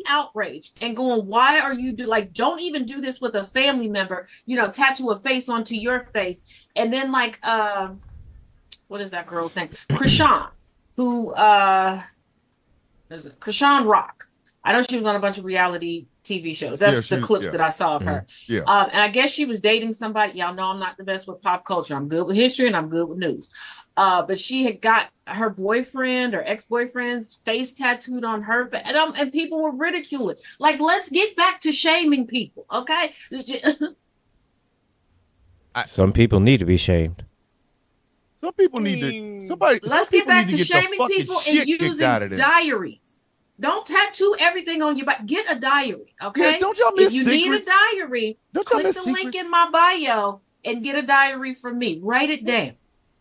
outraged and going, why are you don't even do this with a family member, tattoo a face onto your face. And then what is that girl's name? Krishan, who Krishan Rock. I know she was on a bunch of reality TV shows. That's the clips that I saw of her. Yeah. And I guess she was dating somebody. Y'all know I'm not the best with pop culture. I'm good with history and I'm good with news. But she had got her boyfriend or ex-boyfriend's face tattooed on her. And people were ridiculing. Like, let's get back to shaming people, okay? Some people need to be shamed. Some people need to. Let's get back to shaming people and using diaries. Don't tattoo everything on your back. Get a diary, okay? Yeah, don't y'all miss If you need a diary, click the link in my bio and get a diary from me. Write it down.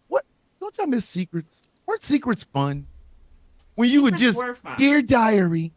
What? Don't y'all miss secrets? Weren't secrets fun? When you would just, dear diary,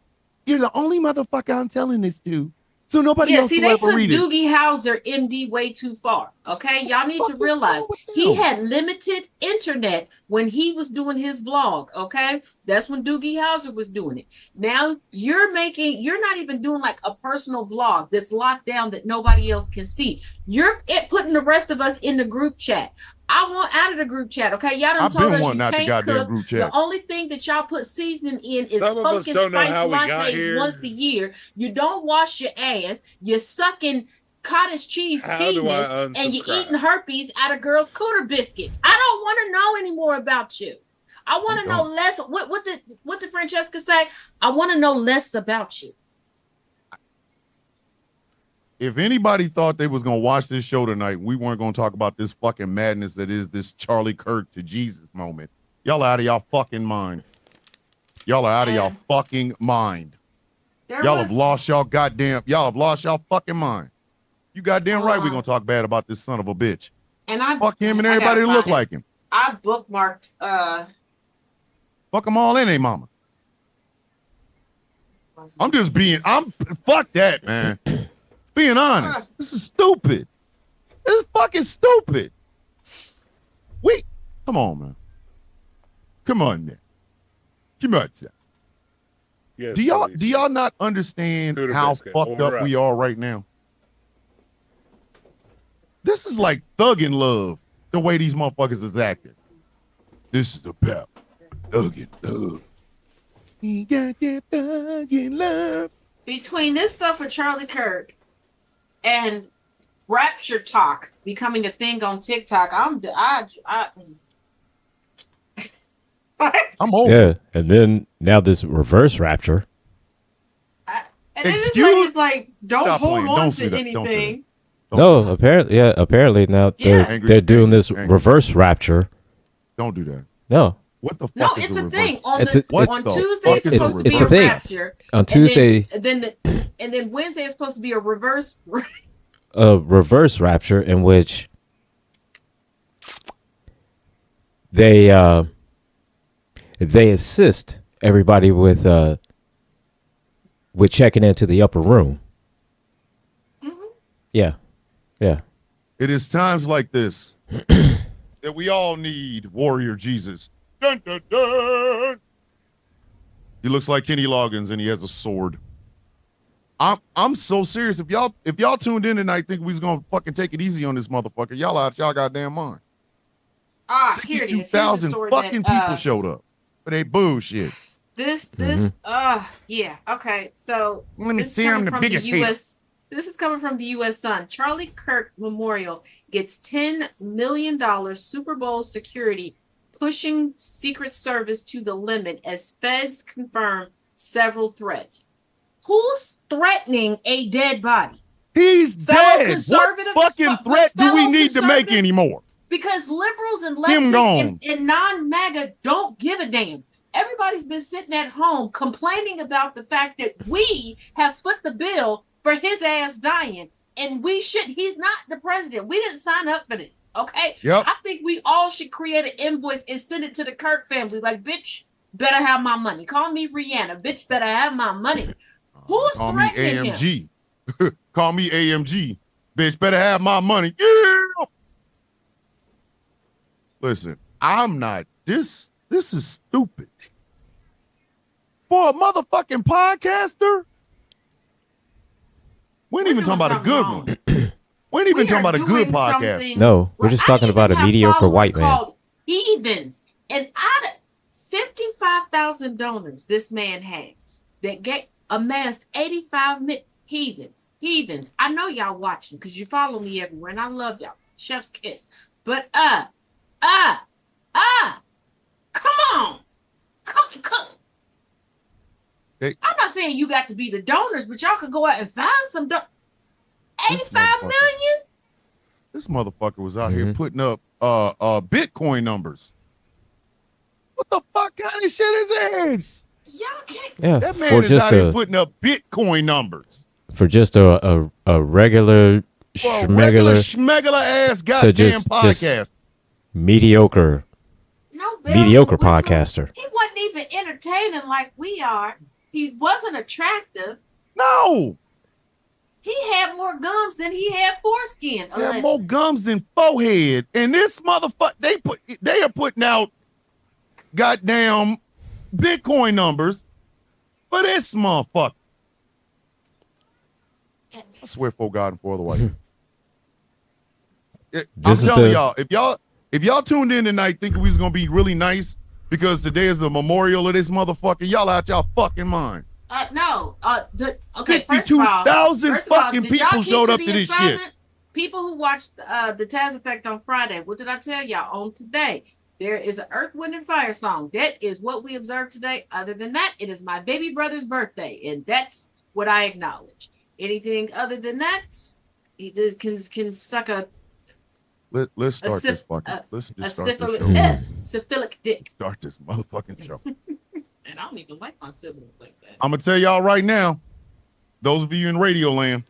you're the only motherfucker I'm telling this to. So nobody else will ever read it. They took Doogie Howser, MD, way too far. Okay, y'all need to realize he had limited internet when he was doing his vlog. Okay, that's when Doogie Howser was doing it. Now you're not even doing like a personal vlog that's locked down that nobody else can see. You're putting the rest of us in the group chat. I want out of the group chat, okay? Y'all done told us you can't cook. Group chat. The only thing that y'all put seasoning in is pumpkin spice lattes once a year. You don't wash your ass. You're sucking cottage cheese penis, and you're eating herpes out of girls' cooter biscuits. I don't want to know any more about you. I want to know less. What did Francesca say? I want to know less about you. If anybody thought they was going to watch this show tonight, we weren't going to talk about this fucking madness that is this Charlie Kirk to Jesus moment. Y'all are out of y'all fucking mind. Y'all are out of y'all fucking mind. Y'all have lost y'all fucking mind. You goddamn right we're going to talk bad about this son of a bitch. And I fuck him and everybody that look like him. I bookmarked fuck them all in they mama. Fuck that, man. Being honest, this is stupid. This is fucking stupid. Come on, man. Come on, man. Come on, sir. Yes, do y'all not understand how fucked up we are right now? This is like thuggin' love, the way these motherfuckers is acting. This is about thuggin' love. You got that thuggin' love. Between this stuff with Charlie Kirk and rapture talk becoming a thing on TikTok, I'm over. Yeah, and then now this reverse rapture. And it's like, don't hold on to anything. No, apparently now they're doing this reverse rapture. Don't do that. No. What the fuck? No, it's a thing. On Tuesday it's supposed to be a rapture. On Tuesday, and then Wednesday is supposed to be a reverse rapture in which they assist everybody with checking into the upper room. Mm-hmm. Yeah. It is times like this that we all need Warrior Jesus. Dun, dun, dun. He looks like Kenny Loggins and he has a sword. I'm so serious. If y'all tuned in tonight, think we was gonna fucking take it easy on this motherfucker, y'all out y'all goddamn mind. 62,000 fucking people showed up for they bullshit. Yeah, okay. So let me see him the biggest US. This is coming from the U.S. Sun. Charlie Kirk Memorial gets $10 million Super Bowl security, pushing Secret Service to the limit as feds confirm several threats. Who's threatening a dead body? He's dead. What fucking threat do we need to make anymore? Because liberals and leftists and non-MAGA don't give a damn. Everybody's been sitting at home complaining about the fact that we have foot the bill for his ass dying, and he's not the president. We didn't sign up for this, okay? Yep. I think we all should create an invoice and send it to the Kirk family. Like, bitch, better have my money. Call me Rihanna. Bitch, better have my money. Who's threatening him? Call me AMG. Bitch, better have my money. Yeah. Listen, I'm not. This is stupid. For a motherfucking podcaster We ain't even talking about a good one. We ain't even talking about a good podcast. No, we're just talking about a mediocre white man. Heathens. And out of 55,000 donors this man has that amassed 85 million heathens. I know y'all watching because you follow me everywhere and I love y'all. Chef's kiss. But come on. Come. I'm not saying you got to be the donors, but y'all could go out and find some 85 million. This motherfucker was out here putting up Bitcoin numbers. What the fuck kind of shit is this? Y'all can't. Yeah, that man is out here putting up Bitcoin numbers for just a regular schmegular ass goddamn podcast. Mediocre podcaster. He wasn't even entertaining like we are. He wasn't attractive. No. He had more gums than he had foreskin. He had more gums than forehead. And this motherfucker, they are putting out goddamn Bitcoin numbers for this motherfucker. I swear for God and for the white. I'm telling y'all, if y'all tuned in tonight thinking we was gonna be really nice because today is the memorial of this motherfucker, y'all out y'all fucking mind. No. 52,000 fucking people showed up to this shit. People who watched the Taz Effect on Friday, what did I tell y'all on today? There is an Earth, Wind, and Fire song. That is what we observed today. Other than that, it is my baby brother's birthday, and that's what I acknowledge. Anything other than that, he can suck a. Let's start this fucking. Let's just start this show. Syphilic dick. Start this motherfucking show. And I don't even like my siblings like that. I'm gonna tell y'all right now, those of you in radio land,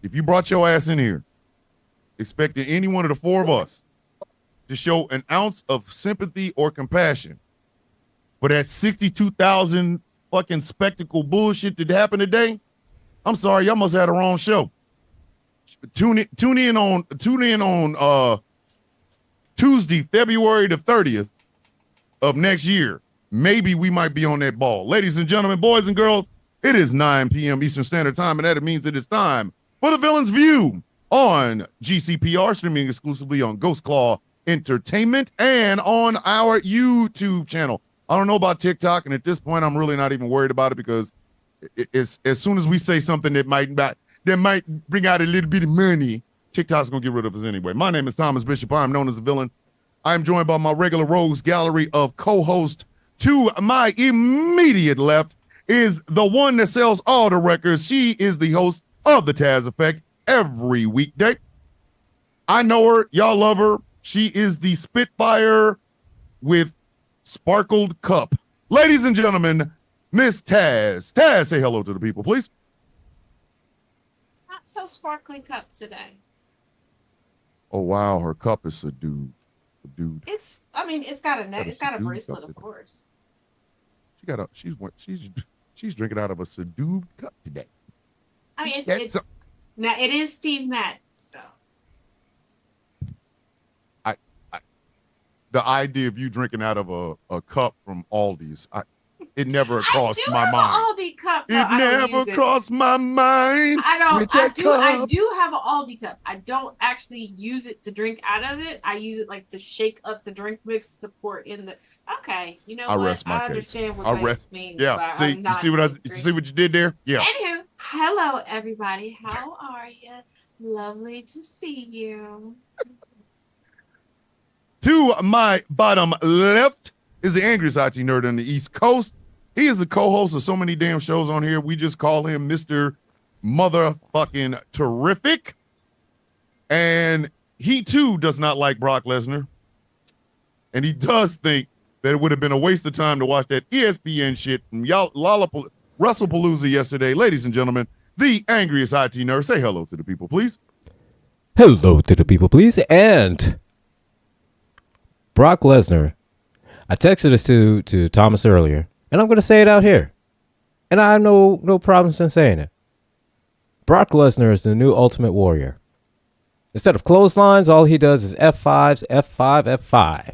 if you brought your ass in here, expecting any one of the four of us to show an ounce of sympathy or compassion for that 62,000 fucking spectacle bullshit that happened today, I'm sorry, y'all must have had the wrong show. Tune in on Tuesday, February the 30th of next year. Maybe we might be on that ball. Ladies and gentlemen, boys and girls, it is 9 p.m. Eastern Standard Time, and that means it is time for The Villain's View on GCPR, streaming exclusively on Ghost Claw Entertainment and on our YouTube channel. I don't know about TikTok, and at this point, I'm really not even worried about it because it's as soon as we say something that might bring out a little bit of money, TikTok's gonna get rid of us anyway. My name is Thomas Bishop. I am known as The Villain. I am joined by my regular rogues gallery of co-hosts. To my immediate left is the one that sells all the records. She is the host of the Taz Effect every weekday. I know her. Y'all love her. She is the Spitfire with sparkled cup. Ladies and gentlemen, Miss Taz. Taz, say hello to the people, please. Not so sparkling cup today. Oh, wow. Her cup is subdued. It's got a bracelet, of course. She's drinking out of a subdued cup today. I mean, it is Steve Madden, so. The idea of you drinking out of a cup from Aldi's, it never crossed my mind. Aldi cup. It never crossed my mind. I do have an Aldi cup. I don't actually use it to drink out of it. I use it like to shake up the drink mix to pour in the. Okay, you know what? I understand what that means. Yeah. See, you see what you did there? Yeah. Anywho, hello everybody. How are you? Lovely to see you. To my bottom left is the angriest IT nerd on the East Coast. He is the co-host of so many damn shows on here. We just call him Mr. Motherfucking Terrific. And he too does not like Brock Lesnar. And he does think that it would have been a waste of time to watch that ESPN shit from WrestlePalooza yesterday. Ladies and gentlemen, the angriest IT nerd. Say hello to the people, please. Hello to the people, please. And Brock Lesnar. I texted this to Thomas earlier, and I'm going to say it out here. And I have no problems in saying it. Brock Lesnar is the new Ultimate Warrior. Instead of clotheslines, all he does is F5s, F5, F5.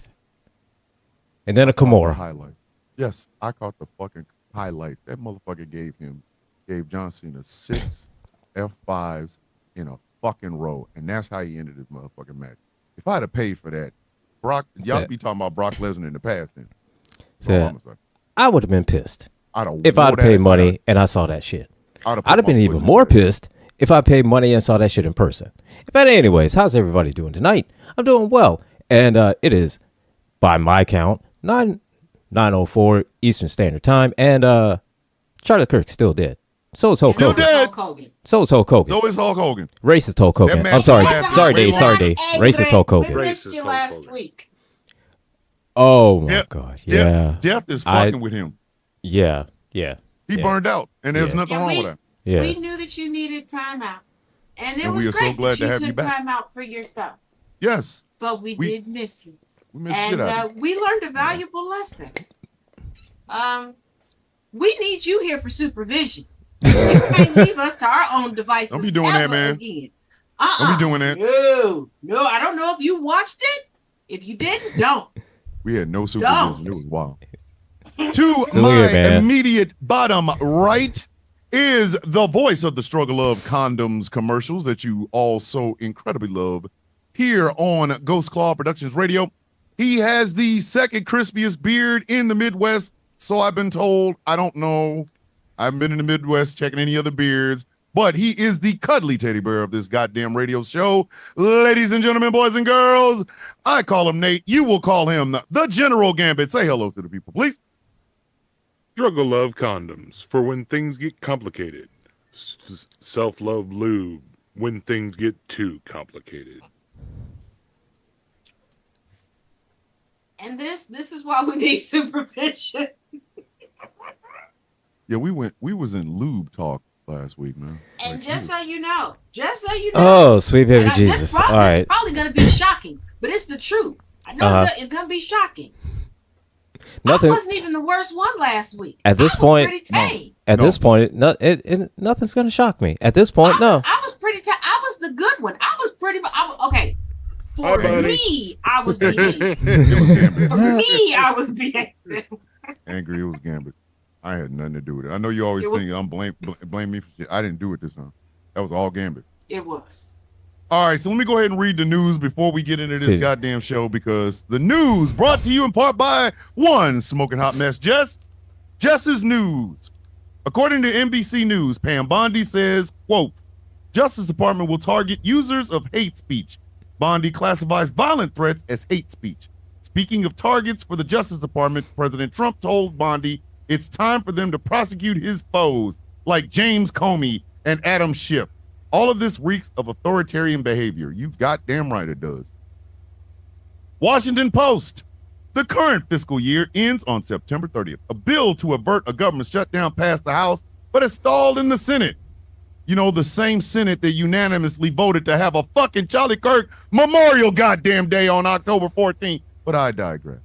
And then a Kimura. Highlight. Yes, I caught the fucking highlight. That motherfucker gave John Cena 6 F5s in a fucking row, and that's how he ended his motherfucking match. If I'd have paid for that, y'all be talking about Brock Lesnar in the past then. I would have been pissed if I'd I'd paid money and I saw that shit. I'd have been even more pissed if I paid money and saw that shit in person. But anyways, how's everybody doing tonight? I'm doing well. And it is, by my count, 9:04 Eastern Standard Time. And Charlie Kirk's still dead. So is Hulk Hogan. So is Hulk Hogan. So is Hulk Hogan. Racist Hulk Hogan. I'm sorry. Sorry, Dave. Racist Hulk Hogan. We missed you last week. Oh, my God. Yeah. Death is fucking with him. Yeah. He burned out, and there's nothing wrong with that. Yeah. We knew that you needed time out. And it was we are great so glad that to have you you took back. time out for yourself. Yes. But we did miss you. We missed shit out of you. We learned a valuable lesson. We need you here for supervision. You can't leave us to our own devices. Don't be doing that, man. Again. Don't be doing that. No, I don't know if you watched it. If you didn't, don't. We had no supervision. It was wild. To So my weird, man. immediate bottom right is the voice of the struggle of condoms commercials that you all so incredibly love here on Ghost Claw Productions Radio. He has the second crispiest beard in the Midwest, so I've been told. I don't know. I haven't been in the Midwest checking any other beards, but he is the cuddly teddy bear of this goddamn radio show. Ladies and gentlemen, boys and girls, I call him Nate. You will call him the General Gambit. Say hello to the people, please. Struggle Love condoms for when things get complicated. Self-love lube when things get too complicated. And this is why we need supervision. Yeah, we was in lube talk last week, man. And Like, just so you know, Oh, sweet baby and Jesus. this All right. is probably going to be shocking, but it's the truth. I know it's going to be shocking. Nothing. I wasn't even the worst one last week. At this I was point, pretty tame. At this point, nothing's going to shock me. At this point, no. I was pretty tame. I was the good one. I was pretty. Okay. For Hi, buddy. me, I was behaving. It was Gambit. For me, I was behaving. Angry, it was Gambit. I had nothing to do with it. I know you always think I'm blame me for shit. I didn't do it this time. That was all Gambit. It was. All right, so let me go ahead and read the news before we get into this goddamn show, because the news brought to you in part by one smoking hot mess, Jess's News. According to NBC News, Pam Bondi says, quote, Justice Department will target users of hate speech. Bondi classifies violent threats as hate speech. Speaking of targets for the Justice Department, President Trump told Bondi it's time for them to prosecute his foes like James Comey and Adam Schiff. All of this reeks of authoritarian behavior. You goddamn right it does. Washington Post. The current fiscal year ends on September 30th. A bill to avert a government shutdown passed the House, but it's stalled in the Senate. You know, the same Senate that unanimously voted to have a fucking Charlie Kirk Memorial goddamn Day on October 14th. But I digress.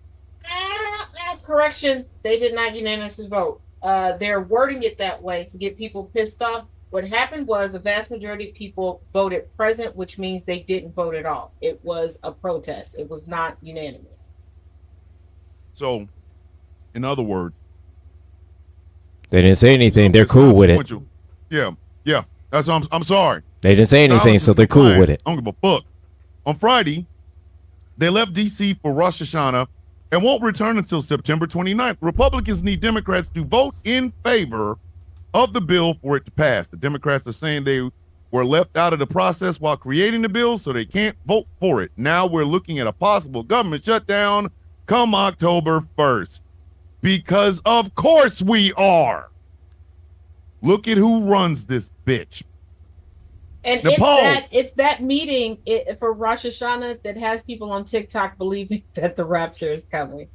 Correction, they did not unanimously vote. They're wording it that way to get people pissed off. What happened was a vast majority of people voted present, which means they didn't vote at all. It was a protest. It was not unanimous. So, in other words, They didn't say anything. They're cool with it. Yeah. That's I'm sorry. They didn't say anything, Silence so is they're cool compliant. with it. I don't give a fuck. On Friday, they left D.C. for Rosh Hashanah and won't return until September 29th. Republicans need Democrats to vote in favor of the bill for it to pass. The Democrats are saying they were left out of the process while creating the bill, so they can't vote for it. Now we're looking at a possible government shutdown come October 1st. Because of course we are. Look at who runs this bitch. And Nepal. it's that meeting for Rosh Hashanah that has people on TikTok believing that the rapture is coming.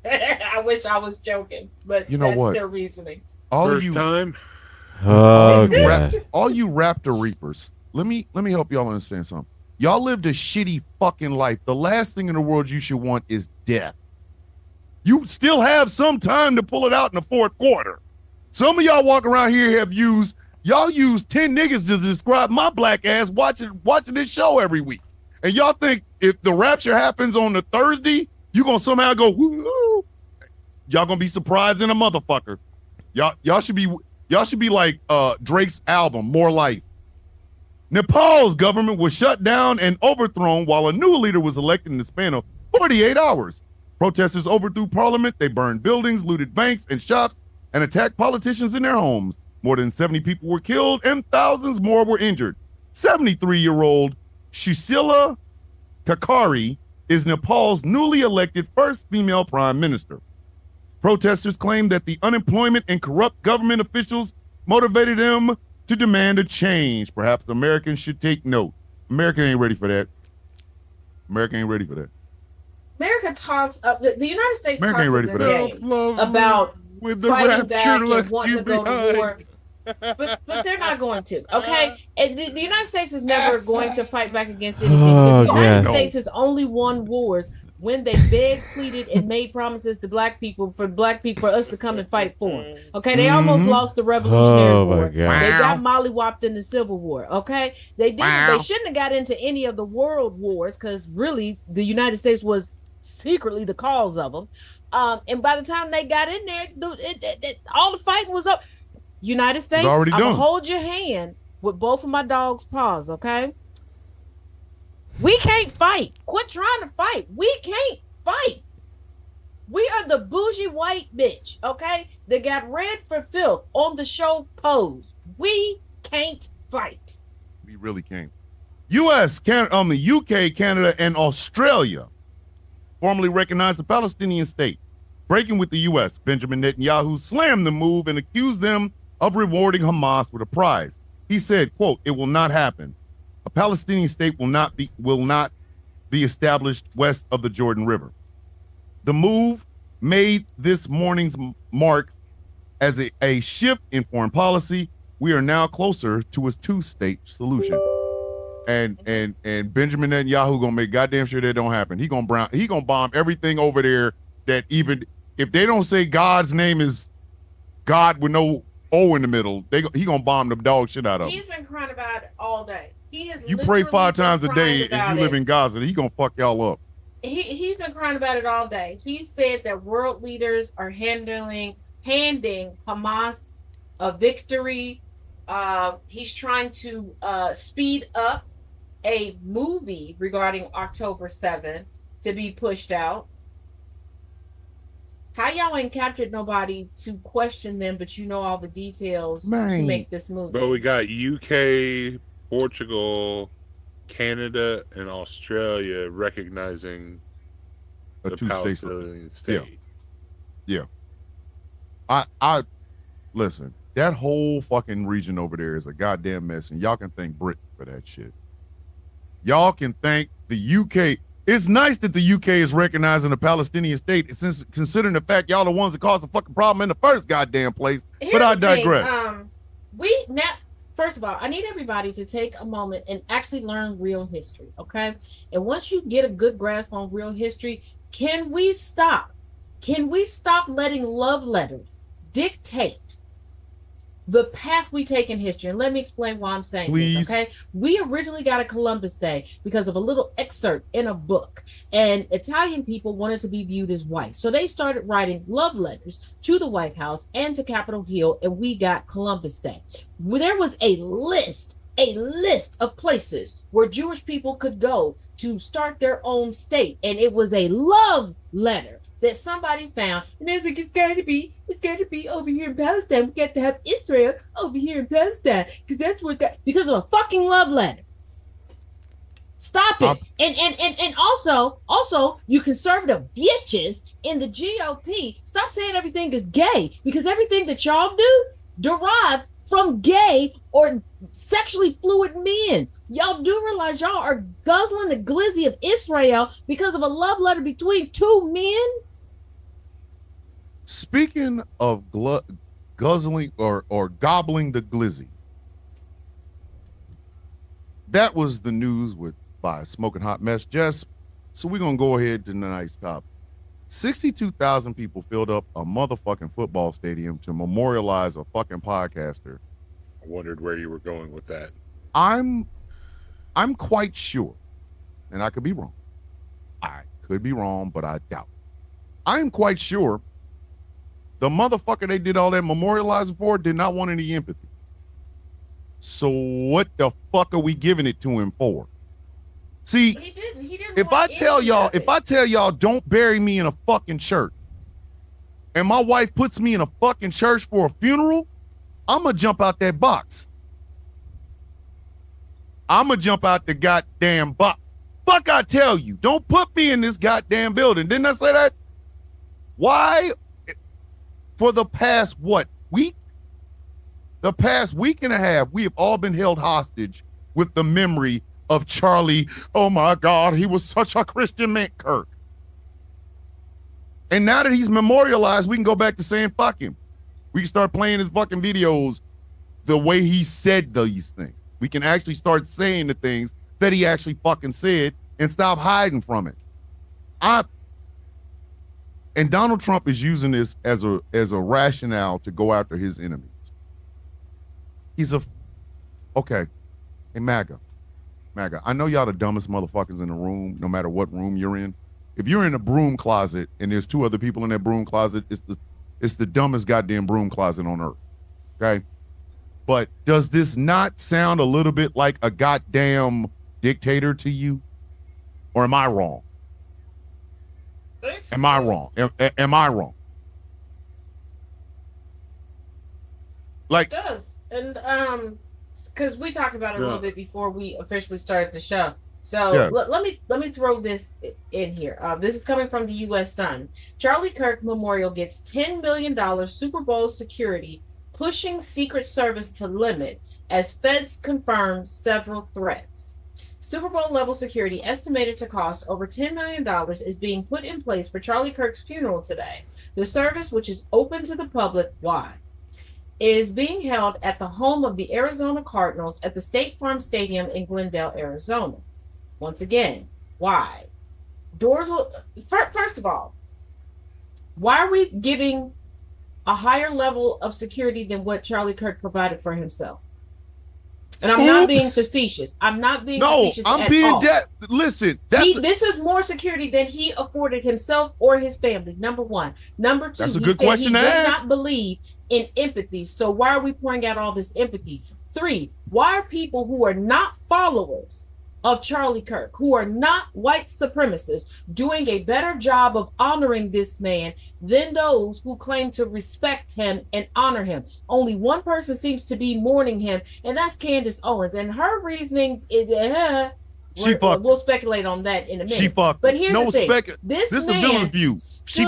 I wish I was joking, but You know that's what? their reasoning. All First of you time. Oh, God. all you Raptor Reapers, let me help y'all understand something. Y'all lived a shitty fucking life. The last thing in the world you should want is death. You still have some time to pull it out in the fourth quarter. Some of y'all walk around here y'all use 10 niggas to describe my black ass watching this show every week. And y'all think if the rapture happens on the Thursday, you gonna somehow go, woo. Y'all gonna be surprised in a motherfucker. Y'all should be, Y'all should be like Drake's album, More Life. Nepal's government was shut down and overthrown while a new leader was elected in the span of 48 hours. Protesters overthrew parliament. They burned buildings, looted banks and shops, and attacked politicians in their homes. More than 70 people were killed and thousands more were injured. 73-year-old Sushila Kakari is Nepal's newly elected first female prime minister. Protesters claim that the unemployment and corrupt government officials motivated them to demand a change. Perhaps Americans should take note. America ain't ready for that. America ain't ready for that. America talks the United States America ain't talks ready a for good that. game about with the fighting back rapture and left wanting you to go to behind. war. But they're not going to, okay? And the United States is never going to fight back against anything. Oh, The United yeah. States has only won wars when they begged, pleaded, and made promises to black people for us to come and fight for them. Okay, they almost lost the Revolutionary Oh, my War. God. They got mollywopped in the Civil War. Okay, they didn't. They shouldn't have got into any of the world wars because really the United States was secretly the cause of them. And by the time they got in there, all the fighting was up. United States, already I'm done. gonna hold your hand with both of my dogs' paws, okay? We can't fight. Quit trying to fight. We can't fight. We are the bougie white bitch, okay? That got red for filth on the show Pose. We can't fight. We really can't. U.S., the UK, Canada, and Australia formally recognized the Palestinian state. Breaking with the U.S., Benjamin Netanyahu slammed the move and accused them of rewarding Hamas with a prize. He said, quote, "It will not happen. A Palestinian state will not be established west of the Jordan River." The move made this morning's mark as a shift in foreign policy. We are now closer to a two-state solution. And Benjamin Netanyahu gonna make goddamn sure that don't happen. He gonna bomb everything over there that even if they don't say God's name is God with no O in the middle, he gonna bomb the dog shit out of them. He's been crying about it all day. He has You pray literally 5 been times a day crying and you about live it. in Gaza, he gonna fuck y'all up. He's been crying about it all day. He said that world leaders are handing Hamas a victory. He's trying to speed up a movie regarding October 7th to be pushed out. How y'all ain't captured nobody to question them, but you know all the details to Man. make this movie? But we got UK, Portugal, Canada, and Australia recognizing A the two-state Palestinian state. I listen, that whole fucking region over there is a goddamn mess, and y'all can thank Britain for that shit. Y'all can thank the UK. It's nice that the UK is recognizing the Palestinian state, since considering the fact y'all the ones that caused the fucking problem in the first goddamn place. But I digress. First of all, I need everybody to take a moment and actually learn real history, okay? And once you get a good grasp on real history, can we stop? Can we stop letting love letters dictate the path we take in history? And let me explain why I'm saying Please. this, okay? We originally got a Columbus Day because of a little excerpt in a book, and Italian people wanted to be viewed as white. So they started writing love letters to the White House and to Capitol Hill, and we got Columbus Day. There was a list of places where Jewish people could go to start their own state, and it was a love letter that somebody found, and it's like, it's got to be over here in Palestine. We got to have Israel over here in Palestine because of a fucking love letter. Stop it. And also, you conservative bitches in the GOP, stop saying everything is gay, because everything that y'all do derived from gay or sexually fluid men. Y'all do realize y'all are guzzling the glizzy of Israel because of a love letter between two men? Speaking of guzzling or gobbling the glizzy, that was the news by Smoking Hot Mess. Jess, so we're going to go ahead to tonight's topic. 62,000 people filled up a motherfucking football stadium to memorialize a fucking podcaster. I wondered where you were going with that. I'm quite sure, and I could be wrong. I could be wrong, but I doubt. I am quite sure The motherfucker they did all that memorializing for did not want any empathy. So what the fuck are we giving it to him for? See, He didn't if want I tell any y'all, of it. if I tell y'all don't bury me in a fucking church, and my wife puts me in a fucking church for a funeral, I'm gonna jump out that box. I'm gonna jump out the goddamn box. Fuck, I tell you, don't put me in this goddamn building. Didn't I say that? Why? For the past, what, week? The past week and a half, we have all been held hostage with the memory of Charlie. Oh my God, he was such a Christian man, Kirk. And now that he's memorialized, we can go back to saying fuck him. We can start playing his fucking videos the way he said these things. We can actually start saying the things that he actually fucking said and stop hiding from it. And Donald Trump is using this as a rationale to go after his enemies. Okay, hey, MAGA, I know y'all the dumbest motherfuckers in the room, no matter what room you're in. If you're in a broom closet and there's two other people in that broom closet, it's the dumbest goddamn broom closet on earth, okay? But does this not sound a little bit like a goddamn dictator to you? Or am I wrong? Am I wrong? Am I wrong? Like, It does. And because we talked about it a little bit before we officially started the show. So Yes. let me throw this in here. This is coming from the U.S. Sun. Charlie Kirk Memorial gets $10 million Super Bowl security, pushing Secret Service to limit as feds confirm several threats. Super Bowl level security, estimated to cost over $10 million, is being put in place for Charlie Kirk's funeral today. The service, which is open to the public, is being held at the home of the Arizona Cardinals at the State Farm Stadium in Glendale, Arizona. Once again, why? Doors will. First of all, why are we giving a higher level of security than what Charlie Kirk provided for himself? And I'm not being facetious. I'm not being facetious. I'm at being all. Listen, This is more security than he afforded himself or his family. Number one. Number two, That's a he good said question he to did ask. not believe in empathy. So why are we pouring out all this empathy? Three, why are people who are not followers of Charlie Kirk, who are not white supremacists, doing a better job of honoring this man than those who claim to respect him and honor him? Only one person seems to be mourning him, and that's Candace Owens. And her reasoning is, we'll speculate on that in a minute. She fucked. But here's the thing. This man is the villain's view. She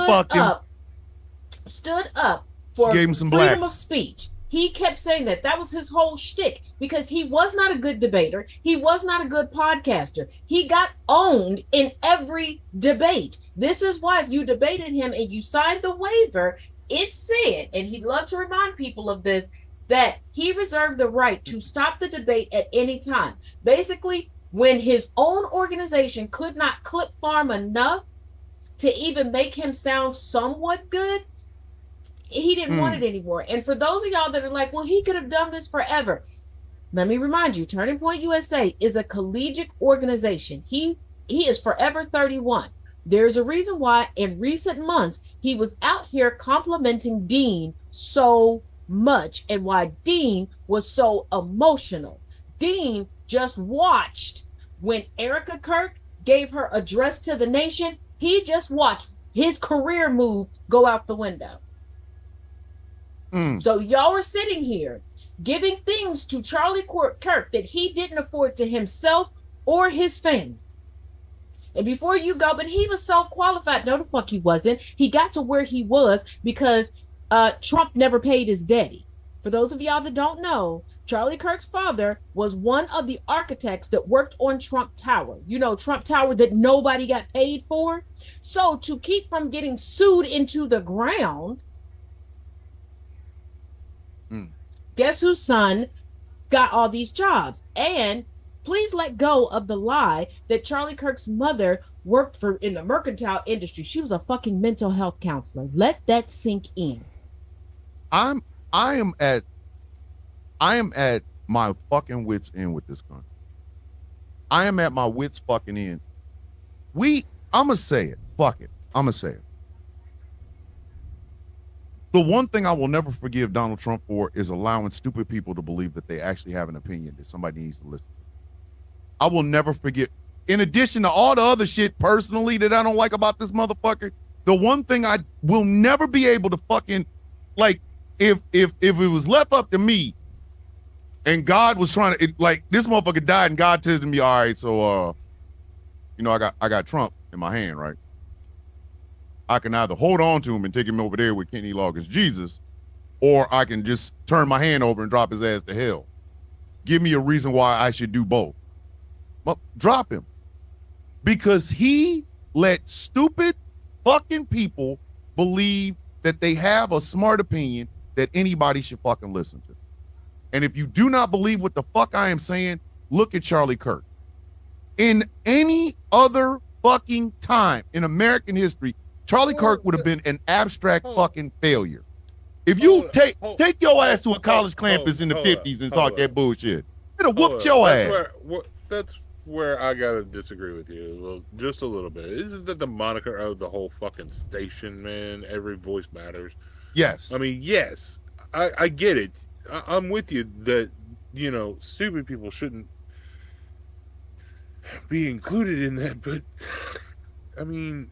stood up for gave him some freedom black. of speech. He kept saying that. That was his whole shtick, because he was not a good debater. He was not a good podcaster. He got owned in every debate. This is why if you debated him and you signed the waiver, it said, and he'd love to remind people of this, that he reserved the right to stop the debate at any time. Basically, when his own organization could not clip farm enough to even make him sound somewhat good, he didn't want it anymore. And for those of y'all that are like, well, he could have done this forever, let me remind you, Turning Point USA is a collegiate organization. He is forever 31. There's a reason why in recent months he was out here complimenting Dean so much, and why Dean was so emotional. Dean just watched when Erica Kirk gave her address to the nation. He just watched his career move go out the window. So y'all are sitting here giving things to Charlie Kirk that he didn't afford to himself or his family. And before you go, but he was so qualified. No, the fuck he wasn't. He got to where he was because Trump never paid his daddy. For those of y'all that don't know, Charlie Kirk's father was one of the architects that worked on Trump Tower. You know, Trump Tower that nobody got paid for. So to keep from getting sued into the ground, guess whose son got all these jobs? And please let go of the lie that Charlie Kirk's mother worked for in the mercantile industry. She was a fucking mental health counselor. Let that sink in. I am at my fucking wits end with this country. I am at my wits fucking end. I'ma say it. Fuck it. I'ma say it. the one thing I will never forgive Donald Trump for is allowing stupid people to believe that they actually have an opinion that somebody needs to listen to. I will never forget. In addition to all the other shit personally that I don't like about this motherfucker, the one thing I will never be able to fucking, like, if it was left up to me and God was trying to, like, this motherfucker died and God said to me, all right, so, I got Trump in my hand, right? I can either hold on to him and take him over there with Kenny Loggins Jesus, or I can just turn my hand over and drop his ass to hell. Give me a reason why I should do both. Well, drop him. Because he let stupid fucking people believe that they have a smart opinion that anybody should fucking listen to. And if you do not believe what the fuck I am saying, look at Charlie Kirk. In any other fucking time in American history, Charlie Kirk would have been an abstract fucking failure. If you take your ass to a college campus in the 50s and talk that bullshit, it'll whoop your ass. That's where I gotta disagree with you just a little bit. Isn't that the moniker of the whole fucking station, man? Every voice matters. Yes. I mean, yes, I get it. I'm with you that, stupid people shouldn't be included in that, but I mean,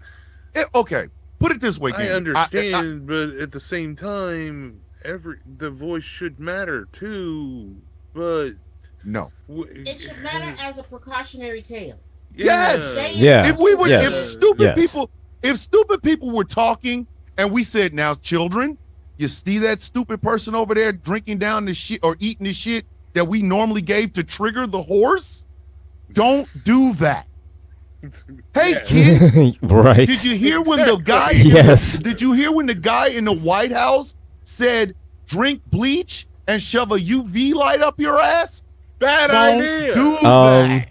okay, put it this way, I understand, but at the same time, the voice should matter too. But no, it should matter as a precautionary tale. Yes. Yeah. If stupid people were talking and we said, now children, you see that stupid person over there drinking down the shit or eating the shit that we normally gave to trigger the horse? Don't do that. Hey kids, right? Did you hear when the guy? Yes. Did you hear when the guy in the White House said, "Drink bleach and shove a UV light up your ass"? Bad idea. Do that.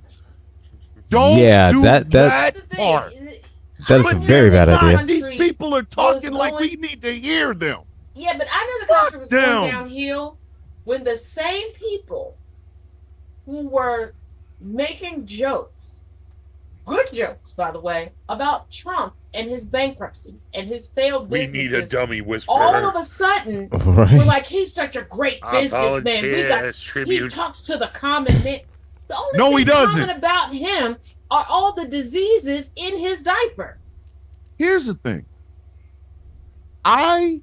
Don't do that part. That is a very bad idea. These people are talking like we need to hear them. Yeah, but I know the country was going downhill when the same people who were making jokes, good jokes, by the way, about Trump and his bankruptcies and his failed businesses. We need a dummy whisperer. All of a sudden, we're like, he's such a great businessman. He talks to the common man. The only thing common about him are all the diseases in his diaper. Here's the thing. I'm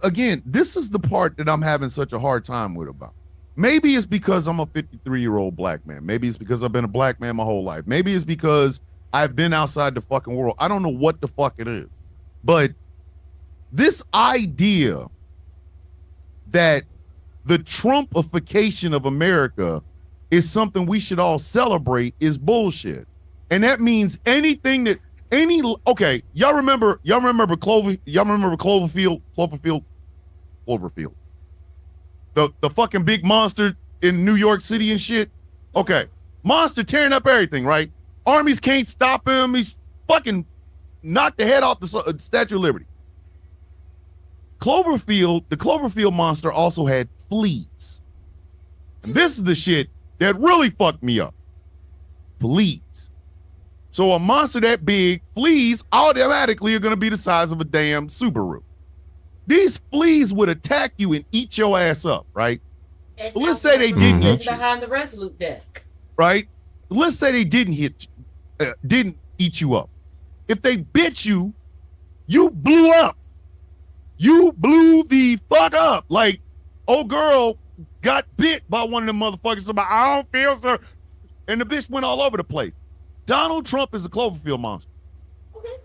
again, this is the part that I'm having such a hard time with about. Maybe it's because I'm a 53-year-old black man. Maybe it's because I've been a black man my whole life. Maybe it's because I've been outside the fucking world. I don't know what the fuck it is. But this idea that the Trumpification of America is something we should all celebrate is bullshit. And that means anything that y'all remember Cloverfield? The fucking big monster in New York City and shit. Okay. Monster tearing up everything, right? Armies can't stop him. He's fucking knocked the head off the Statue of Liberty. The Cloverfield monster also had fleas. And this is the shit that really fucked me up. Fleas. So a monster that big, fleas automatically are going to be the size of a damn Subaru. These fleas would attack you and eat your ass up, right? But let's say they didn't eat you. Behind the Resolute desk. Right? Let's say they didn't eat you up. If they bit you, you blew up. You blew the fuck up. Like, old girl got bit by one of them motherfuckers. About, I don't feel so. And the bitch went all over the place. Donald Trump is a Cloverfield monster. Okay.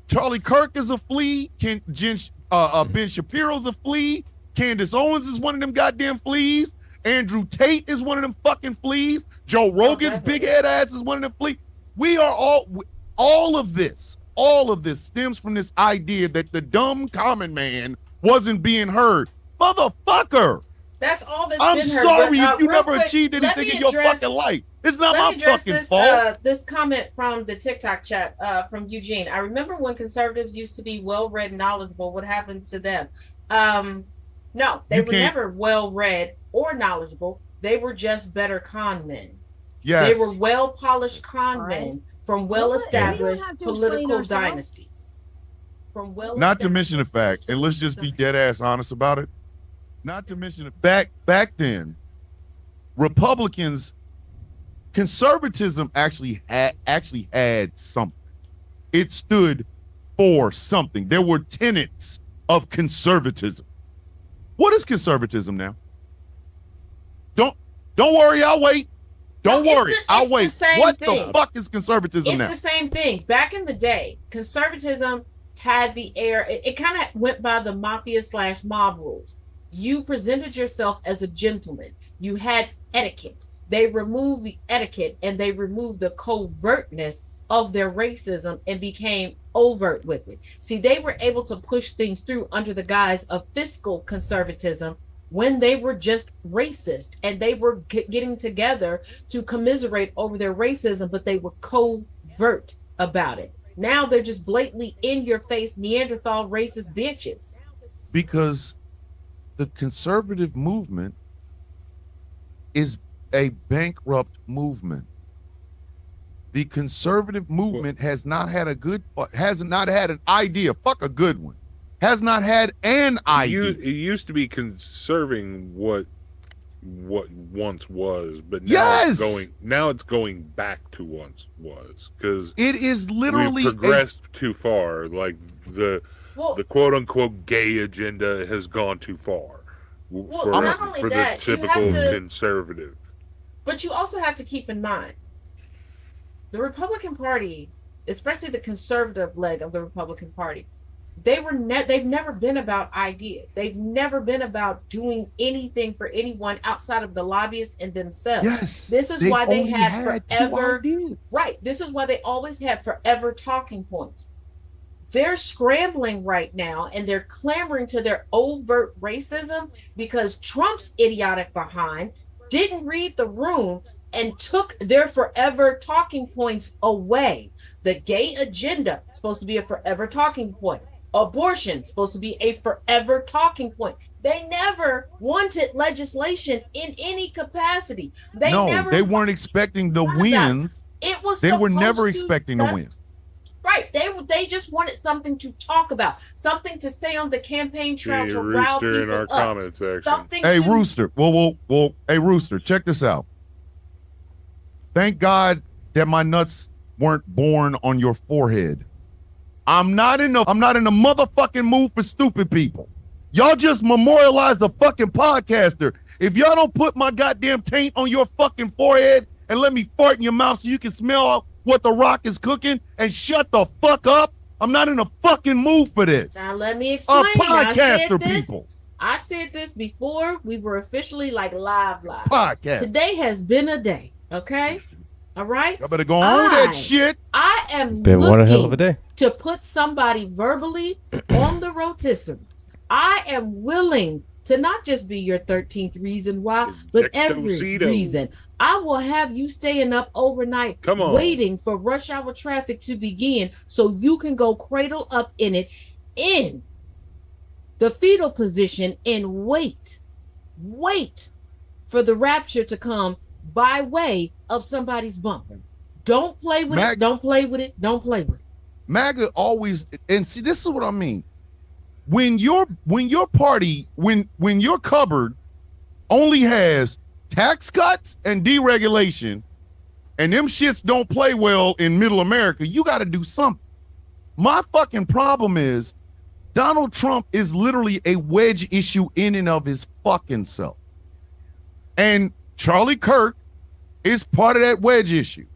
Charlie Kirk is a flea. Ben Shapiro's a flea. Candace Owens is one of them goddamn fleas. Andrew Tate is one of them fucking fleas. Joe Rogan's big head ass is one of them fleas. We are all of this stems from this idea that the dumb common man wasn't being heard. Motherfucker. That's all that's I'm been heard. sorry if you never achieved anything in your fucking life. It's not my fucking fault. This comment from the TikTok chat from Eugene. I remember when conservatives used to be well-read, knowledgeable. What happened to them? No, they were never well-read or knowledgeable. They were just better con men. Yes. They were well-polished con men from well-established political dynasties. from well. Not to mention the fact, and let's just be dead ass honest about it. Not to mention the back then, Republicans, conservatism actually had something. It stood for something. There were tenets of conservatism. What is conservatism now? Don't worry, I'll wait. Don't worry, I'll wait. What the fuck is conservatism now? It's the same thing. Back in the day, conservatism had the air. It kind of went by the mafia/mob rules. You presented yourself as a gentleman. You had etiquette. They removed the etiquette and they removed the covertness of their racism and became overt with it. See, they were able to push things through under the guise of fiscal conservatism when they were just racist, and they were getting together to commiserate over their racism, but they were covert about it. Now they're just blatantly in your face Neanderthal racist bitches. Because the conservative movement is a bankrupt movement. The conservative movement has not had an idea. Fuck a good one. Has not had an idea. It used to be conserving what once was, but now it's going back to once was, because it is literally we've progressed too far. Like the quote unquote gay agenda has gone too far for the typical conservative. But you also have to keep in mind, the Republican Party, especially the conservative leg of the Republican Party, they've never been about ideas. They've never been about doing anything for anyone outside of the lobbyists and themselves. Yes, this is why they had forever. Right. This is why they always had forever talking points. They're scrambling right now and they're clamoring to their overt racism because Trump's idiotic behind didn't read the room and took their forever talking points away. The gay agenda is supposed to be a forever talking point. Abortion supposed to be a forever talking point. They never wanted legislation in any capacity. They weren't expecting the wins. They were never expecting the win. Right. They just wanted something to talk about, something to say on the campaign trail to rile people in our up. comment section. Hey, Rooster. Well, hey, Rooster, check this out. Thank God that my nuts weren't born on your forehead. I'm not in the motherfucking mood for stupid people. Y'all just memorialize the fucking podcaster. If y'all don't put my goddamn taint on your fucking forehead and let me fart in your mouth so you can smell what the Rock is cooking and shut the fuck up, I'm not in a fucking mood for this. Now let me explain. Podcaster people. I said this before we were officially live. Podcast. Today has been a day. Okay. All right. I better go on that shit. I am been one hell of a day to put somebody verbally on the rotisserie. I am willing to not just be your 13th reason why, but every reason. I will have you staying up overnight waiting for rush hour traffic to begin so you can go cradle up in it in the fetal position and wait for the rapture to come by way of somebody's bump. Don't play with it. Don't play with it. Don't play with it. MAGA always, and see, this is what I mean. When your party, when your cupboard only has tax cuts and deregulation, and them shits don't play well in middle America, you got to do something. My fucking problem is Donald Trump is literally a wedge issue in and of his fucking self. And Charlie Kirk is part of that wedge issue.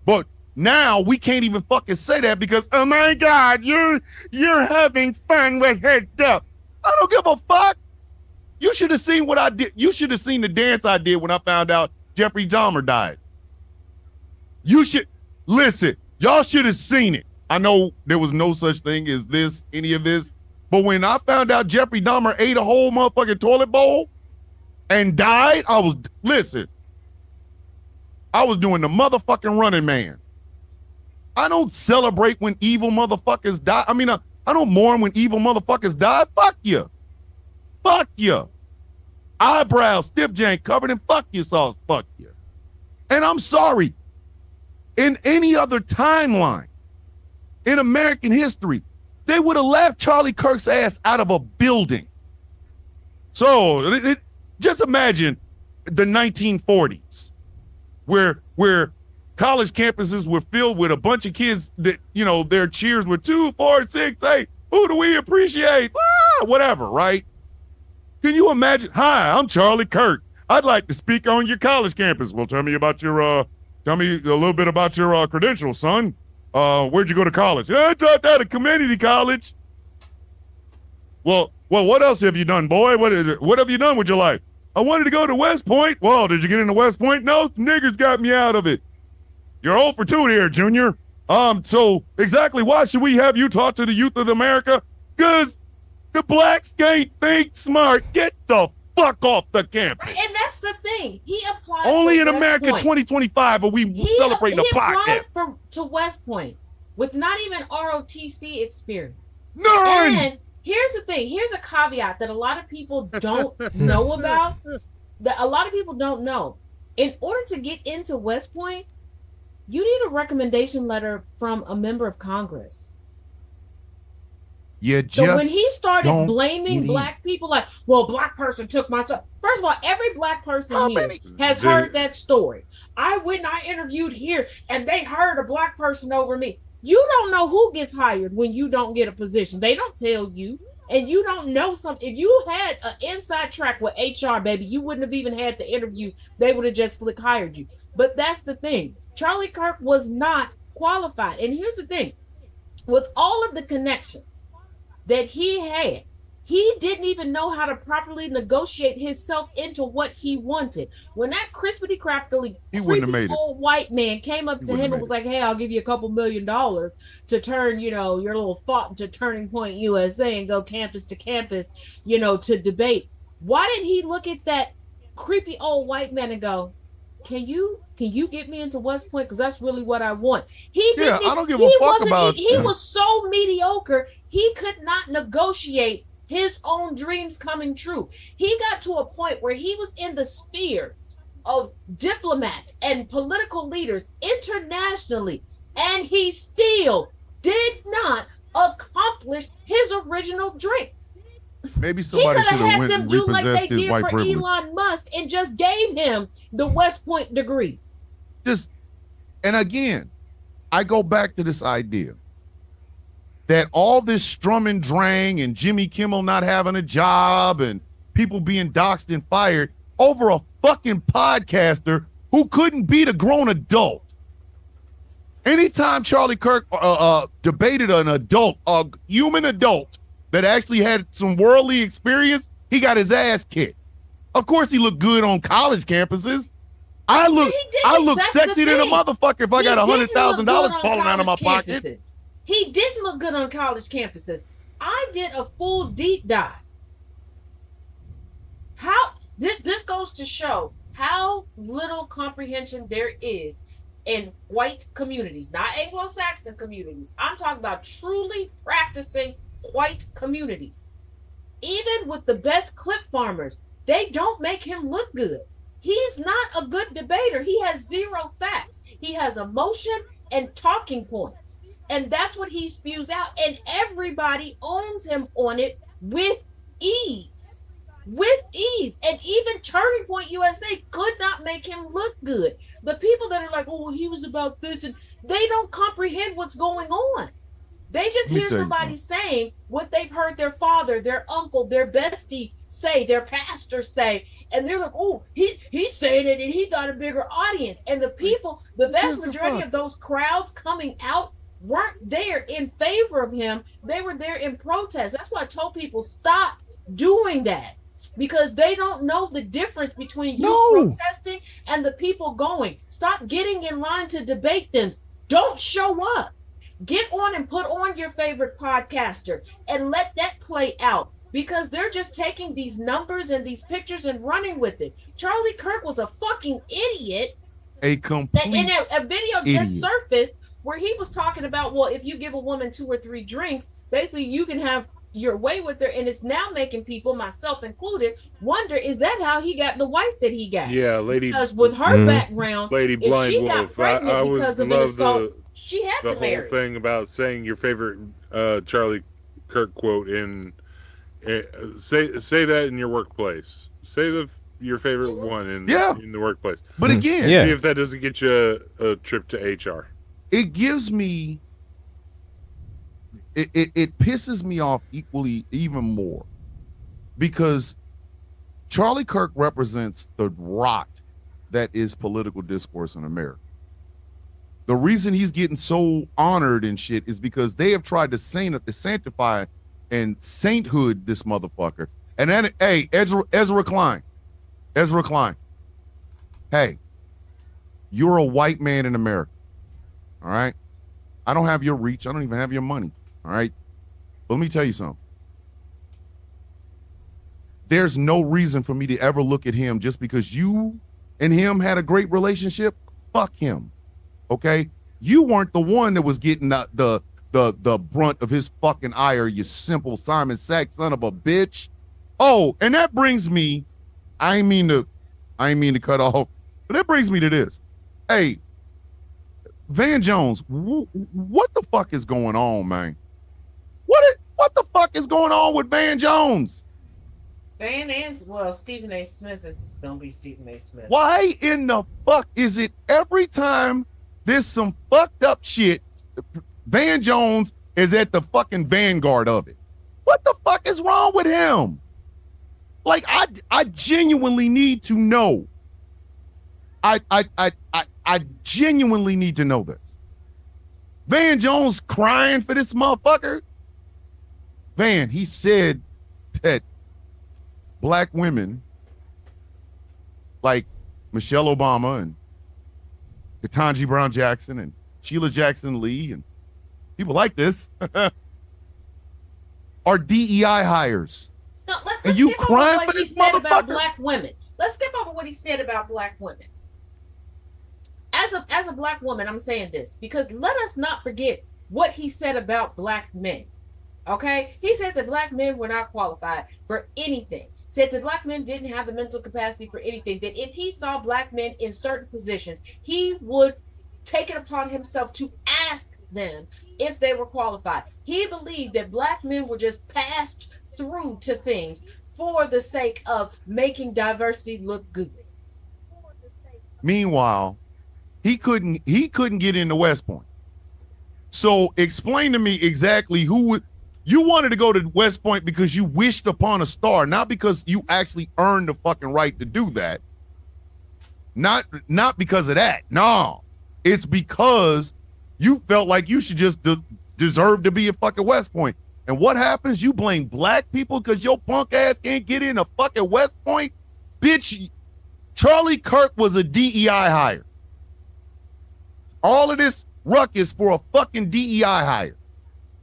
But now we can't even fucking say that because, oh my God, you're having fun with her stuff. I don't give a fuck. You should have seen what I did. You should have seen the dance I did when I found out Jeffrey Dahmer died. You should listen. Y'all should have seen it. I know there was no such thing as this, any of this. But when I found out Jeffrey Dahmer ate a whole motherfucking toilet bowl and died, I was doing the motherfucking Running Man. I don't celebrate when evil motherfuckers die. I mean, I don't mourn when evil motherfuckers die. Fuck you. Fuck you. Eyebrows, stiff jank, covered in fuck you sauce. Fuck you. And I'm sorry. In any other timeline in American history, they would have laughed Charlie Kirk's ass out of a building. So just imagine the 1940s, where college campuses were filled with a bunch of kids that, you know, their cheers were 2, 4, 6, 8. Who do we appreciate? Whatever, right? Can you imagine? Hi, I'm Charlie Kirk. I'd like to speak on your college campus. Well, tell me a little bit about your credentials, son. Where'd you go to college? I taught at a community college. Well, what else have you done, boy? What have you done with your life? I wanted to go to West Point. Well, did you get into West Point? No, some niggers got me out of it. You're 0 for 2 here, Junior. So exactly why should we have you talk to the youth of America? Because the blacks can't think smart. Get the fuck off the campus. And that's the thing. He applied only in West America Point. 2025 are we celebrating he a podcast. applied to West Point with not even ROTC experience. None. And here's the thing. Here's a caveat that a lot of people don't know about. That a lot of people don't know. In order to get into West Point, you need a recommendation letter from a member of Congress. You just So when he started don't blaming get black people, like, well, black person took my son. First of all, every black person How here many- has heard that story. I interviewed here and they hired a black person over me. You don't know who gets hired when you don't get a position. They don't tell you. And you don't know something. If you had an inside track with HR, baby, you wouldn't have even had the interview. They would have just hired you. But that's the thing. Charlie Kirk was not qualified. And here's the thing. With all of the connections that he had, he didn't even know how to properly negotiate himself into what he wanted. When that crispity crackly He wouldn't have creepy made it. old white man came up He to wouldn't him have and was made like, hey, I'll give you a couple $1 million to turn, you know, your little thought into Turning Point USA and go campus to campus, you know, to debate. Why didn't he look at that creepy old white man and go, can you get me into West Point? Because that's really what I want. He didn't. I don't give a fuck about He that. was so mediocre. He could not negotiate his own dreams coming true. He got to a point where he was in the sphere of diplomats and political leaders internationally, and he still did not accomplish his original dream. Maybe He somebody could should have have had went them and do like they repossessed his did white for privilege. Elon Musk and just gave him the West Point degree. And again, I go back to this idea that all this strum and drang and Jimmy Kimmel not having a job and people being doxxed and fired over a fucking podcaster who couldn't beat a grown adult. Anytime Charlie Kirk debated an adult, a human adult that actually had some worldly experience, he got his ass kicked. Of course, he looked good on college campuses. I look That's sexy the than a thing. motherfucker if I got He didn't $100,000 look good on falling out of my college pocket. campuses. He didn't look good on college campuses. I did a full deep dive. How this goes to show how little comprehension there is in white communities, not Anglo-Saxon communities. I'm talking about truly practicing white communities. Even with the best clip farmers, they don't make him look good. He's not a good debater. He has zero facts. He has emotion and talking points. And that's what he spews out. And everybody owns him on it with ease. With ease. And even Turning Point USA could not make him look good. The people that are like, oh, well, he was about this, and they don't comprehend what's going on. They just Let me hear tell you somebody saying what they've heard their father, their uncle, their bestie say, their pastor say, and they're like, oh, he's saying it and he got a bigger audience. And the people, the vast majority of those crowds coming out weren't there in favor of him. They were there in protest. That's why I told people, stop doing that. Because they don't know the difference between you protesting and the people going. Stop getting in line to debate them. Don't show up. Get on and put on your favorite podcaster and let that play out, because they're just taking these numbers and these pictures and running with it. Charlie Kirk was a fucking idiot. A complete In a video idiot. just surfaced where he was talking about, well, if you give a woman 2 or 3 drinks, basically you can have your way with her. And it's now making people, myself included, wonder, is that how he got the wife that he got? Yeah, lady. Because with her background, Lady if Blind she got Wolf. pregnant I because of an love assault, she had the to whole marry. thing about saying your favorite Charlie Kirk quote in say that in your workplace. Say your favorite one in the workplace. But again, See if that doesn't get you a trip to HR. It gives me it pisses me off even more because Charlie Kirk represents the rot that is political discourse in America. The reason he's getting so honored and shit is because they have tried to sanctify and sainthood this motherfucker. And then, hey, Ezra Klein, hey, you're a white man in America, all right? I don't have your reach. I don't even have your money, all right? But let me tell you something. There's no reason for me to ever look at him just because you and him had a great relationship. Fuck him. Okay, you weren't the one that was getting the brunt of his fucking ire, you simple Simon Sack son of a bitch. Oh, and that brings me, I ain't mean to cut off, but that brings me to this. Hey, Van Jones, what the fuck is going on, man? What the fuck is going on with Van Jones? Stephen A. Smith is gonna be Stephen A. Smith. Why in the fuck is it every time there's some fucked up shit, Van Jones is at the fucking vanguard of it? What the fuck is wrong with him? Like, I genuinely need to know. I genuinely need to know this. Van Jones crying for this motherfucker? Van, he said that black women like Michelle Obama and Ketanji Brown Jackson and Sheila Jackson Lee and people like this are DEI hires. No, and you crying for this motherfucker? About black women. Let's skip over what he said about black women. As a black woman, I'm saying this because let us not forget what he said about black men. Okay? He said that black men were not qualified for anything. Said that black men didn't have the mental capacity for anything. That if he saw black men in certain positions, he would take it upon himself to ask them if they were qualified. He believed that black men were just passed through to things for the sake of making diversity look good. Meanwhile, he couldn't get into West Point. So explain to me exactly you wanted to go to West Point because you wished upon a star, not because you actually earned the fucking right to do that. Not because of that. No, it's because you felt like you should just deserve to be a fucking West Point. And what happens? You blame black people because your punk ass can't get in a fucking West Point? Bitch, Charlie Kirk was a DEI hire. All of this ruckus for a fucking DEI hire.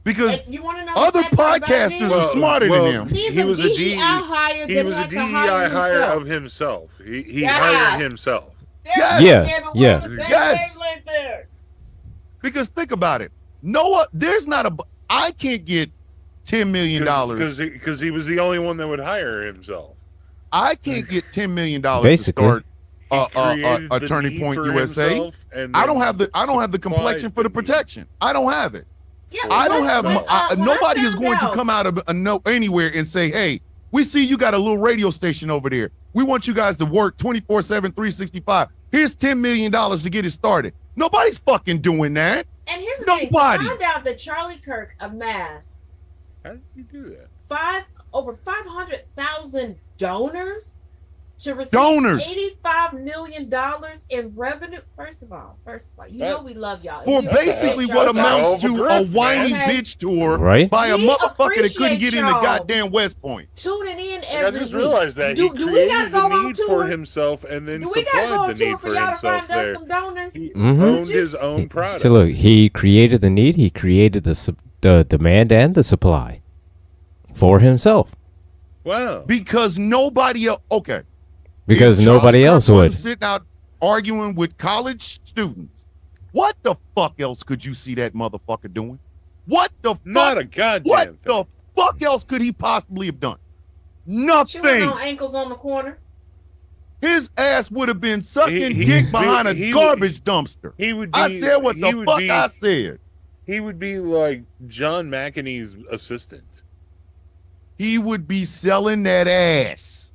Because other podcasters are smarter than him. He was a DEI hire. He was a DEI hire of himself. He hired himself. Yes. Yes. Because think about it. I can't get $10 million. Because he was the only one that would hire himself. I can't get $10 million Basically. to start a Turning Point USA. I don't have the complexion for the protection. I don't have it. Yeah, I don't have nobody is going to come out of anywhere and say, hey, we see you got a little radio station over there. We want you guys to work 24/7, 365. Here's $10 million to get it started. Nobody's fucking doing that. And here's the thing. I found out that Charlie Kirk amassed how did you do that? Over 500,000 donors to receive $85 million in revenue. First of all, you know we love y'all. For basically what amounts to a whiny bitch tour by a motherfucker that couldn't get in the goddamn West Point. Tuning in every week. I just realized that he created the need for himself and then supplied the need for himself there. Some donors? He owned his own product. So look, he created the need, he created the demand and the supply for himself. Wow. Because nobody else, okay. Because nobody else would. Sitting out arguing with college students. What the fuck else could you see that motherfucker doing? What the fuck? Not a goddamn What thing. the fuck else could he possibly have done? Nothing. Chewing on ankles on the corner. His ass would have been sucking dick behind a garbage dumpster. He would be, I said what the fuck I said. He would be like John McEnany's assistant. he would be selling that ass.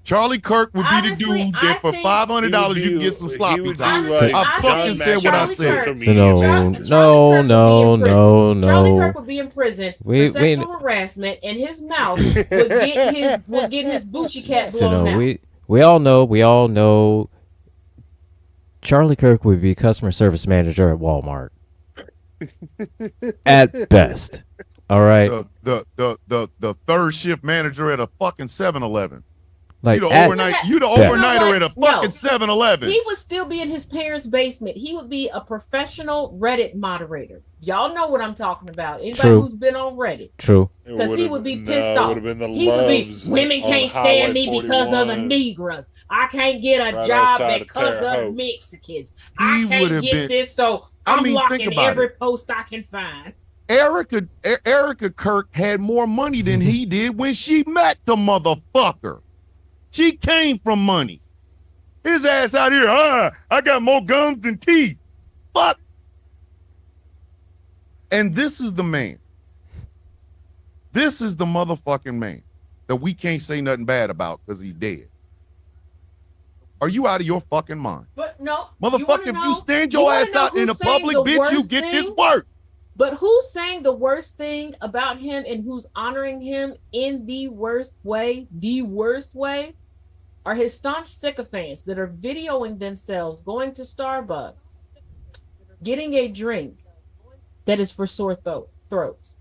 Charlie Kirk would be Honestly, the dude I that for think- $500 you can get some sloppy time. Honestly, I I fucking think said what I Charlie said. Kirk- So no, Charlie Kirk no, would be no, in prison. no, Charlie no. Kirk would be in prison We- for sexual harassment, and his mouth would get his Gucci cat So blown no, out. we all know Charlie Kirk would be customer service manager at Walmart. At best. All right. The third shift manager at a fucking 7-Eleven. Like You the at, overnight, you the best. overnighter at a No. fucking 7-Eleven. He would still be in his parents' basement. He would be a professional Reddit moderator. Y'all know what I'm talking about. Anybody True. who's been on Reddit. True. Because he would be pissed It off. would have been the He would be, Loves women on can't Highway stand me because of the 41. Negroes. I can't get a Right job outside of because Terre of Haute. Mexicans. He I would can't have get been- this, so I I'm mean, think locking about every it. post I can find. Erica Kirk had more money than he did when she met the motherfucker. She came from money. His ass out here, I got more gums than teeth. Fuck. And this is the man. This is the motherfucking man that we can't say nothing bad about because he's dead. Are you out of your fucking mind? But no, Motherfucker, if you stand your ass out in the public, bitch, you get this work. But who's saying the worst thing about him and who's honoring him in the worst way are his staunch sycophants that are videoing themselves going to Starbucks, getting a drink that is for sore throats.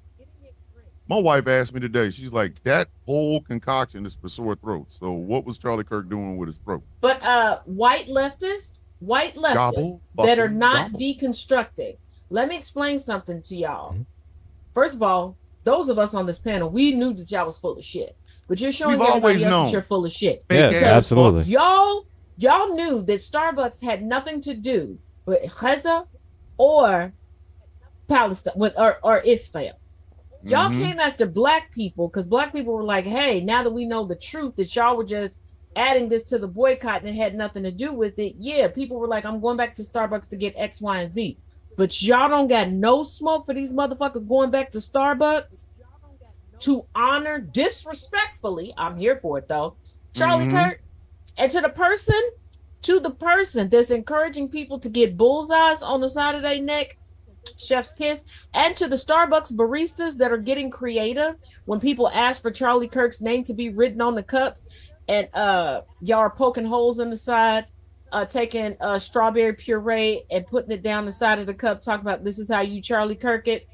My wife asked me today, she's like, that whole concoction is for sore throats. So what was Charlie Kirk doing with his throat? But white leftists Gobble, that are fucking not gobble. deconstructing. Let me explain something to y'all. Mhm. First of all, those of us on this panel, we knew that y'all was full of shit. But you're showing We've always everybody else known. that you're full of shit. Yeah, Fake ass absolutely. Y'all knew that Starbucks had nothing to do with Gaza or Palestine or Israel. Y'all Mhm. came after black people because black people were like, hey, now that we know the truth, that y'all were just adding this to the boycott and it had nothing to do with it. Yeah, people were like, I'm going back to Starbucks to get X, Y, and Z. But y'all don't got no smoke for these motherfuckers going back to Starbucks to honor disrespectfully. I'm here for it though. Charlie Mhm. Kirk. And to the person that's encouraging people to get bullseyes on the side of their neck, chef's kiss, and to the Starbucks baristas that are getting creative when people ask for Charlie Kirk's name to be written on the cups, and y'all are poking holes in the side, taking strawberry puree and putting it down the side of the cup, talking about this is how you Charlie Kirk it.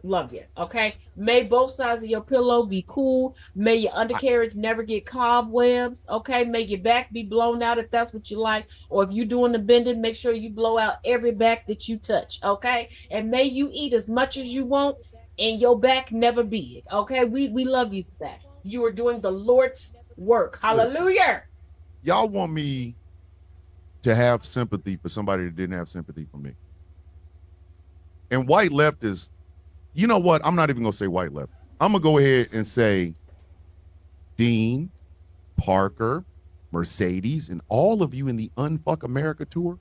Love you. Okay. May both sides of your pillow be cool. May your undercarriage never get cobwebs. Okay. May your back be blown out if that's what you like. Or if you're doing the bending, make sure you blow out every back that you touch. Okay. And may you eat as much as you want and your back never big. Okay. We love you for that. You are doing the Lord's work. Hallelujah. Y'all want me to have sympathy for somebody that didn't have sympathy for me. And white leftists, you know what? I'm not even going to say white left. I'm going to go ahead and say Dean, Parker, Mercedes, and all of you in the Unfuck America tour,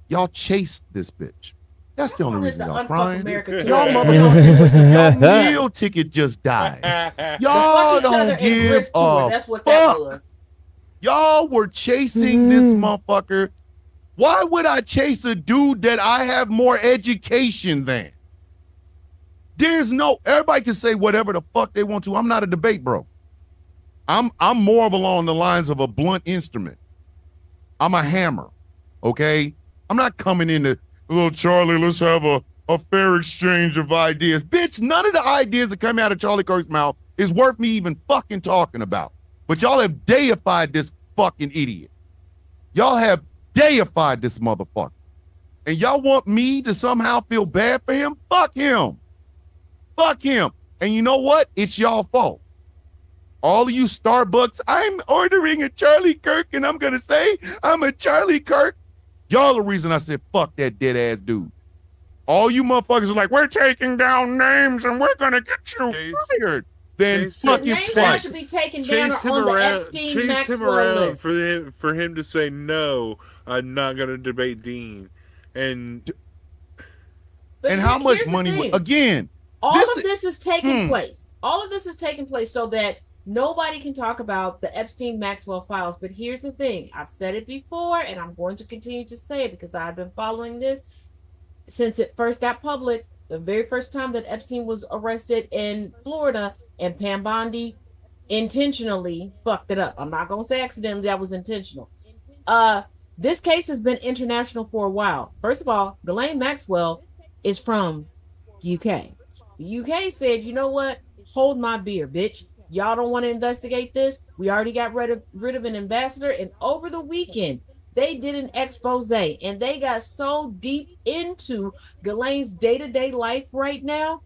y'all chased this bitch. That's the only What is reason the y'all Unfuck crying. America Y'all tour? motherfuckers, y'all meal ticket just died. Y'all Fuck each other don't and give riff tour. a That's what that fuck. was. Y'all were chasing this motherfucker. Why would I chase a dude that I have more education than? There's no, everybody can say whatever the fuck they want to. I'm not a debate bro. I'm more of along the lines of a blunt instrument. I'm a hammer. Okay? I'm not coming into, little Charlie, let's have a fair exchange of ideas. Bitch, none of the ideas that come out of Charlie Kirk's mouth is worth me even fucking talking about. But y'all have deified this fucking idiot. Y'all have deified this motherfucker. And y'all want me to somehow feel bad for him? Fuck him. Fuck him. And you know what? It's y'all fault. All of you Starbucks, I'm ordering a Charlie Kirk and I'm going to say I'm a Charlie Kirk. Y'all the reason I said fuck that dead ass dude. All you motherfuckers are like, we're taking down names and we're going to get you fired. Then Chase fuck him. you Names that twice. should be taken down Chase are him on the around, Epstein chase him Maxwell around list. for him to say no. I'm not going to debate Dean. And But And how much here's the money, thing. again, all this of this is taking place. All of this is taking place so that nobody can talk about the Epstein-Maxwell files. But here's the thing. I've said it before, and I'm going to continue to say it because I've been following this since it first got public. The very first time that Epstein was arrested in Florida, and Pam Bondi intentionally fucked it up. I'm not going to say accidentally. That was intentional. This case has been international for a while. First of all, Ghislaine Maxwell is from UK. The UK said, you know what? Hold my beer, bitch. Y'all don't want to investigate this. We already got rid of an ambassador. And over the weekend, they did an expose, and they got so deep into Ghislaine's day-to-day life right now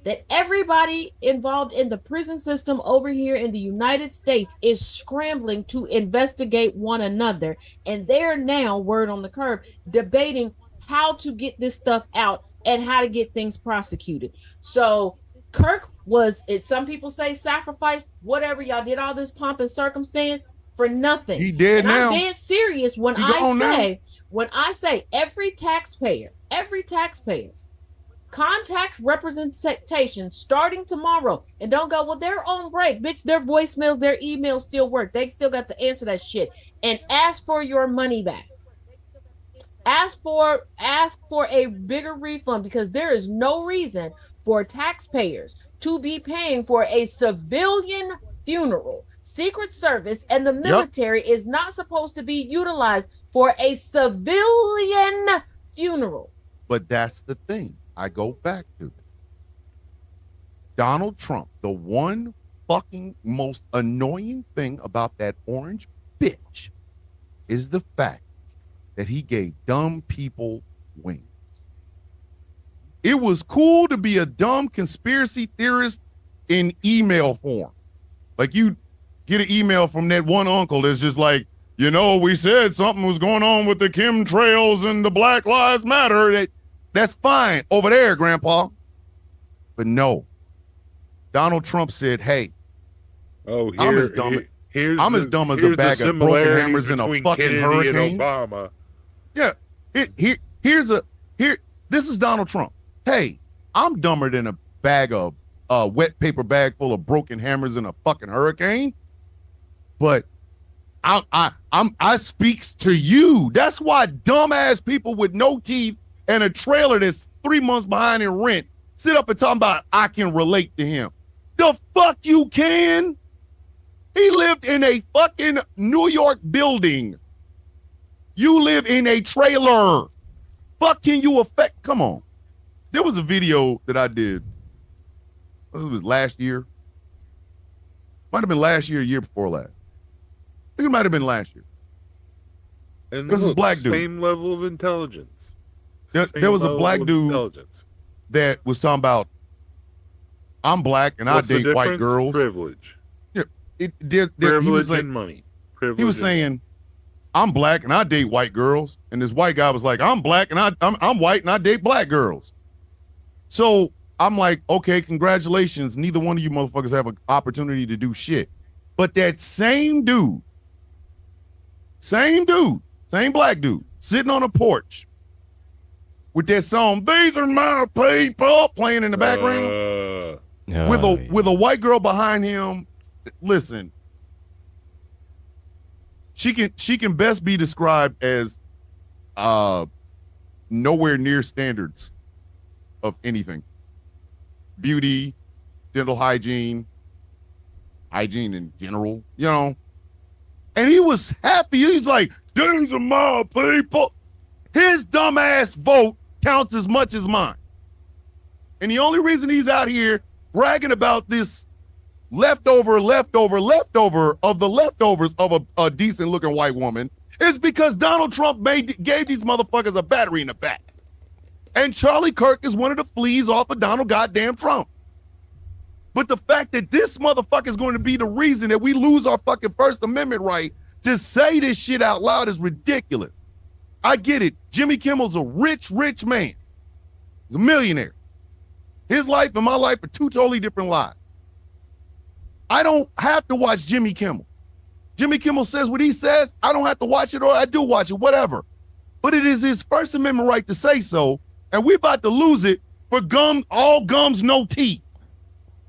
that everybody involved in the prison system over here in the United States is scrambling to investigate one another. And they're now, word on the curb, debating how to get this stuff out and how to get things prosecuted. So Kirk was, some people say sacrificed, whatever. Y'all did all this pomp and circumstance for nothing. He dead and now. I'm dead serious when I say every taxpayer, contact representation starting tomorrow, and don't go, well, they're on break, bitch. Their voicemails, their emails still work. They still got to answer that shit, and ask for your money back. Ask for a bigger refund, because there is no reason for taxpayers to be paying for a civilian funeral. Secret Service and the military is not supposed to be utilized for a civilian funeral. But that's the thing. I go back to it. Donald Trump, the one fucking most annoying thing about that orange bitch is the fact that he gave dumb people wings. It was cool to be a dumb conspiracy theorist in email form. Like, you get an email from that one uncle that's just like, you know, we said something was going on with the chemtrails and the Black Lives Matter. That's fine over there, Grandpa. But no, Donald Trump said, hey, I'm as dumb as a bag of broken hammers in a fucking Kennedy hurricane. And Obama. Yeah, this is Donald Trump. Hey, I'm dumber than a bag of wet paper bag full of broken hammers in a fucking hurricane. But I speaks to you. That's why dumbass people with no teeth and a trailer that's 3 months behind in rent sit up and talk about I can relate to him. The fuck you can? He lived in a fucking New York building. You live in a trailer. Fuck can you affect? Come on. There was a video that I did. It was last year. Might have been last year, year before last. I think it might have been last year. And this is black dude. Same level of intelligence. There was a black dude that was talking about, I'm black and I date white girls. Privilege. Yeah, privilege and money. He was saying, I'm black and I date white girls, and this white guy was like, I'm black and I'm white and I date black girls. So I'm like, okay, congratulations. Neither one of you motherfuckers have an opportunity to do shit. But that same black dude, sitting on a porch with that song, "These Are My People," playing in the background, with a white girl behind him. Listen, she can best be described as nowhere near standards of anything. Beauty, dental hygiene in general, you know. And he was happy. He's like, "These are my people." His dumbass vote counts as much as mine. And the only reason he's out here bragging about this leftover of the leftovers of a decent looking white woman is because Donald Trump gave these motherfuckers a battery in the back. And Charlie Kirk is one of the fleas off of Donald goddamn Trump. But the fact that this motherfucker is going to be the reason that we lose our fucking First Amendment right to say this shit out loud is ridiculous. I get it. Jimmy Kimmel's a rich man. He's a millionaire. His life and my life are two totally different lives. I don't have to watch Jimmy Kimmel. Jimmy Kimmel says what he says. I don't have to watch it, or I do watch it, whatever. But it is his First Amendment right to say so, and we're about to lose it for all gums, no teeth.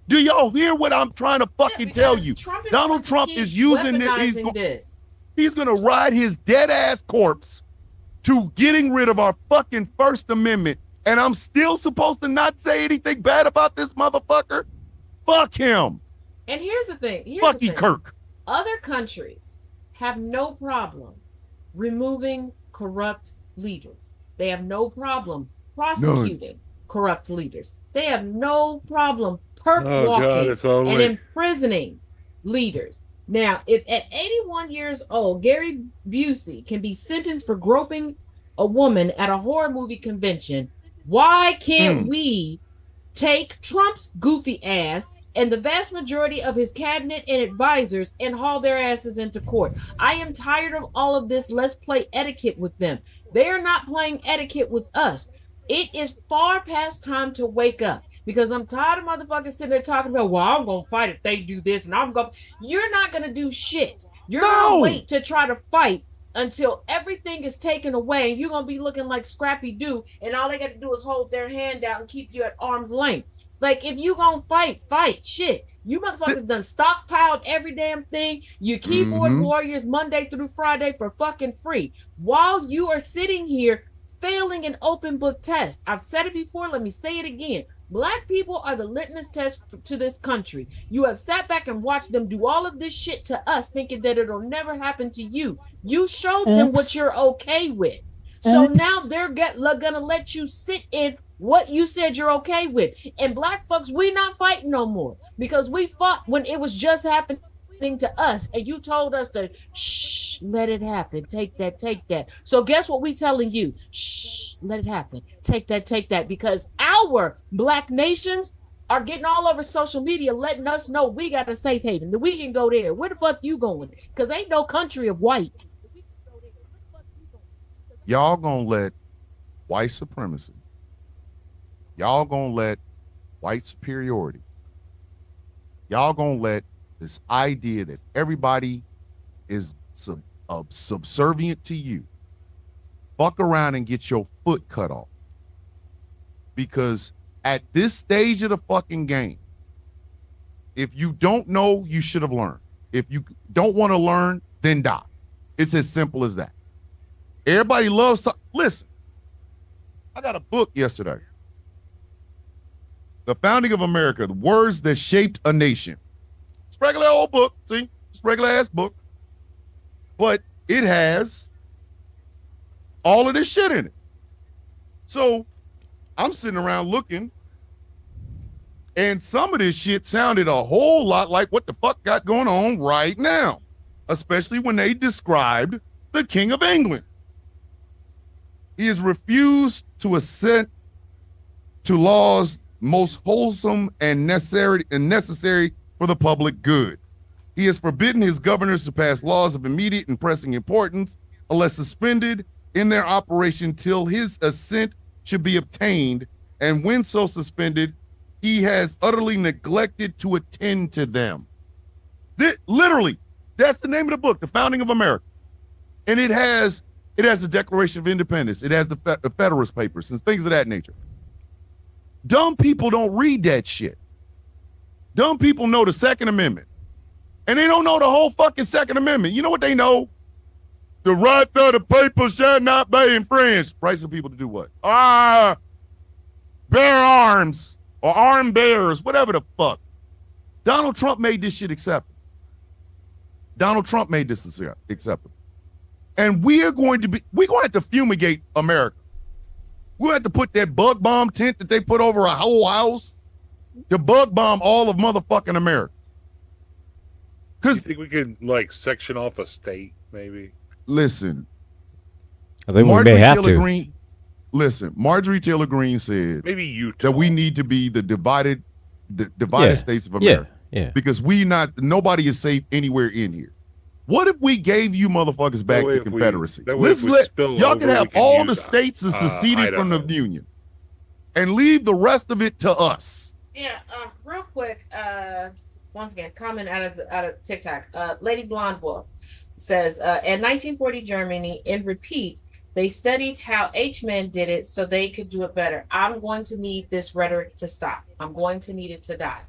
Do y'all hear what I'm trying to fucking tell you? Donald Trump is using this. He's going to ride his dead ass corpse to getting rid of our fucking First Amendment. And I'm still supposed to not say anything bad about this motherfucker? Fuck him. And here's the thing. Fucky Kirk. Other countries have no problem removing corrupt leaders. They have no problem prosecuting corrupt leaders. They have no problem walking and imprisoning leaders. Now, if at 81 years old, Gary Busey can be sentenced for groping a woman at a horror movie convention, why can't we take Trump's goofy ass and the vast majority of his cabinet and advisors and haul their asses into court? I am tired of all of this. Let's play etiquette with them. They are not playing etiquette with us. It is far past time to wake up, because I'm tired of motherfuckers sitting there talking about, well, I'm going to fight if they do this, and I'm going to... You're not going to do shit. You're going to wait to try to fight until everything is taken away, and you're going to be looking like Scrappy Doo, and all they got to do is hold their hand out and keep you at arm's length. Like, if you going to fight, shit. You motherfuckers done stockpiled every damn thing. You keyboard warriors Monday through Friday for fucking free, while you are sitting here failing an open book test. I've said it before. Let me say it again. Black people are the litmus test to this country. You have sat back and watched them do all of this shit to us, thinking that it'll never happen to you. You showed them what you're okay with. So now they're gonna let you sit in what you said you're okay with. And black folks, we not fighting no more, because we fought when it was just happening to us, and you told us to shh, let it happen, take that. So guess what we telling you? Shh, let it happen, take that, because our black nations are getting all over social media letting us know we got a safe haven, that we can go there. Where the fuck you going? Because ain't no country of white. Y'all gonna let white supremacy, y'all gonna let white superiority, y'all gonna let this idea that everybody is subservient to you fuck around and get your foot cut off. Because at this stage of the fucking game, if you don't know, you should have learned. If you don't want to learn, then die. It's as simple as that. Everybody loves to listen. I got a book yesterday. The Founding of America, the Words That Shaped a Nation. It's a regular old book, see? It's a regular ass book. But it has all of this shit in it. So I'm sitting around looking, and some of this shit sounded a whole lot like what the fuck got going on right now, especially when they described the King of England. He has refused to assent to laws most wholesome and necessary for the public good. He has forbidden his governors to pass laws of immediate and pressing importance unless suspended in their operation till his assent should be obtained, and when so suspended, he has utterly neglected to attend to them. Literally, that's the name of the book, The Founding of America. And it has the Declaration of Independence. It has the Federalist Papers and things of that nature. Dumb people don't read that shit. Dumb people know the Second Amendment. And they don't know the whole fucking Second Amendment. You know what they know? The right of the people shall not be infringed. Right, some people to do what? Bear arms or arm bearers, whatever the fuck. Donald Trump made this shit acceptable. Donald Trump made this acceptable. And we're going to have to fumigate America. We'll have to put that bug bomb tent that they put over a whole house to bug bomb all of motherfucking America. You think we could like section off a state, maybe? Listen, I think we may have to. Greene, listen, Marjorie Taylor Greene said maybe Utah. that we need to be the divided states of America. Yeah. Because nobody is safe anywhere in here. What if we gave you motherfuckers back the Confederacy? Y'all can have all the states as seceded from the Union and leave the rest of it to us. Yeah, real quick, once again, comment out of TikTok. Lady Blonde Wolf says, in 1940 Germany, in repeat, they studied how H-men did it so they could do it better. I'm going to need this rhetoric to stop. I'm going to need it to die.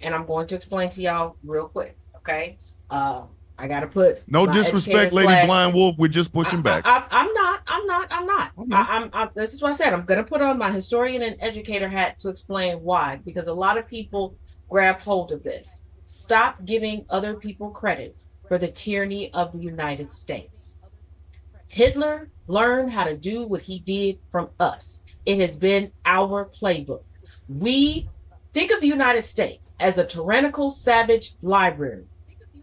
and I'm going to explain to y'all real quick. Okay. I gotta put No my disrespect, educator Lady slash- Blind Wolf. We're just pushing back. I'm not. Okay. This is what I said. I'm gonna put on my historian and educator hat to explain why, because a lot of people grab hold of this. Stop giving other people credit for the tyranny of the United States. Hitler learned how to do what he did from us. It has been our playbook. We think of the United States as a tyrannical, savage library.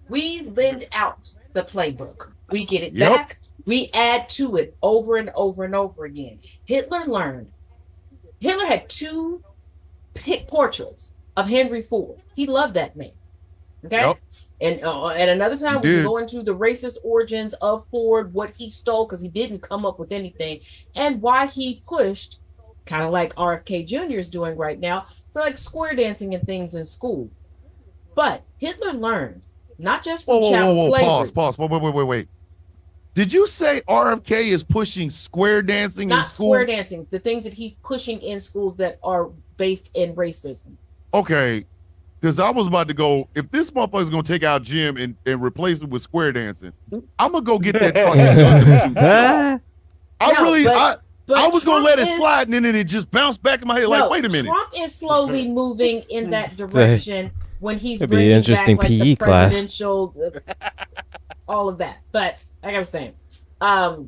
We lend out the playbook. We get it Yep. back. We add to it over and over and over again. Hitler had two portraits of Henry Ford. He loved that man. Okay. Yep. And at another time, He we can did. go into the racist origins of Ford, what he stole, because he didn't come up with anything, and why he pushed, kind of like RFK Jr. is doing right now, for like square dancing and things in school. But Hitler learned not just from child slavery. Pause. Wait. Did you say RFK is pushing square dancing in Not school? square dancing, the things that he's pushing in schools that are based in racism. Okay. Because I was about to go, if this motherfucker's going to take out Jim and replace it with square dancing, I'm going to go get that fucking gun. I was going to let it slide, and then it just bounced back in my head like, wait a minute. Trump is slowly moving in that direction when he's It'd be bringing an interesting back, like, PE the class. presidential, all of that. But like I was saying, Hitler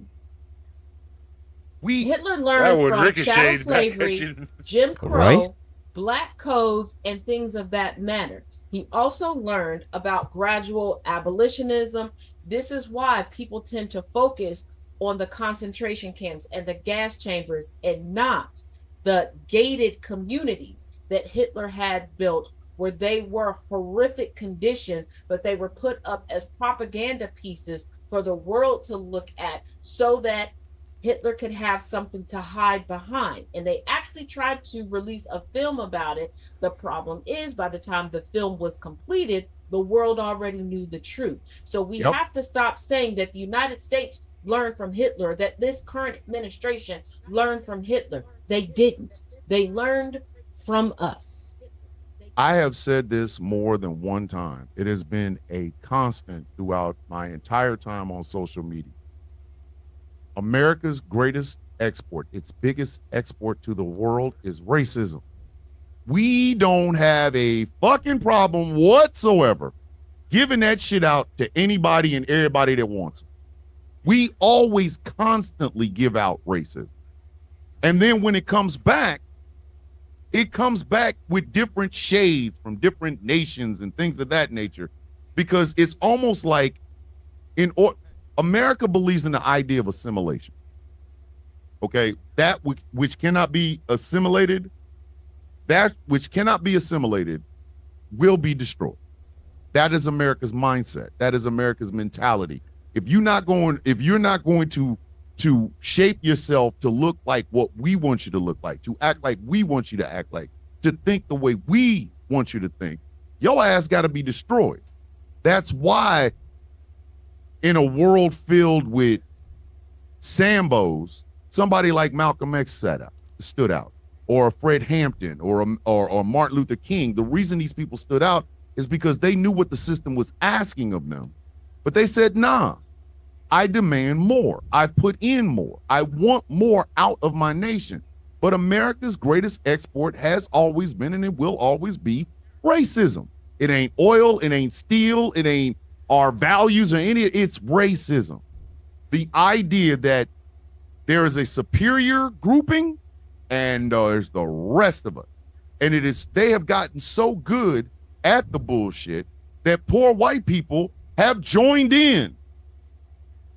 That learned would from ricochet chattel back at slavery, you. Jim Crow, Right? black codes, and things of that matter. He also learned about gradual abolitionism. This is why people tend to focus on the concentration camps and the gas chambers and not the gated communities that Hitler had built, where they were horrific conditions, but they were put up as propaganda pieces for the world to look at so that Hitler could have something to hide behind. And they actually tried to release a film about it. The problem is, by the time the film was completed, the world already knew the truth. So we have to stop saying that the United States learned from Hitler, that this current administration learned from Hitler. They didn't. They learned from us. I have said this more than one time. It has been a constant throughout my entire time on social media. America's greatest export, its biggest export to the world, is racism. We don't have a fucking problem whatsoever giving that shit out to anybody and everybody that wants it. We always constantly give out racism. And then when it comes back with different shades from different nations and things of that nature, because it's almost like America believes in the idea of assimilation. Okay, that which cannot be assimilated, will be destroyed. That is America's mindset. That is America's mentality. If you're not going to shape yourself to look like what we want you to look like, to act like we want you to act like, to think the way we want you to think, your ass got to be destroyed. That's why in a world filled with Sambos, somebody like Malcolm X stood out, or Fred Hampton, or Martin Luther King. The reason these people stood out is because they knew what the system was asking of them, but they said, nah, I demand more. I put in more. I want more out of my nation. But America's greatest export has always been, and it will always be, racism. It ain't oil, it ain't steel, it ain't our values or it's racism. The idea that there is a superior grouping and there's the rest of us. And they have gotten so good at the bullshit that poor white people have joined in.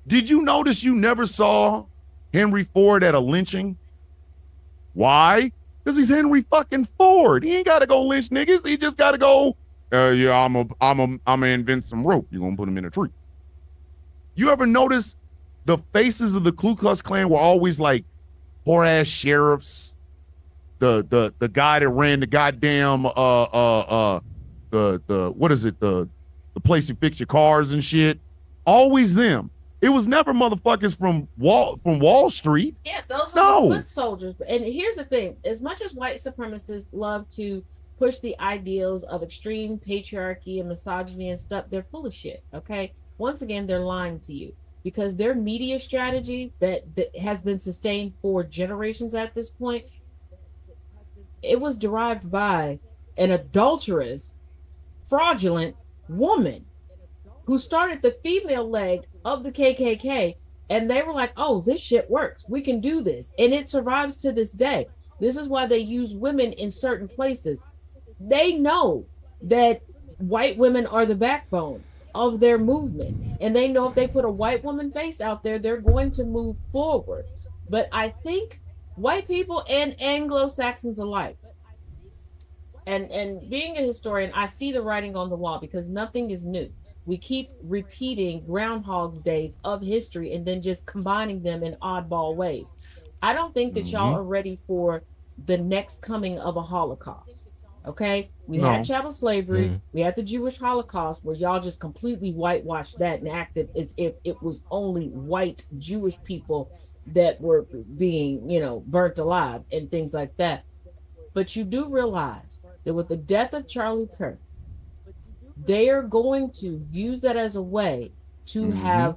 Did you notice you never saw Henry Ford at a lynching? Why? Because he's Henry fucking Ford. He ain't got to go lynch niggas. He just got to go, I'm gonna invent some rope. You're gonna put him in a tree. You ever notice the faces of the Ku Klux Klan were always like poor ass sheriffs? The guy that ran the goddamn what is it? The place you fix your cars and shit. Always them. It was never motherfuckers from Wall Street. Yeah, those were the foot soldiers. And here's the thing: as much as white supremacists love to push the ideals of extreme patriarchy and misogyny and stuff, they're full of shit. Okay. Once again, they're lying to you because their media strategy that has been sustained for generations at this point, it was derived by an adulterous, fraudulent woman who started the female leg of the KKK. And they were like, oh, this shit works. We can do this. And it survives to this day. This is why they use women in certain places. They know that white women are the backbone of their movement. And they know if they put a white woman face out there, they're going to move forward. But I think white people and Anglo-Saxons alike, and being a historian, I see the writing on the wall because nothing is new. We keep repeating Groundhog's Days of history and then just combining them in oddball ways. I don't think that y'all are ready for the next coming of a Holocaust. Okay? We had chattel slavery. We had the Jewish Holocaust where y'all just completely whitewashed that and acted as if it was only white Jewish people that were being, burnt alive and things like that. But you do realize that with the death of Charlie Kirk, they are going to use that as a way to have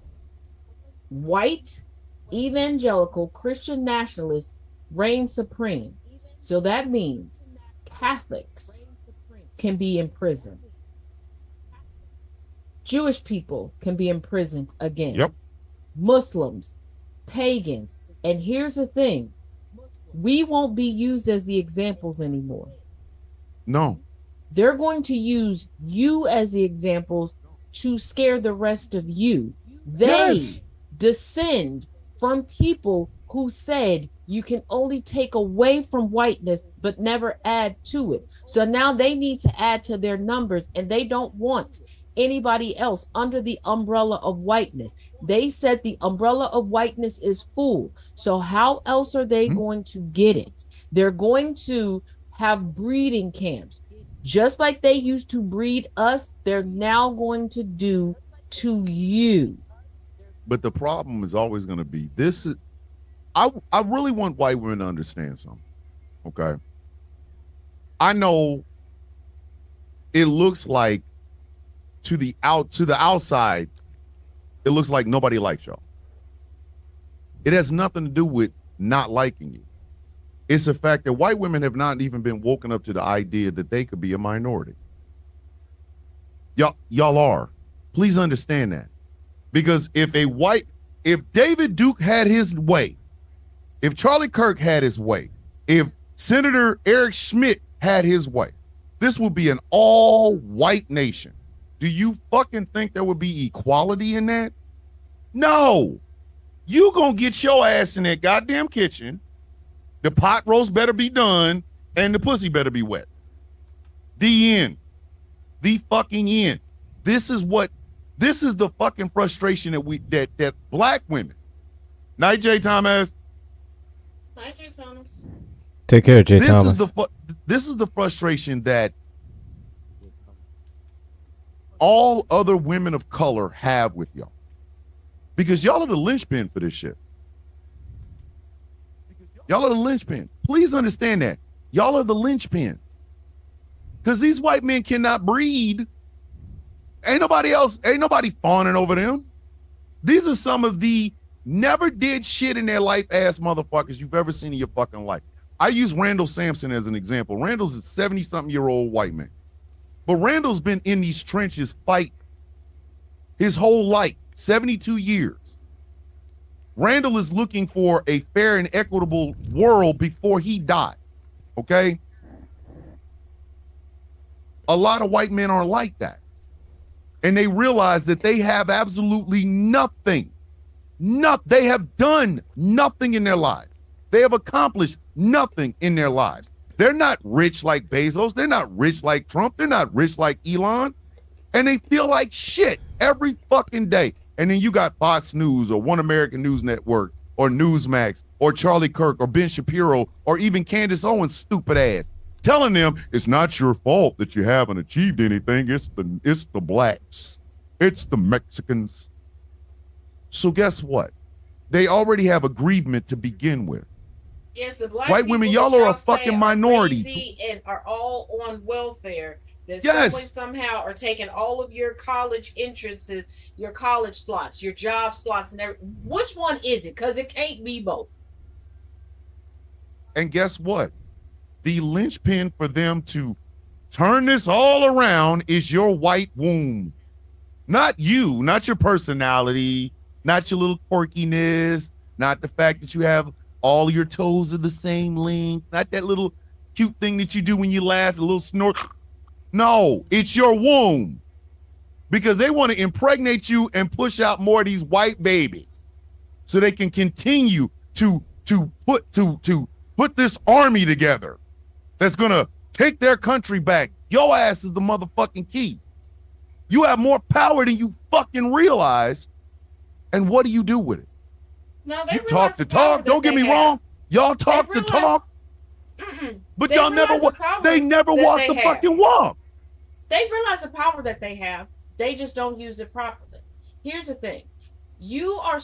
white evangelical Christian nationalists reign supreme. So that means Catholics can be imprisoned. Jewish people can be imprisoned again. Yep. Muslims, pagans. And here's the thing. We won't be used as the examples anymore. No. They're going to use you as the examples to scare the rest of you. They descend from people who said you can only take away from whiteness but never add to it. So now they need to add to their numbers, and they don't want anybody else under the umbrella of whiteness. They said the umbrella of whiteness is full. So how else are they going to get it? They're going to have breeding camps. Just like they used to breed us, they're now going to do to you. But the problem is always going to be this. I really want white women to understand something. Okay. I know it looks like to the outside, it looks like nobody likes y'all. It has nothing to do with not liking you. It's the fact that white women have not even been woken up to the idea that they could be a minority. Y'all are. Please understand that. Because if David Duke had his way, if Charlie Kirk had his way, if Senator Eric Schmidt had his way, this would be an all-white nation. Do you fucking think there would be equality in that? No. You gonna get your ass in that goddamn kitchen. The pot roast better be done, and the pussy better be wet. The end. The fucking end. This is the fucking frustration that black women. Night, J. Thomas. Night, J. Thomas. Take care, J. Thomas. This is the frustration that all other women of color have with y'all. Because y'all are the linchpin for this shit. Y'all are the linchpin. Please understand that. Y'all are the linchpin. Because these white men cannot breed. Ain't nobody fawning over them. These are some of the never did shit in their life ass motherfuckers you've ever seen in your fucking life. I use Randall Sampson as an example. Randall's a 70-something-year-old white man. But Randall's been in these trenches fighting his whole life, 72 years. Randall is looking for a fair and equitable world before he died, okay? A lot of white men aren't like that. And they realize that they have absolutely nothing. They have done nothing in their lives. They have accomplished nothing in their lives. They're not rich like Bezos. They're not rich like Trump. They're not rich like Elon. And they feel like shit every fucking day. And then you got Fox News or One American News Network or Newsmax or Charlie Kirk or Ben Shapiro or even Candace Owens' stupid ass telling them it's not your fault that you haven't achieved anything. It's the blacks. It's the Mexicans. So guess what? They already have aggrievement to begin with. Yes, the black White women, people y'all that are a fucking say minority. crazy and are all on welfare. That Yes. somehow are taking all of your college entrances, your college slots, your job slots, and everything. Which one is it? Because it can't be both. And guess what? The linchpin for them to turn this all around is your white womb. Not you, not your personality, not your little quirkiness, not the fact that you have all your toes are the same length, not that little cute thing that you do when you laugh, a little snort. No, it's your womb. Because they want to impregnate you and push out more of these white babies so they can continue to put this army together that's gonna take their country back. Your ass is the motherfucking key. You have more power than you fucking realize. And what do you do with it? No, You talk the talk. Don't get me wrong. Y'all talk the talk. But y'all never walk. They never walk the fucking walk. They realize the power that they have. They just don't use it properly. Here's the thing. You are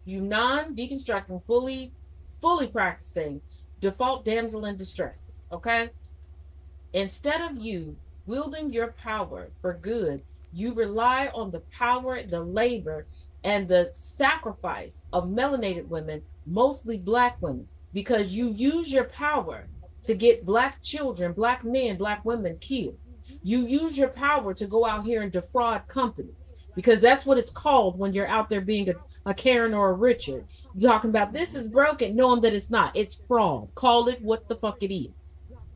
you non-deconstructing, fully practicing default damsel in distresses, okay? Instead of you wielding your power for good, you rely on the power, the labor, and the sacrifice of melanated women, mostly black women, because you use your power to get black children, black men, black women killed. You use your power to go out here and defraud companies, because that's what it's called when you're out there being a Karen or a Richard. Talking about this is broken, knowing that it's not. It's fraud. Call it what the fuck it is.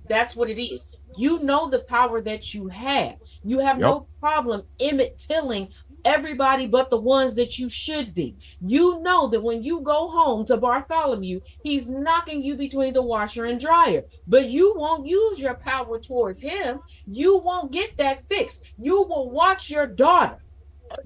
That's what it is. You know the power that you have. You have no problem Emmett Tilling everybody but the ones that you should be. You know that when you go home to Bartholomew, he's knocking you between the washer and dryer, but you won't use your power towards him. You won't get that fixed. You will watch your daughter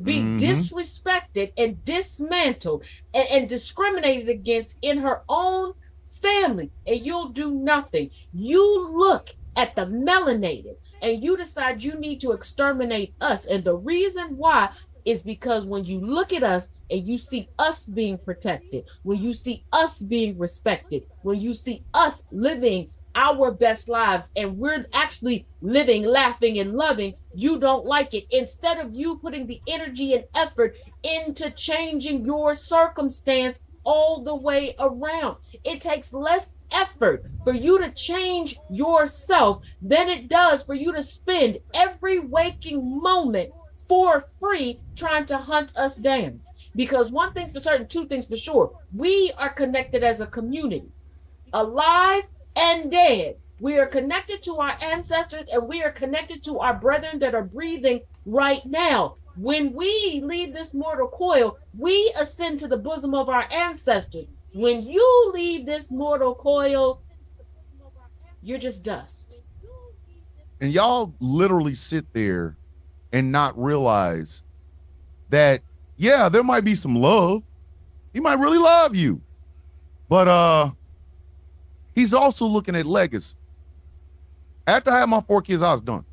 be disrespected and dismantled and discriminated against in her own family, and you'll do nothing. You look at the melanated and you decide you need to exterminate us, and the reason why is because when you look at us and you see us being protected, when you see us being respected, when you see us living our best lives and we're actually living, laughing, and loving, you don't like it. Instead of you putting the energy and effort into changing your circumstance all the way around, it takes less effort for you to change yourself than it does for you to spend every waking moment for free trying to hunt us down. Because one thing for certain, two things for sure, we are connected as a community, alive and dead. We are connected to our ancestors, and we are connected to our brethren that are breathing right now. When we leave this mortal coil, we ascend to the bosom of our ancestors. When you leave this mortal coil, you're just dust. And y'all literally sit there and not realize that, yeah, there might be some love. He might really love you. But he's also looking at legacy. After I had my 4 kids, I was done.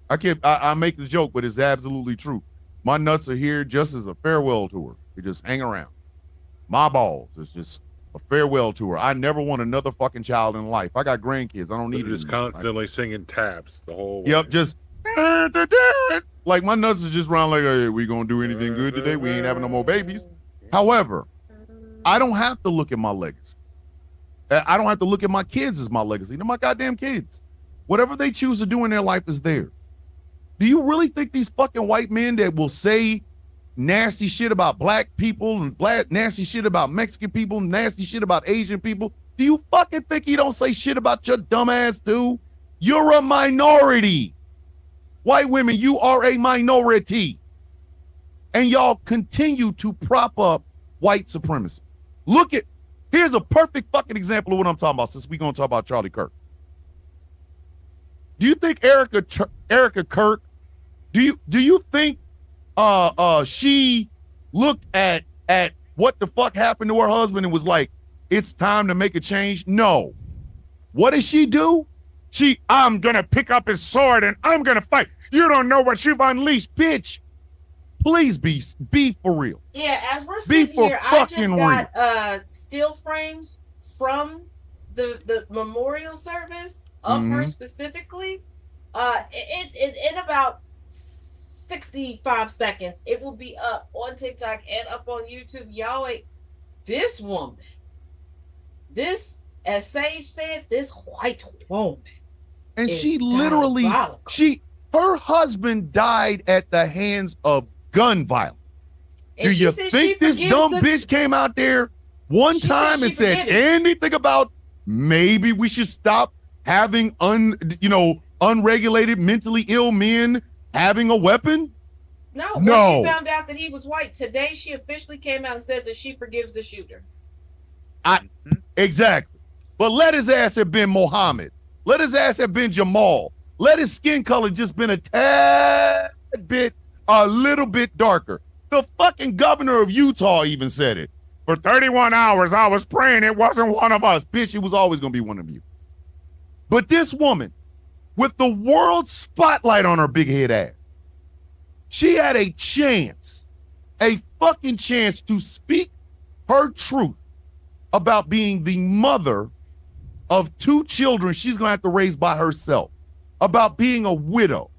I make the joke, but it's absolutely true. My nuts are here just as a farewell tour. They just hang around. My balls is just a farewell tour. I never want another fucking child in life. I got grandkids. I don't need it. Just constantly singing taps the whole way. Yep, just like my nuts is just around like, hey, we gonna do anything good today? We ain't having no more babies. However, I don't have to look at my legacy. I don't have to look at my kids as my legacy. They're my goddamn kids. Whatever they choose to do in their life is theirs. Do you really think these fucking white men that will say nasty shit about black people and nasty shit about Mexican people, nasty shit about Asian people, do you fucking think he don't say shit about your dumb ass too? You're a minority. White women, you are a minority. And y'all continue to prop up white supremacy. Here's a perfect fucking example of what I'm talking about, since we're going to talk about Charlie Kirk. Do you think Erica Kirk, do you think she looked at what the fuck happened to her husband and was like, it's time to make a change? No. What did she do? I'm gonna pick up his sword and I'm gonna fight. You don't know what you've unleashed, bitch. Please be for real. Yeah, as we're sitting here, I just got still frames from the memorial service of her specifically, in about 65 seconds, it will be up on TikTok and up on YouTube. Y'all ain't this woman. This, as Sage said, this white woman. And she literally, her husband died at the hands of gun violence. Do you think this dumb bitch came out there one time and said anything about maybe we should stop having unregulated mentally ill men having a weapon? No. When she found out that he was white, today she officially came out and said that she forgives the shooter. Exactly. But let his ass have been Mohammed. Let his ass have been Jamal. Let his skin color just been a little bit darker. The fucking governor of Utah even said it. For 31 hours, I was praying it wasn't one of us. Bitch, it was always going to be one of you. But this woman, with the world spotlight on her big head ass, she had a fucking chance to speak her truth about being the mother of 2 children she's going to have to raise by herself, about being a widow.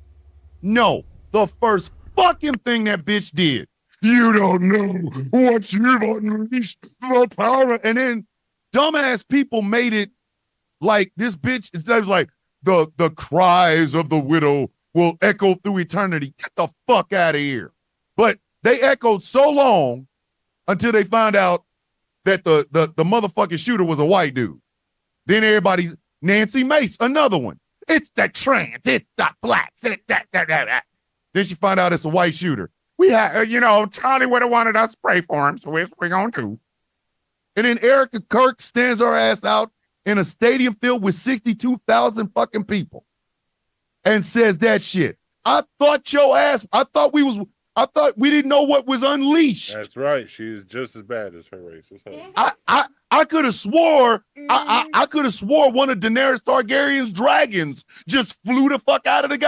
No, the first fucking thing that bitch did, you don't know what you've unleashed, the power. And then dumbass people made it like this bitch, it was like the cries of the widow will echo through eternity. Get the fuck out of here. But they echoed so long until they found out that the motherfucking shooter was a white dude. Then everybody, Nancy Mace, another one. It's the trans, it's the blacks, it's that. Then she found out it's a white shooter. We have, Charlie would have wanted us to pray for him, so here's what we're going to do. And then Erica Kirk stands her ass out in a stadium filled with 62,000 fucking people and says that shit. I thought we didn't know what was unleashed. That's right. She's just as bad as her racist. I could have swore I could have swore one of Daenerys Targaryen's dragons just flew the fuck out of the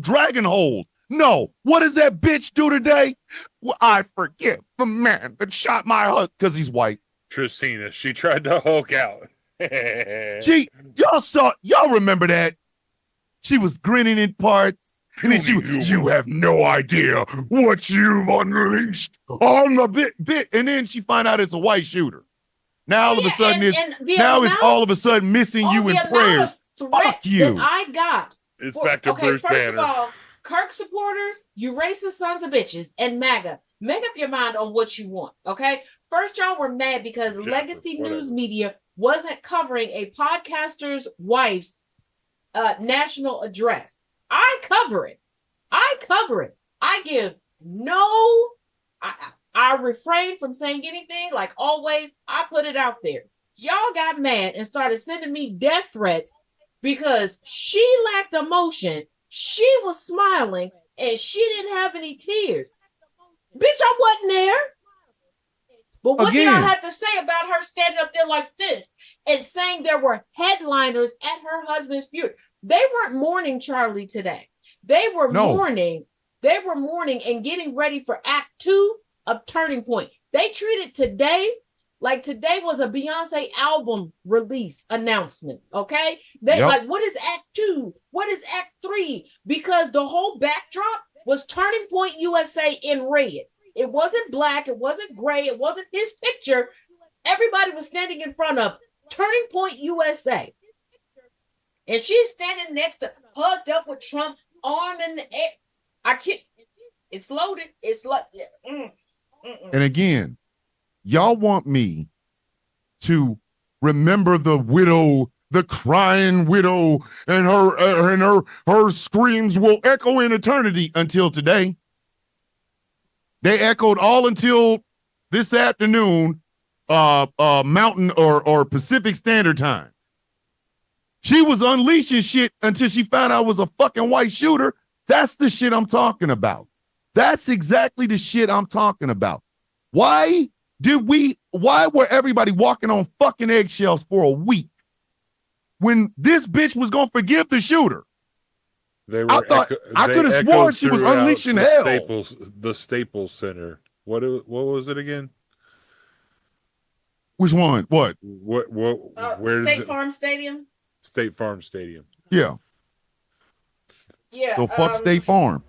dragon hold. No, what does that bitch do today? Well, I forgive the man that shot my husband because he's white. Tristina, she tried to Hulk out. Y'all remember that? She was grinning in parts. And then you have no idea what you've unleashed on the bit. And then she find out it's a white shooter. Now all of a sudden it's all of a sudden missing you in prayers. Fuck you. That I got. It's back to Bruce Banner. First of all, Kirk supporters, you racist sons of bitches, and MAGA, make up your mind on what you want, okay? First, y'all were mad because legacy news media wasn't covering a podcaster's wife's national address. I cover it. I give no, I refrain from saying anything. Like always, I put it out there. Y'all got mad and started sending me death threats because she lacked emotion. She was smiling and she didn't have any tears. Bitch, I wasn't there. But what do y'all have to say about her standing up there like this and saying there were headliners at her husband's funeral? They weren't mourning Charlie today. They were mourning. They were mourning and getting ready for Act 2 of Turning Point. They treated today like today was a Beyonce album release announcement. Okay, like, what is Act 2? What is Act 3? Because the whole backdrop was Turning Point USA in red. It wasn't black. It wasn't gray. It wasn't his picture. Everybody was standing in front of Turning Point USA. And she's standing next to, hugged up with Trump, arm in the air. I can't. It's loaded. It's like. And again, y'all want me to remember the widow, the crying widow, and her screams will echo in eternity until today. They echoed all until this afternoon, Mountain or Pacific Standard Time. She was unleashing shit until she found out it was a fucking white shooter. That's the shit I'm talking about. That's exactly the shit I'm talking about. Why were everybody walking on fucking eggshells for a week when this bitch was gonna forgive the shooter? I could have sworn she was unleashing hell. The Staples Center. What was it again? Which one? What? What? Where? State Farm Stadium. State Farm Stadium. Yeah. Yeah. So fuck State Farm.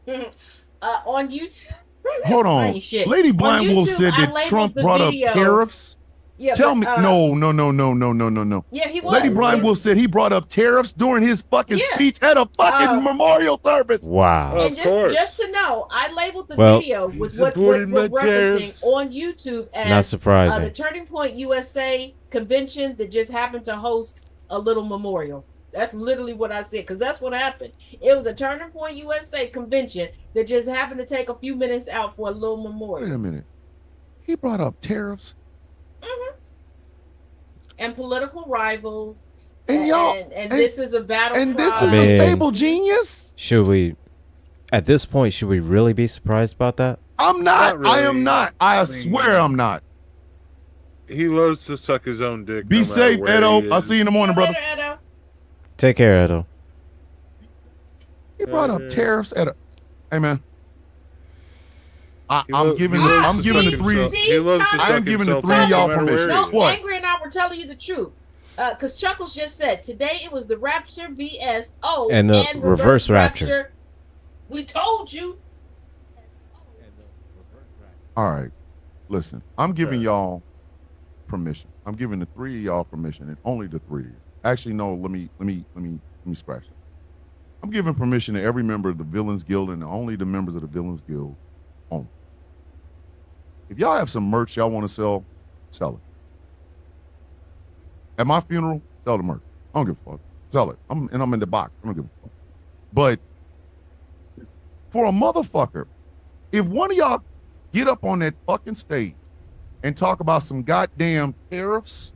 On YouTube. Hold on. Ain't shit. Lady On Blind Wolf YouTube, said I that labeled Trump the brought video. up tariffs. Yeah, Tell but, me, no. Yeah, he was. Lady Blind Wolf said he brought up tariffs during his fucking speech at a fucking memorial service. Wow. And Of course. just to know, I labeled the Well, video with He's what supporting we're my referencing tariffs. on YouTube as Not surprising. the Turning Point USA convention that just happened to host a little memorial. That's literally what I said, because that's what happened. It was a Turning Point USA convention that just happened to take a few minutes out for a little memorial. Wait a minute. He brought up tariffs. And political rivals. And y'all, and this is a battle. and this cry. is I a mean- stable genius. Should we, at this point, should we really be surprised about that? I'm not. Not I really. am not. I mean- swear I'm not. He loves to suck his own dick. Be no matter safe, where Edo. he I'll is. see you in the morning, brother. Later, Edo. Take care, Edo. He brought up tariffs at a. Hey man. He I'm lo- giving. he loves I'm to giving suck the three. himself- He loves to I am suck giving the himself three off of y'all no matter permission. where he No, is. What? Angry and I were telling you the truth. Because Chuckles just said today it was the Rapture VSO And the reverse Rapture. We told you. All right. Listen, I'm giving y'all permission. I'm giving the three of y'all permission, and only the three. Actually, no. Let me scratch it. I'm giving permission to every member of the Villains Guild, and only the members of the Villains Guild only. If y'all have some merch y'all want to sell it. At my funeral, sell the merch. I don't give a fuck. Sell it. I'm in the box. I don't give a fuck. But for a motherfucker, if one of y'all get up on that fucking stage and talk about some goddamn tariffs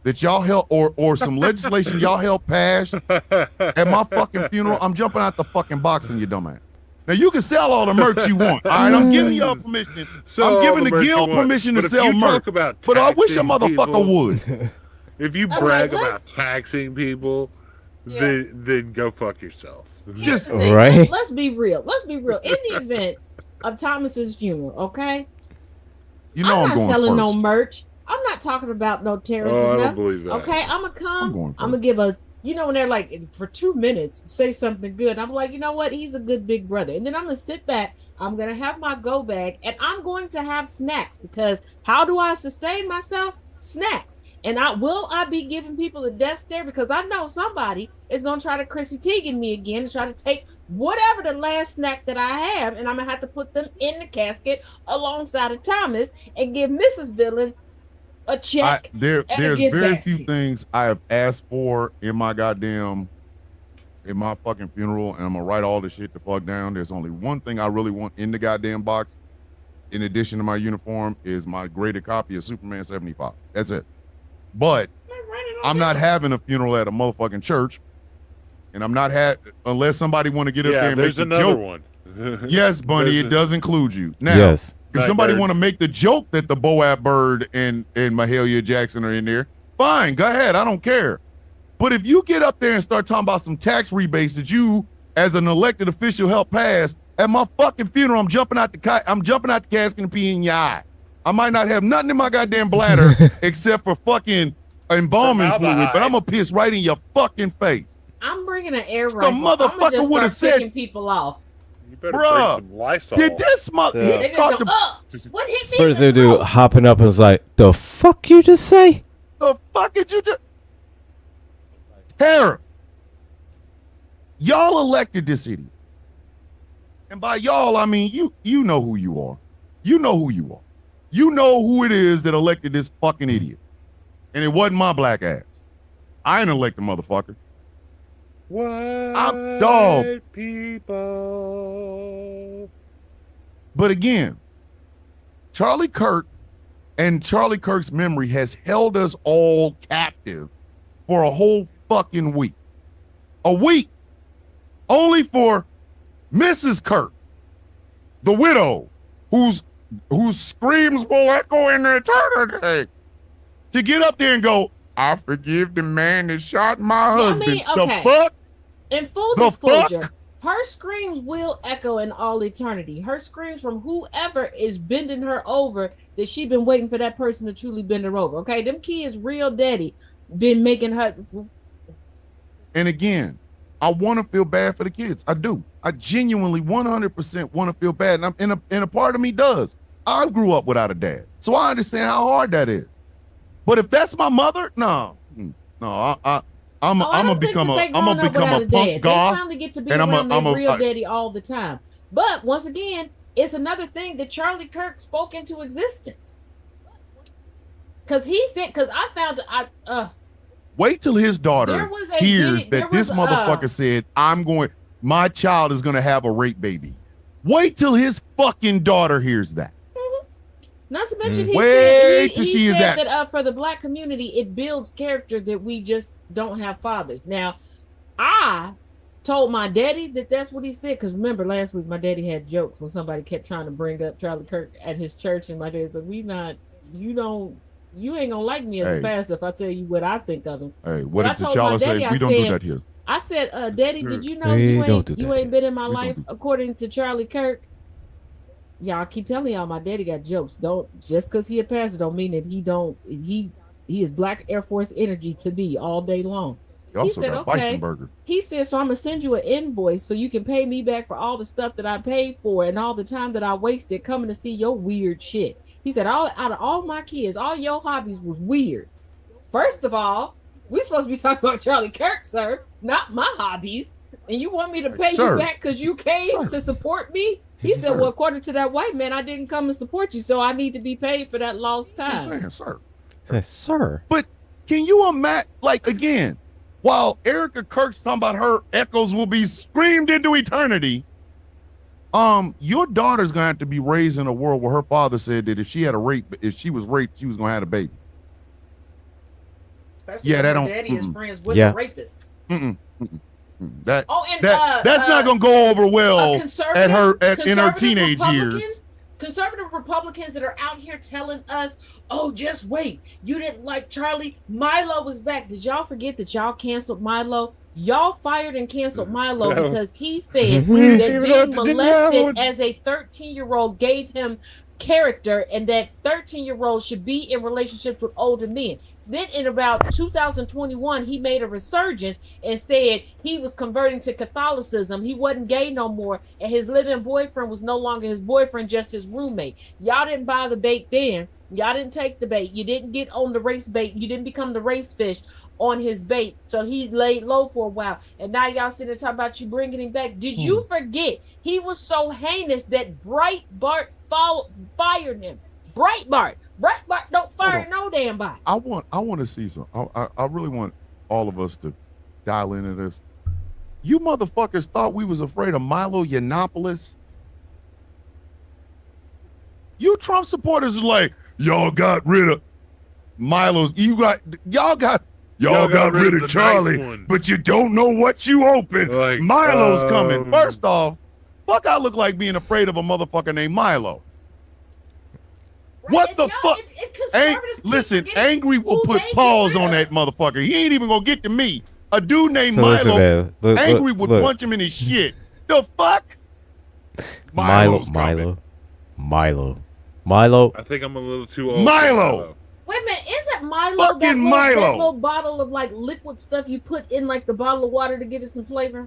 that y'all help or some legislation y'all help pass at my fucking funeral, I'm jumping out the fucking box in you dumbass. Now you can sell all the merch you want. All right, I'm giving y'all permission. Sell I'm all giving the merch you guild want. permission to But if sell you merch. talk about But I wish a taxing motherfucker people- would. If you All brag right, about taxing people, Yeah. then go fuck yourself. Here's the Just thing. Right. Let's be real. Let's be real. In the event of Thomas's funeral, okay? You know I'm not going selling first. no merch. I'm not talking about no terrorism. Oh, I nothing. don't believe that. Okay, I'm gonna I'm come. going I'm gonna give a. You know when they're like for 2 minutes say something good. I'm like, you know what? He's a good big brother. And then I'm gonna sit back. I'm gonna have my go bag, and I'm going to have snacks because how do I sustain myself? Snacks. And I be giving people a death stare because I know somebody is gonna try to Chrissy Teigen me again and try to take whatever the last snack that I have, and I'm gonna have to put them in the casket alongside of Thomas and give Mrs. Villain a check. There's and a gift very basket. few things I have asked for in my fucking funeral, and I'm gonna write all the shit the fuck down. There's only one thing I really want in the goddamn box, in addition to my uniform, is my graded copy of Superman 75. That's it. But I'm not having a funeral at a motherfucking church, and I'm not unless somebody want to get up there Yeah, and make there's the another joke. one. Yes, Bunny, There's it does include you. Now, Yes. if Night somebody Bird. want to make the joke that the Boab Bird and Mahalia Jackson are in there, fine, go ahead. I don't care. But if you get up there and start talking about some tax rebates that you, as an elected official, help pass at my fucking funeral, I'm jumping out the casket and peeing in your eye. I might not have nothing in my goddamn bladder except for fucking embalming fluid, Formaldehyde. but I'm gonna piss right in your fucking face. I'm bringing an air rifle. motherfucker I'ma just would've start said- picking people off. You better Bruh, bring some Lysol. Did this mother? Yeah. They He just talked go, to what hit me? First in they the do throat?" hopping up and was like, "The fuck you just say?" the fuck did you do? Terror. Y'all elected this idiot. And by y'all, I mean you know who you are. You know who you are. You know who it is that elected this fucking idiot. And it wasn't my black ass. I ain't elect the motherfucker. White dog. people. But again, Charlie Kirk and Charlie Kirk's memory has held us all captive for a whole fucking week. A week. Only for Mrs. Kirk, the widow, whose screams will echo in eternity, to get up there and go, I forgive the man that shot my Yeah, I husband. mean, okay. The fuck? In full The disclosure, fuck? Her screams will echo in all eternity. Her screams from whoever is bending her over, that she been waiting for that person to truly bend her over. Okay, them kids, real daddy, been making her. And again, I want to feel bad for the kids. I do. I genuinely 100% want to feel bad. And a part of me does. I grew up without a dad, so I understand how hard that is. But if that's my mother, no, I'm gonna become a punk goth. They finally get to be around their real daddy all the time. But once again, it's another thing that Charlie Kirk spoke into existence. Because he said, because I found wait till his daughter hears that this motherfucker said, my child is gonna have a rape baby. Wait till his fucking daughter hears that. Not to mention, he said that for the black community, it builds character that we just don't have fathers. Now, I told my daddy that that's what he said, because remember last week my daddy had jokes when somebody kept trying to bring up Charlie Kirk at his church, and my dad said, you ain't gonna like me as a pastor if I tell you what I think of him. Hey, what did T'Challa say? We don't do that here. I said, Daddy, did you know you ain't been in my life according to Charlie Kirk? Y'all keep telling y'all my daddy got jokes. Don't just because he a pastor don't mean that he is Black Air Force energy to be all day long. He said, okay. Burger. He said, so I'm gonna send you an invoice so you can pay me back for all the stuff that I paid for and all the time that I wasted coming to see your weird shit. He said, out of all my kids, all your hobbies was weird. First of all, we supposed to be talking about Charlie Kirk, sir, not my hobbies. And you want me to pay you back because you came to support me? He said, well, according to that white man, I didn't come and support you, so I need to be paid for that lost time. I'm saying, sir. But can you imagine, like, again, while Erica Kirk's talking about her echoes will be screamed into eternity, your daughter's going to have to be raised in a world where her father said that if she was raped, she was going to have a baby. Especially when her daddy is friends with the rapist. That's not gonna go over well in her teenage years. Conservative Republicans that are out here telling us, oh, just wait, you didn't like Charlie, Milo was back. Did y'all forget that y'all canceled Milo? Y'all fired and canceled Milo because he said that being molested as a 13-year-old gave him character, and that 13-year-olds should be in relationships with older men. Then in about 2021, he made a resurgence and said he was converting to Catholicism. He wasn't gay no more, and his living boyfriend was no longer his boyfriend, just his roommate. Y'all didn't buy the bait then. Y'all didn't take the bait. You didn't get on the race bait. You didn't become the race fish on his bait. So he laid low for a while. And now y'all sitting there talking about you bringing him back. Did you forget he was so heinous that Breitbart fired him? Breitbart don't fire no damn body. I want to see some. I really want all of us to dial into this. You motherfuckers thought we was afraid of Milo Yiannopoulos? You Trump supporters are like, y'all got rid of Milo's. Y'all got rid of Charlie, nice, but you don't know what you opened. Like, Milo's coming. First off, fuck, I look like being afraid of a motherfucker named Milo. Right, what the fuck? Listen, Angry will put paws on that motherfucker. He ain't even gonna get to me. A dude named Milo, Angry would punch him in his shit. The fuck? Milo. I think I'm a little too old. Milo. Wait a minute, isn't Milo that little bottle of like liquid stuff you put in like the bottle of water to give it some flavor?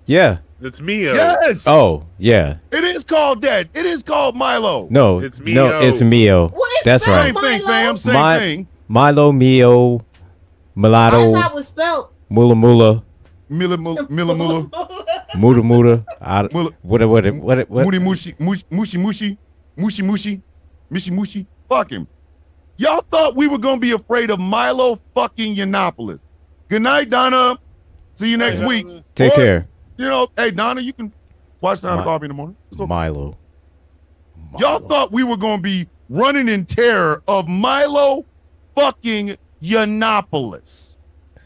Yeah. It's Mio. Yes. Oh, yeah. It is called that. It is called Milo. No, it's Mio. No, it's Mio. Well, that's right. Same thing, fam. Same thing. Milo, Mio, Mulatto. That's how it was spelled. Mula. Mula. Muda. Moody Mushi. Fuck him. Y'all thought we were gonna be afraid of Milo fucking Yiannopoulos. Good night, Donna. See you next week. Take care. You know, hey Donna, you can watch Time Coffee in the morning. Okay. Milo. Y'all thought we were gonna be running in terror of Milo fucking Yiannopoulos.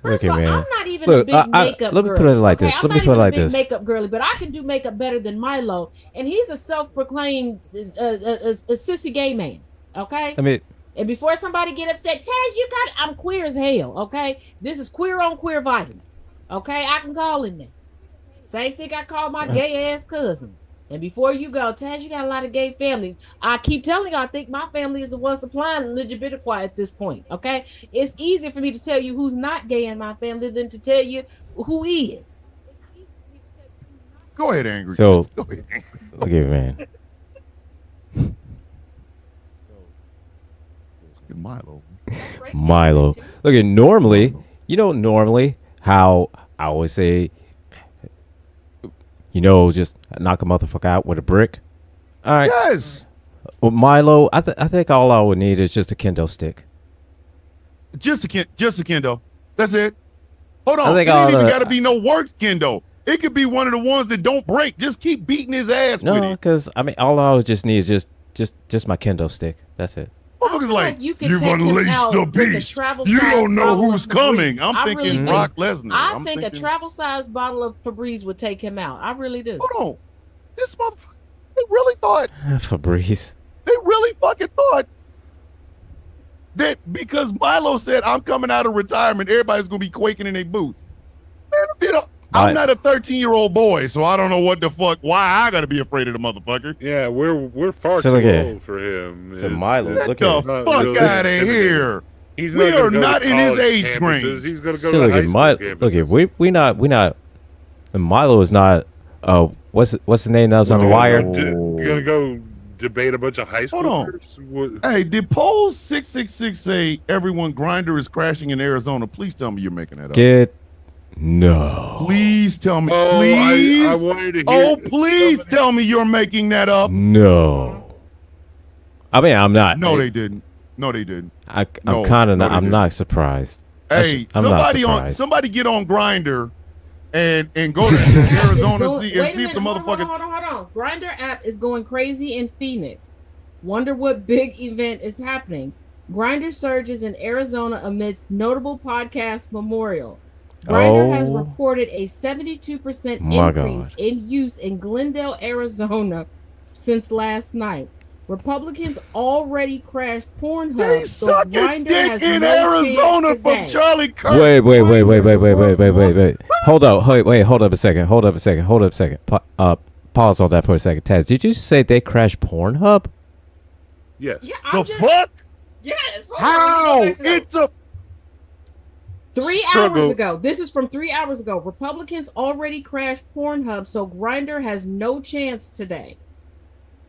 First of all, I'm not even a big makeup girl. Let me put it like this. Let me put it like this. Makeup girly, but I can do makeup better than Milo, and he's a self-proclaimed a sissy gay man. Okay. And before somebody get upset, Taz, I'm queer as hell. Okay, this is queer on queer vitamins. Okay, I can call him that. Same thing I called my gay ass cousin. And before you go, Taz, you got a lot of gay family. I keep telling you, I think my family is the one supplying Ligibidiqua at this point. Okay, it's easier for me to tell you who's not gay in my family than to tell you who is. Go ahead, Angry. So- Go ahead, Angry. Look at man. Milo. Milo. Look at normally, normally how I always say, just knock a motherfucker out with a brick. All right. Yes. With Milo, I think all I would need is just a kendo stick. Just a kendo. That's it. Hold I on. It think ain't all even the- got to be no work kendo. It could be one of the ones that don't break. Just keep beating his ass with No, it. because all I would just need is just my kendo stick. That's it. Motherfuckers feel like, like you can you've take him unleashed out the with a beast. travel You size don't know bottle who's of coming. Febreze. I'm I thinking really do. Brock Lesnar. I I'm think a thinking, travel-sized bottle of Febreze would take him out. I really do. hold on. This motherfucker, they really thought, Febreze. they really fucking thought that because Milo said, I'm coming out of retirement, everybody's going to be quaking in their boots. Man, I'm not a 13-year-old boy, so I don't know what the fuck, why I got to be afraid of the motherfucker. Yeah, we're far So too look at- old for him. So Milo, Get look the at not fuck really out of intimidating. here. He's We not gonna are go not to in his college age campuses. range. He's gonna go So to look high at school Milo. campuses. Look at we not. And Milo is not. What's the name that was on the wire? Gonna go debate a bunch of high Hold on. schoolers? What- Hey, did polls 666 say everyone grinder is crashing in Arizona? Please tell me you're making that up. Get no. Please tell me. Oh, Please. I wanted to hear. Oh, please tell me you're making that up. No. I mean, I'm not. No, they didn't. No, they didn't. I'm no, kind of no, not. they I'm didn't. not surprised. Hey, I'm not somebody surprised. get on Grinder and go to Arizona Go- and wait a see if minute, the hold motherfucker. on. Grinder app is going crazy in Phoenix. Wonder what big event is happening. Grinder surges in Arizona amidst notable podcast memorial. Grinder has Oh. reported a 72% My increase God. in use in Glendale, Arizona since last night. Republicans already crashed Pornhub. They so suck a Grindr dick has in no chance Arizona from today. Charlie Kirk. Wait. Hold up. Hold up a second. Pause on that for a second. Taz, did you say they crashed Pornhub? Yes. Yeah, The I'm just, fuck? yes. hold on, How? let me go back to that. It's a 3 Struggle. hours ago. This is from 3 hours ago. Republicans already crashed Pornhub, so Grinder has no chance today.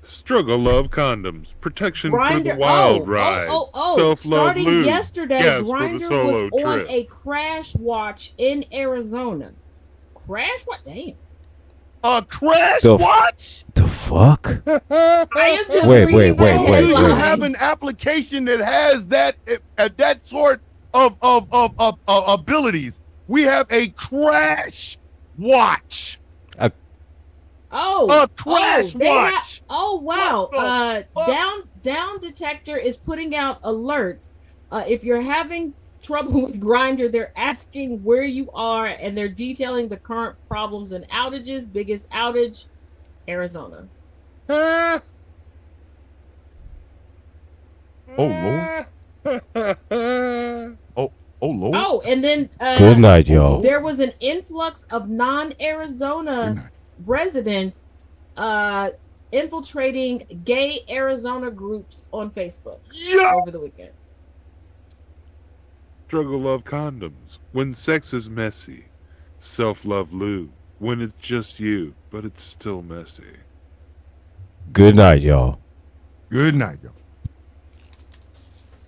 Struggle love condoms. Protection for Grindr, the wild ride. Self-love Starting lube. yesterday, Gas for the Grinder solo was on trip. a crash watch in Arizona. Crash what? Damn. a crash The f- watch. The fuck? I am just Wait, reading the wait, Do you wait. have an application that has that sort of abilities? We have a crash watch. Oh, A crash they watch. oh wow. What the fuck? Down Detector is putting out alerts. If you're having trouble with Grinder, they're asking where you are and they're detailing the current problems and outages. Biggest outage, Arizona. Oh Lord. Oh Lord. Oh, and then Good night, y'all. there was an influx of non-Arizona Good night. residents infiltrating gay Arizona groups on Facebook Yeah. over the weekend. Struggle love condoms. When sex is messy. Self-love lube. When it's just you, but it's still messy. Good night, y'all. Good night, y'all.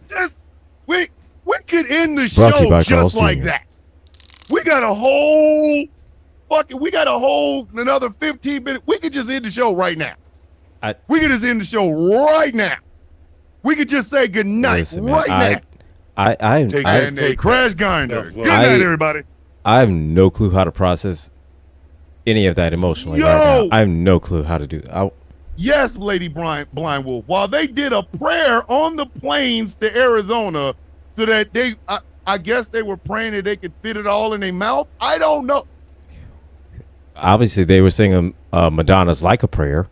Just we could end the Brought to you show by just Carl's like Jr. that. We got a whole another 15 minutes. We could just end the show right now. We could just end the show right now. We could just say good night Listen, man, right now. Take I it. And a crash grinder. Self-love. Good night, everybody. I have no clue how to process any of that emotionally Yo! right now. I have no clue how to do that. Yes, Lady Blind Wolf. While they did a prayer on the planes to Arizona, so that I guess they were praying that they could fit it all in their mouth. I don't know. Obviously, they were singing Madonna's "Like a Prayer."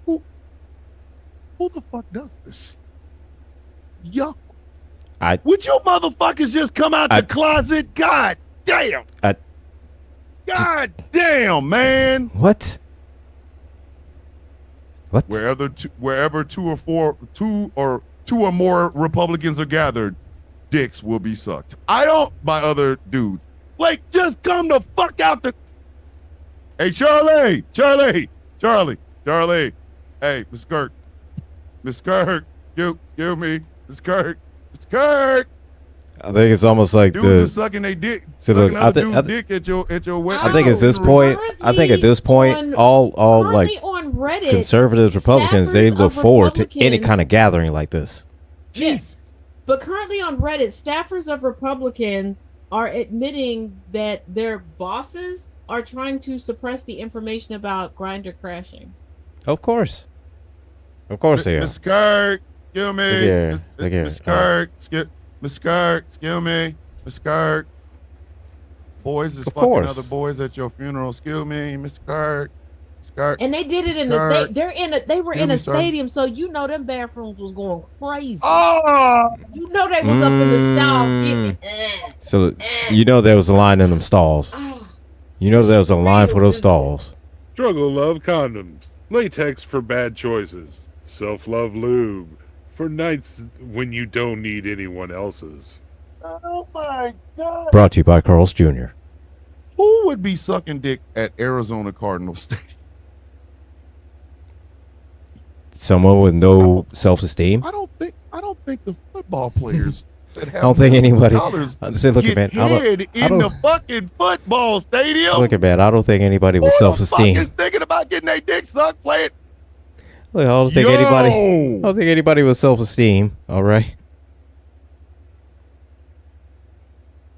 Who the fuck does this? Yo, I would your motherfuckers just come out I- the closet? God damn. God damn, man. What? What? Wherever two or more Republicans are gathered, dicks will be sucked. I don't by other dudes. Like, just come the fuck out the. Hey, Charlie. Hey, Miss Kirk. Excuse me. Miss Kirk. I think it's almost like Dudes are sucking their dick. So look, sucking other dude's dick at your wedding. I think at this point, all like Currently on Reddit, conservatives, Republicans, they staffers look of forward to any Republicans- kind of gathering like this. Jesus. But currently on Reddit, staffers of Republicans are admitting that their bosses are trying to suppress the information about Grindr crashing. Of course they are. Miss Kirk, excuse me. Look here, look here. Miss Kirk, Miss Kirk, excuse me. Miss Kirk. Boys is Of fucking course. other boys at your funeral. Excuse me, Miss Kirk. Miss Kirk. And they did it in Sir. they were Excuse in me, a sir. stadium, so you know them bathrooms was going crazy. Oh, You know they was up in the stalls getting So you know there was a line in them stalls. You know there was a line for those stalls. Struggle Love condoms. Latex for bad choices. Self-love lube. For nights when you don't need anyone else's. oh my God. Brought to you by Carl's Jr. Who would be sucking dick at Arizona Cardinal Stadium? Someone with no self-esteem. I don't think the football players that have I don't think anybody. dollars Say, look get at man. head in the fucking football stadium. Look at man. I don't think anybody with Who the fuck is self-esteem. thinking about getting their dick sucked playing? Look, I don't think anybody with self-esteem. All right.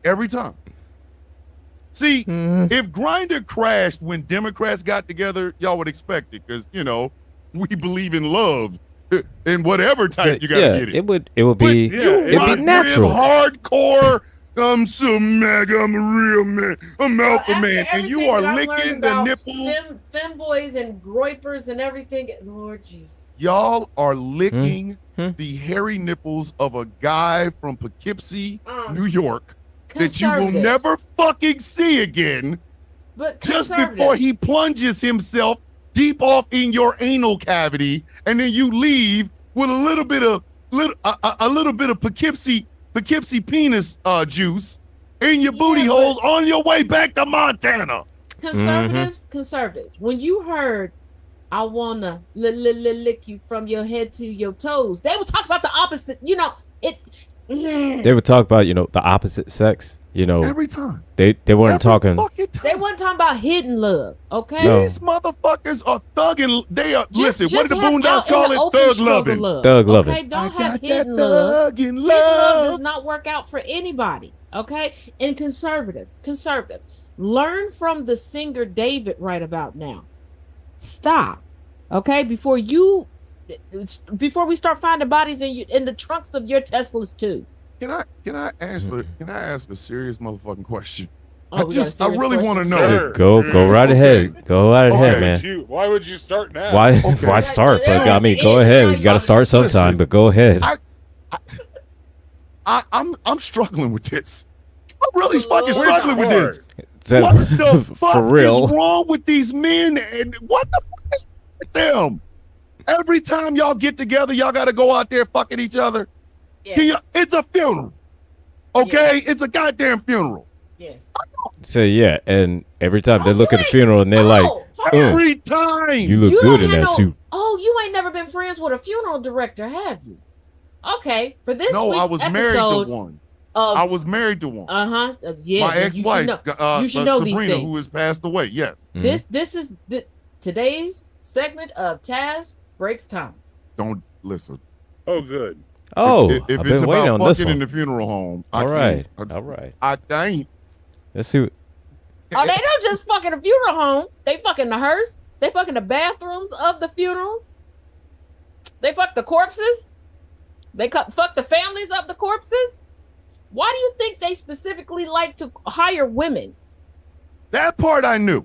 Every time. See, Mhm. if Grindr crashed when Democrats got together, y'all would expect it because, we believe in love in whatever type you got to get it. It would be yeah, You it'd rock be natural. real hardcore. I'm so mega. I'm a real man. I'm alpha After man. And you everything are that I've licking learned the about nipples. femboys and groipers and everything. Lord Jesus. Y'all are licking Hmm. the hairy nipples of a guy from Poughkeepsie, Um, New York, that you will Conservatives. never fucking see again. But Just conservatives. before he plunges himself deep off in your anal cavity, and then you leave with a little bit of Poughkeepsie penis juice in your booty Yeah, holes on your way back to Montana. Conservatives. When you heard, I wanna lick you from your head to your toes, they would talk about the opposite. They would talk about the opposite sex. Every time. They weren't Every talking. fucking time. They weren't talking about hidden love. Okay. No. These motherfuckers are thugging. They are. Listen, what did the have Boondocks out in call the it? open Thug struggle loving. love. Thug loving. Okay, I don't got have that hidden love. thugging Hidden love does love. not work out for anybody. Okay, and conservatives, learn from the singer David right about now. Stop. Okay, before we start finding bodies in the trunks of your Teslas too. Can I ask a serious motherfucking question? Oh, we got a serious really want to question? know. Sure. Go right ahead. Go right ahead, man. Why would you start now? Why Okay. why start? But I mean, Yeah, go yeah, ahead. yeah, You got to start sometime. listen. But go ahead. I'm struggling with this. I'm really fucking Which struggling with this. So- What the fuck for real. is wrong with these men? And what the fuck is wrong with them? Every time y'all get together, y'all got to go out there fucking each other. Yes. It's a funeral. Okay? It's a goddamn funeral. Yes. So yeah, and every time they look at the funeral and they're like, Oh, Every time. "You look You good don't in have that no- suit." Oh, you ain't never been friends with a funeral director, have you? Okay, for this No, week's I was married to episode one. of I was married to one. yeah, My you ex-wife, should know, you should know these Sabrina, things. who has passed away. Yes. Mhm. This is today's segment of Taz Breaks Ties. Don't listen. Oh, good. Oh, if I've it's been waiting about on this fucking in one. the funeral home, I All right, can't. all right. I ain't. Let's see. Oh, they don't just fucking a funeral home. They fucking the hearse. They fucking the bathrooms of the funerals. They fuck the corpses. They fuck the families of the corpses. Why do you think they specifically like to hire women? That part I knew.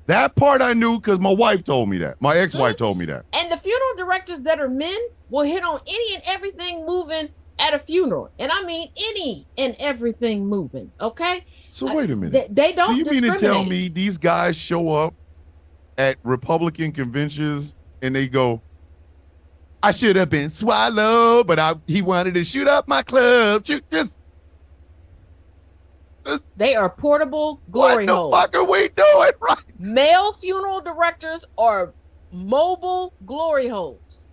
That part I knew because my wife told me that. My ex-wife told me that. And the funeral directors that are men will hit on any and everything moving at a funeral, and I mean any and everything moving. Okay, So wait a minute. they don't. So you mean to tell discriminate. me these guys show up at Republican conventions and they go, I should have been swallowed, but he wanted to shoot up my club. Shoot, just They are portable glory what the holes. fuck are we doing right? Male funeral directors are mobile glory holes.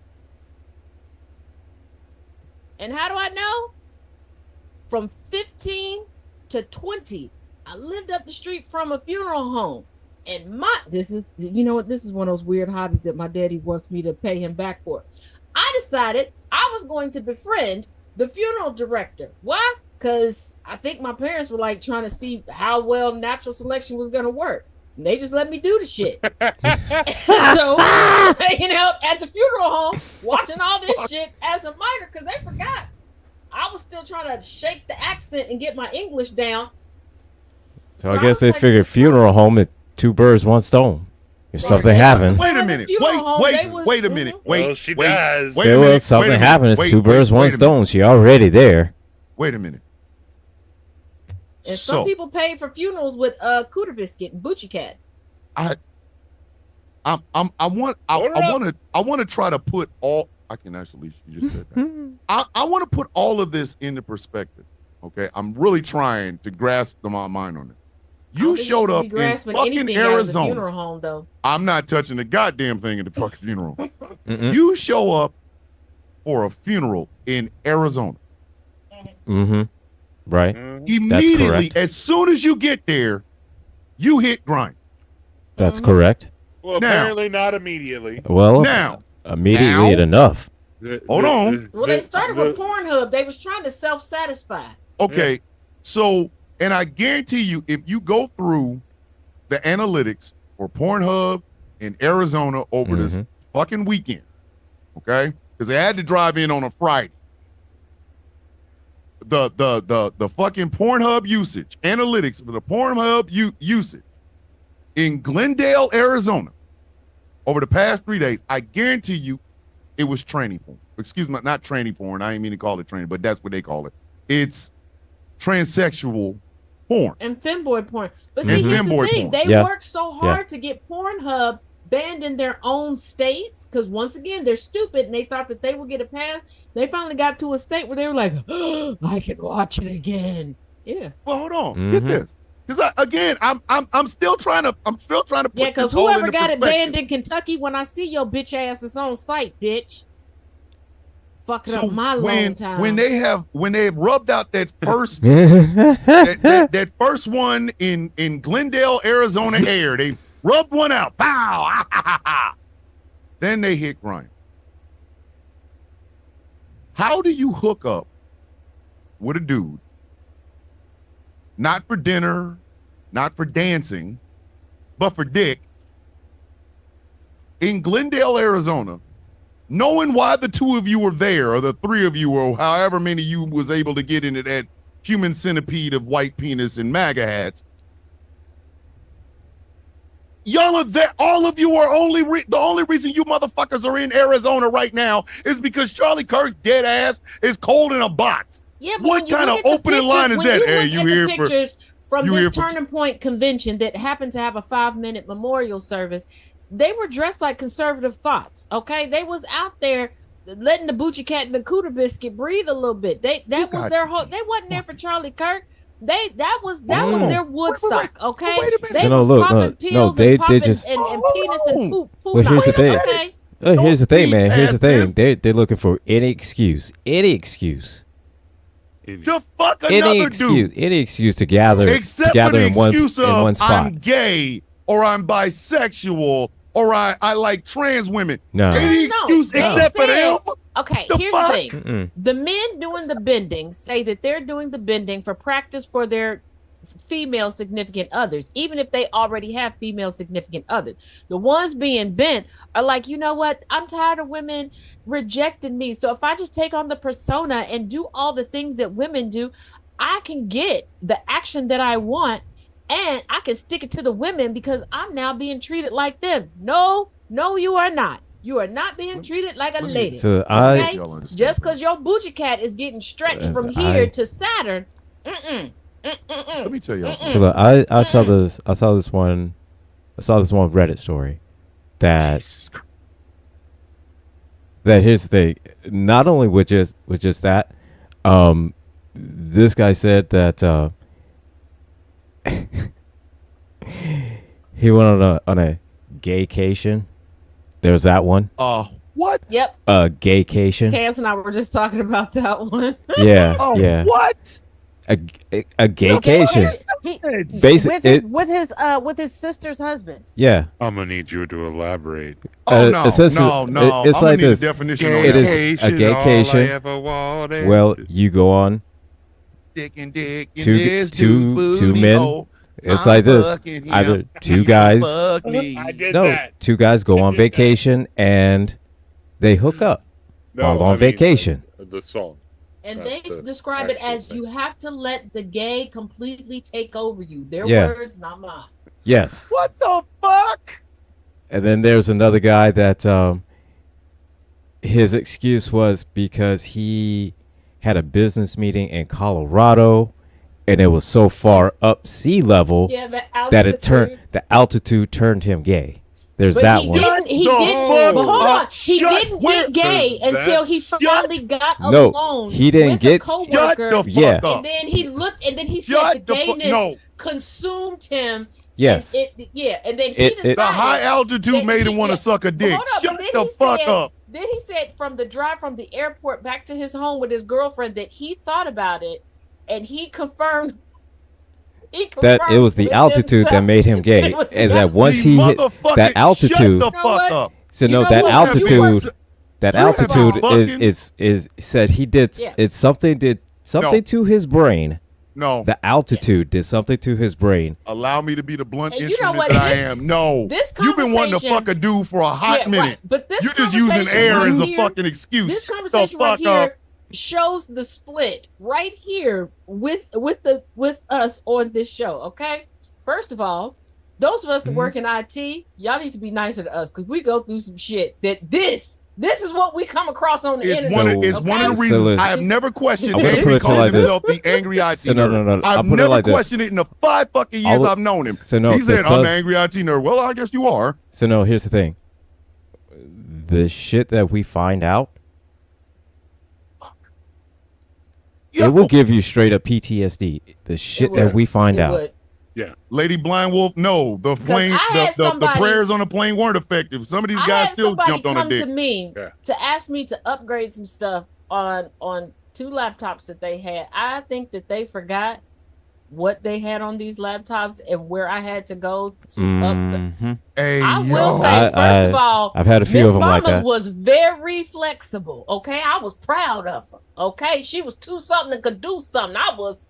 And how do I know? From 15 to 20, I lived up the street from a funeral home. And this is one of those weird hobbies that my daddy wants me to pay him back for. I decided I was going to befriend the funeral director. Why? Because I think my parents were like trying to see how well natural selection was going to work. And they just let me do the shit. So I was hanging out at the funeral home watching all this shit as a minor because they forgot. I was still trying to shake the accent and get my English down. So I guess they figured funeral home at 2 birds, 1 stone. If something happened, Wait a minute. Wait a minute. Wait. Well, she wait, does. wait say, a well, minute, something wait a minute, happened. It's wait, 2 birds, wait, 1 wait a minute. stone. She already there. Wait a minute. And So some people paid for funerals with cooter biscuit and boochie cat. I want to try to put all. I can actually. You just said that. I want to put all of this into perspective. Okay, I'm really trying to grasp my mind on it. You showed up in fucking Arizona. Funeral home, though. I'm not touching the goddamn thing at the fucking funeral. Mm-mm. You show up for a funeral in Arizona. Mm-hmm. Right. Immediately, correct. as soon as you get there, you hit grind. That's correct. Well, Now- apparently not immediately. Well, Now, immediately now- enough. Hold on. Well, they started with Pornhub. They was trying to self-satisfy. okay, so, and I guarantee you, if you go through the analytics for Pornhub in Arizona over this Mhm. fucking weekend, okay, because they had to drive in on a Friday. The fucking Pornhub usage analytics for the Pornhub usage in Glendale, Arizona, over the past 3 days, I guarantee you, it was tranny porn. Excuse me, not tranny porn. I didn't mean to call it tranny, but that's what they call it. It's transsexual porn. And femboy porn. But And see, here's the femboy thing. porn. They Yeah. worked so hard to get Pornhub banned in their own states because, once again, they're stupid and they thought that they would get a pass. They finally got to a state where they were like, oh, I can watch it again. Yeah. Well, hold on. Mhm. Get this. Because I'm still trying to put Yeah, this because whole whoever into got it perspective. banned in Kentucky, when I see your bitch ass is on site, bitch. Fucking So up my long when time. when they have rubbed out that first that first one in Glendale, Arizona air, they rubbed one out. Pow! Then they hit grind. How do you hook up with a dude? Not for dinner, not for dancing, but for dick. In Glendale, Arizona, knowing why the 2 of you were there, or the 3 of you, or however many you was able to get into that human centipede of white penis and MAGA hats. Y'all are there. All of you are the only reason you motherfuckers are in Arizona right now is because Charlie Kirk's dead ass is cold in a box. Yeah, but What when you kind look of at the opening line is when that? you Hey, look you at the here for- pictures from you here this for- Turning Point convention that happened to have a 5-minute memorial service. They were dressed like conservative thoughts. Okay, they was out there letting the Boochie Cat and the Cooter Biscuit breathe a little bit. That was their whole. They wasn't there for Charlie Kirk. That was their Woodstock. Okay, wait a minute. they No, was look, popping no, pills they and popping just- and penis and poop. Well, here's the thing. Okay, Here's the thing, man. Here's the Don't thing. They're looking for any excuse To fuck another dude. any excuse to gather, Except for gather the in one excuse in one of spot. I'm gay or I'm bisexual or I like trans women. No. Any No, excuse they except for said- them. okay. The Here's fuck? the thing. Mm-mm. The men doing the bending say that they're doing the bending for practice for their female significant others, even if they already have female significant others. The ones being bent are like, you know what? I'm tired of women rejecting me. So if I just take on the persona and do all the things that women do, I can get the action that I want and I can stick it to the women because I'm now being treated like them. No, you are not. You are not being treated like a let me- lady. So Okay? Y'all understand Just something. because your booty cat is getting stretched from Yes, here I- to Saturn, Let me tell y'all something. So look, I saw this one Reddit story that Jesus Christ. here's the thing. Not only with just that, this guy said that he went on a gaycation. There's that one. What? yep. A gaycation. Cass and I were just talking about that one. Yeah, Oh, yeah. what? A gaycation. He, Basic. with his sister's husband. Yeah. I'm gonna need you to elaborate. Oh, no. essentially, No. it's I'm like gonna need this. a definition on It that. is a gaycation. Well, you go on. Dick and dick and Two- this two- dude's two booty men. hole. It's I'm like this. fucking him. Either two He guys. fuck me. I did No, that. two guys go on vacation and they hook up while on vacation. The song. And That's they the describe it actual as thing. you have to let the gay completely take over you. Their Yeah. words, not mine. Yes. What the fuck? And then there's another guy that his excuse was because he had a business meeting in Colorado and it was so far up sea level Yeah, that the altitude turned him gay. There's But that he one. didn't. He Shut the didn't. fuck But hold on. up. He Shut- didn't where- get gay There's until he that. finally got No, alone. he didn't with get- a Shut coworker. the fuck Yeah. up. And then he looked, and then he said Shut the the fuck. gayness No. consumed him. Yes. And and then he It- decided. The high altitude that made he- him want to yeah. suck a dick. Hold up, Shut but then the he fuck said- up. Then he said from the drive from the airport back to his home with his girlfriend that he thought about it, and he confirmed. That it was the with altitude that himself made him gay. it was And the that once These he hit motherfucking- that altitude, Shut the You know fuck what? up. so You no, know that what? altitude, that You have altitude fucking- is said he did Yeah. it's something did something No. to his brain. No. The altitude did something to his brain. Allow me to be the blunt And you know instrument what? that I This- am. No. this You've been wanting to conversation- fuck a dude for a hot Yeah, minute. right. But this You're just using conversation air right as a here- fucking excuse. This Shut conversation the right fuck up. here shows the split right here with us on this show. Okay, first of all, those of us that Mm-hmm. work in IT, y'all need to be nicer to us because we go through some shit that this is what we come across on the It's internet. one of, So- it's one of the So reasons listen. I have never questioned I'm gonna Angry put it calling like this. himself the angry IT So no, nerd. no, no, I'll I've put it never like this. questioned it in the 5 fucking years I'll- I've known him. So no, He said, I'm because- the angry IT nerd. Well, I guess you are. So no, here's the thing. The shit that we find out, Yo, it will give you straight up PTSD. The shit It that would. we find It out. would. Lady Blind Wolf, no. The plane, I had the somebody- prayers on the plane weren't effective. Some of these I guys had still somebody jumped on a come dick. to me Yeah. to ask me to upgrade some stuff on 2 laptops that they had. I think that they forgot what they had on these laptops and where I had to go to Mhm. Hey, I will yo. say, first of all, I've had a few Miss of them like Mamas that. was very flexible. Okay, I was proud of her. Okay, she was 2 something and could do something. I was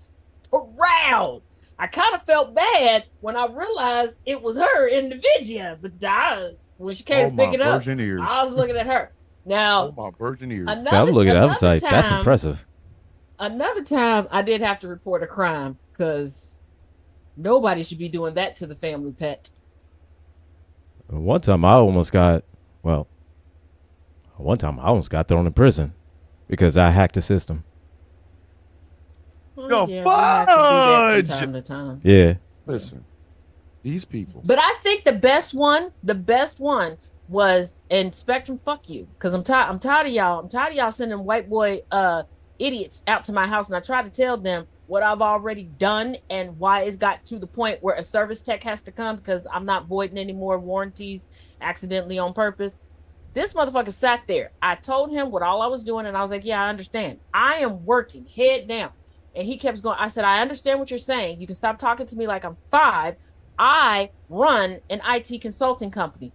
proud. I kind of felt bad when I realized it was her individual, but when she came Oh, to pick my it up, virgin ears. I was looking at her. Now, Oh, my virgin ears. another, So I'm looking at it, I was another like, that's time- impressive. Another time, I did have to report a crime because nobody should be doing that to the family pet. One time I almost got thrown in prison because I hacked the system. Well, The we have to do that fudge! from time to time. Yeah. Listen, these people. But I think the best one was and Spectrum. Fuck you, because I'm tired. I'm tired of y'all. I'm tired of y'all sending white boy idiots out to my house, and I try to tell them what I've already done and why it's got to the point where a service tech has to come because I'm not voiding any more warranties accidentally on purpose. This motherfucker sat there. I told him what all I was doing, and I was like, "Yeah, I understand. I am working head down." And he kept going. I said, "I understand what you're saying. You can stop talking to me like I'm 5. I run an IT consulting company."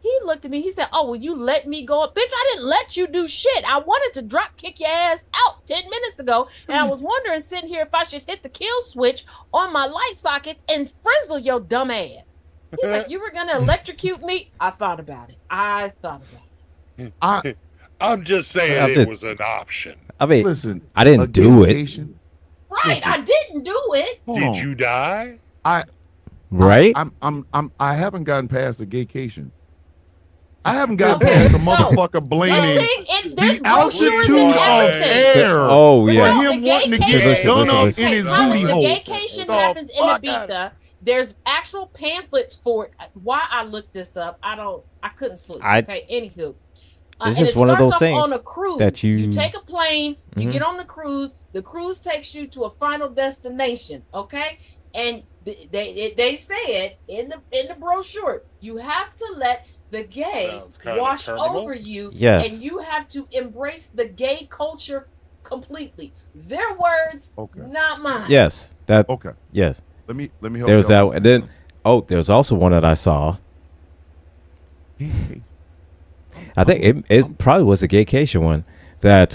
He looked at me. He said, "Oh, well, you let me go up, bitch. I didn't let you do shit. I wanted to drop kick your ass out 10 minutes ago, and I was wondering sitting here if I should hit the kill switch on my light sockets and frizzle your dumb ass." He's like, "You were gonna electrocute me?" I thought about it. I'm just saying I'm it just- was an option. I mean, Listen, I didn't do it, gaycation- Right, Listen. I didn't do it. Hold Did on. you die? right? I haven't gotten past the gaycation. I haven't got Okay, past a so, motherfucker blaming there's the brochures altitude and of everything. air. Oh, yeah. For No, him the wanting to gaycation- get Listen, done listen, up listen. in his Thomas, booty the hole. gaycation The happens in fuck Ibiza. There's actual pamphlets for it. Why I looked this up, I couldn't sleep. Okay, anywho. It's And just it one of starts those off things on a cruise. that you- take a plane, you Mhm. get on the cruise takes you to a final destination, okay? And they said in the brochure, you have to let the gay Sounds kinda wash terminal. over you, Yes. and you have to embrace the gay culture completely. Their words, Okay. not mine. Yes. That. Okay. Yes. Let me help There's y'all. that. And then, there's also one that I saw. I think it probably was a gaycation one that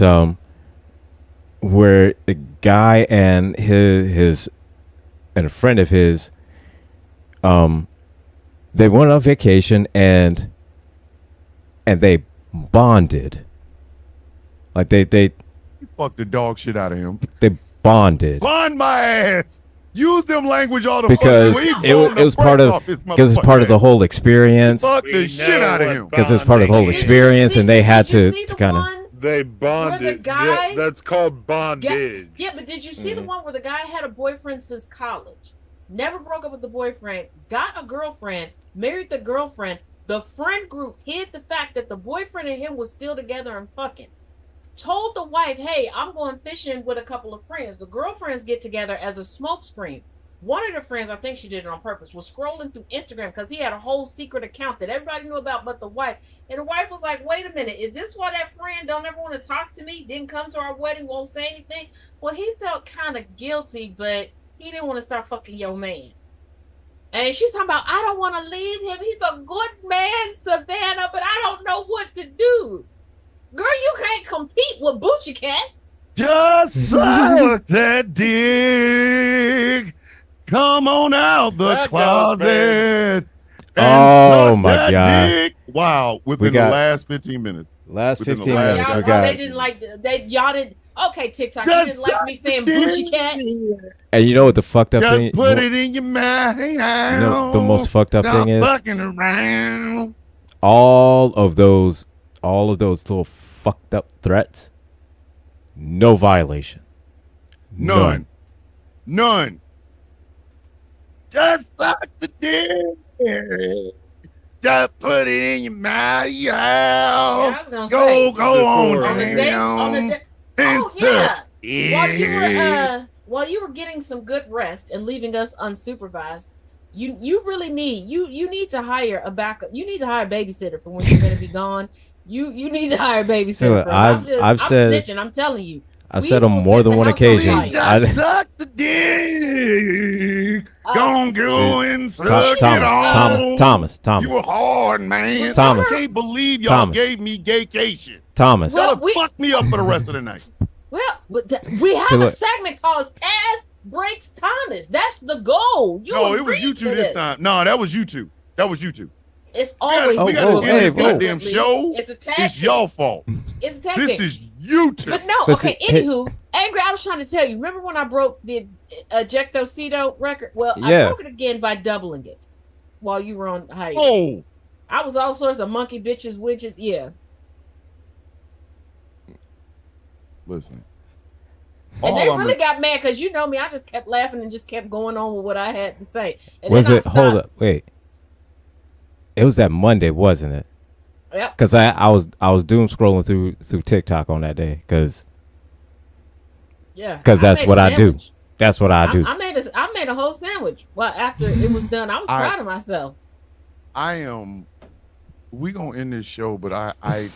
where the guy and his and a friend of his they went on vacation and they bonded. Like they Fuck the dog shit out of him. bonded Bond my ass. Use them language all the because fucking way. it was part of the whole experience. Fuck We the shit know out of what him. Because it was part of the whole bonding is. experience, and they had Did you to see the kind of. one They where the bonded. guy- Yeah, that's called bondage. Yeah, but did you see Mm-hmm. the one where the guy had a boyfriend since college, never broke up with the boyfriend, got a girlfriend, married the girlfriend? The friend group hid the fact that the boyfriend and him was still together and fucking. Told the wife, "Hey, I'm going fishing with a couple of friends." The girlfriends get together as a smokescreen. One of the friends, I think she did it on purpose, was scrolling through Instagram because he had a whole secret account that everybody knew about but the wife. And the wife was like, "Wait a minute, is this why that friend don't ever want to talk to me? Didn't come to our wedding, won't say anything?" Well, he felt kind of guilty, but he didn't want to start fucking your man. And she's talking about, "I don't want to leave him. He's a good man, Savannah, but I don't know what to do." Girl, you can't compete with Boochie Cat. Just suck that dick. Come on out the That goes, closet. and Oh, suck my that God. dick. Wow, within got- the last 15 minutes. Last Within the 15 last- minutes, Y'all, we oh, got. they didn't like y'all didn't. Okay, TikTok, you Just didn't like suck me saying the Boochie dick. Cat. And you know what the fucked up Just thing? put it in your mouth. You know, the most fucked up Stop thing is fucking around. all of those little fucked up threats. No violation. None. Just suck the dick. Just put it in your mouth. Yeah, I was gonna Go, say. go on, Before- On the day, on the day. and Oh yeah. suck. While you were getting some good rest and leaving us unsupervised, you really need you need to hire a backup. You need to hire a babysitter for when you're gonna be gone. You need to hire a babysitter. Look, bro. I've I'm said- snitching. I'm telling you. I've We said on will more set than the one house on occasion. fire. Please just suck the dick. Don't go and suck it all. Thomas. You a hard man. Thomas. I can't believe y'all Thomas. gave me gaycation. Thomas. Well, Y'all fucked me up for the rest of the night. Well, but we have So a look- segment called Taz Breaks Thomas. That's the goal. You No, it was agreed you to two this time. No, that was you two. It's We always gotta Oh, end whoa, this hey, whoa. goddamn show. It's a tag. It's team. y'all fault. It's a tag. This team. is you two. But no, But okay. see, hey- Anywho, Angry, I was trying to tell you. Remember when I broke the Ejectocito record? Well, I Yeah. broke it again by doubling it while you were on hiatus. Oh, I was all sorts of monkey bitches, witches. Yeah, listen. and they All I'm really got mad because you know me. I just kept laughing and just kept going on with what I had to say. And Was then I it? Hold stopped. up. Wait. It was that Monday, wasn't it? Yep. Because I was doom scrolling through TikTok on that day. Because Yeah. I that's made what a I do. sandwich. That's what I do. I made a whole sandwich. Well, after it was done, I was proud of myself. I am. We gonna end this show, but I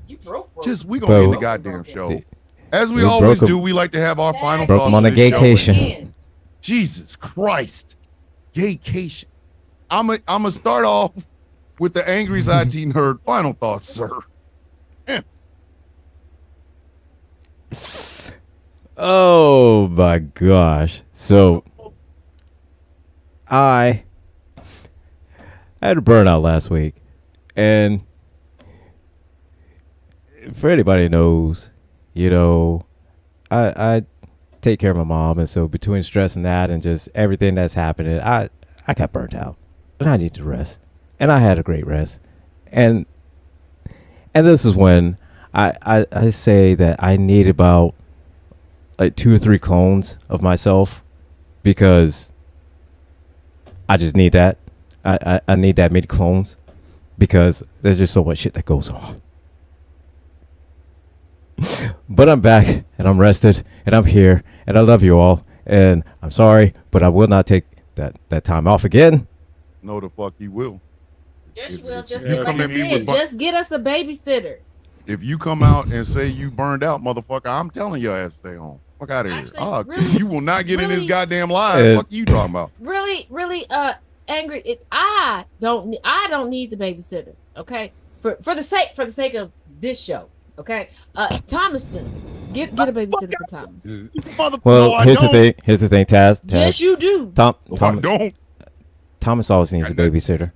You broke. just we Bro. gonna end the goddamn show. See, As we we always broke 'em. do, we like to have our final Broke thoughts 'em on of a this show. gaycation. Jesus Christ, gaycation. I'm start off with the Angry's IT nerd. Final thoughts, sir. Oh my gosh. So I had a burnout last week, and for anybody who knows, you know, I take care of my mom, and so between stress and that and just everything that's happening, I got burnt out and I need to rest. and I had a great rest. And this is when I say that I need about like 2 or 3 clones of myself, because I just need that. I need that many clones, because there's just so much shit that goes on. But I'm back, and I'm rested, and I'm here, and I love you all, and I'm sorry, but I will not take that time off again. No, the fuck you will. Yes, If- you will. if Just you like come I at me said, with bu- just get us a babysitter. If you come out and say you burned out, motherfucker, I'm telling your ass stay home. Fuck out of here. Actually, really- You will not get in this really- goddamn live. Fuck you talking about? Really, angry. I don't need the babysitter. Okay, for the sake of this show. Okay, Thomaston, get a babysitter for Thomas. Motherfucker, Well, no, I here's the don't. thing. Here's the thing, Taz. Yes, you do. Tom, No, I Tom, don't. Thomas always needs a babysitter.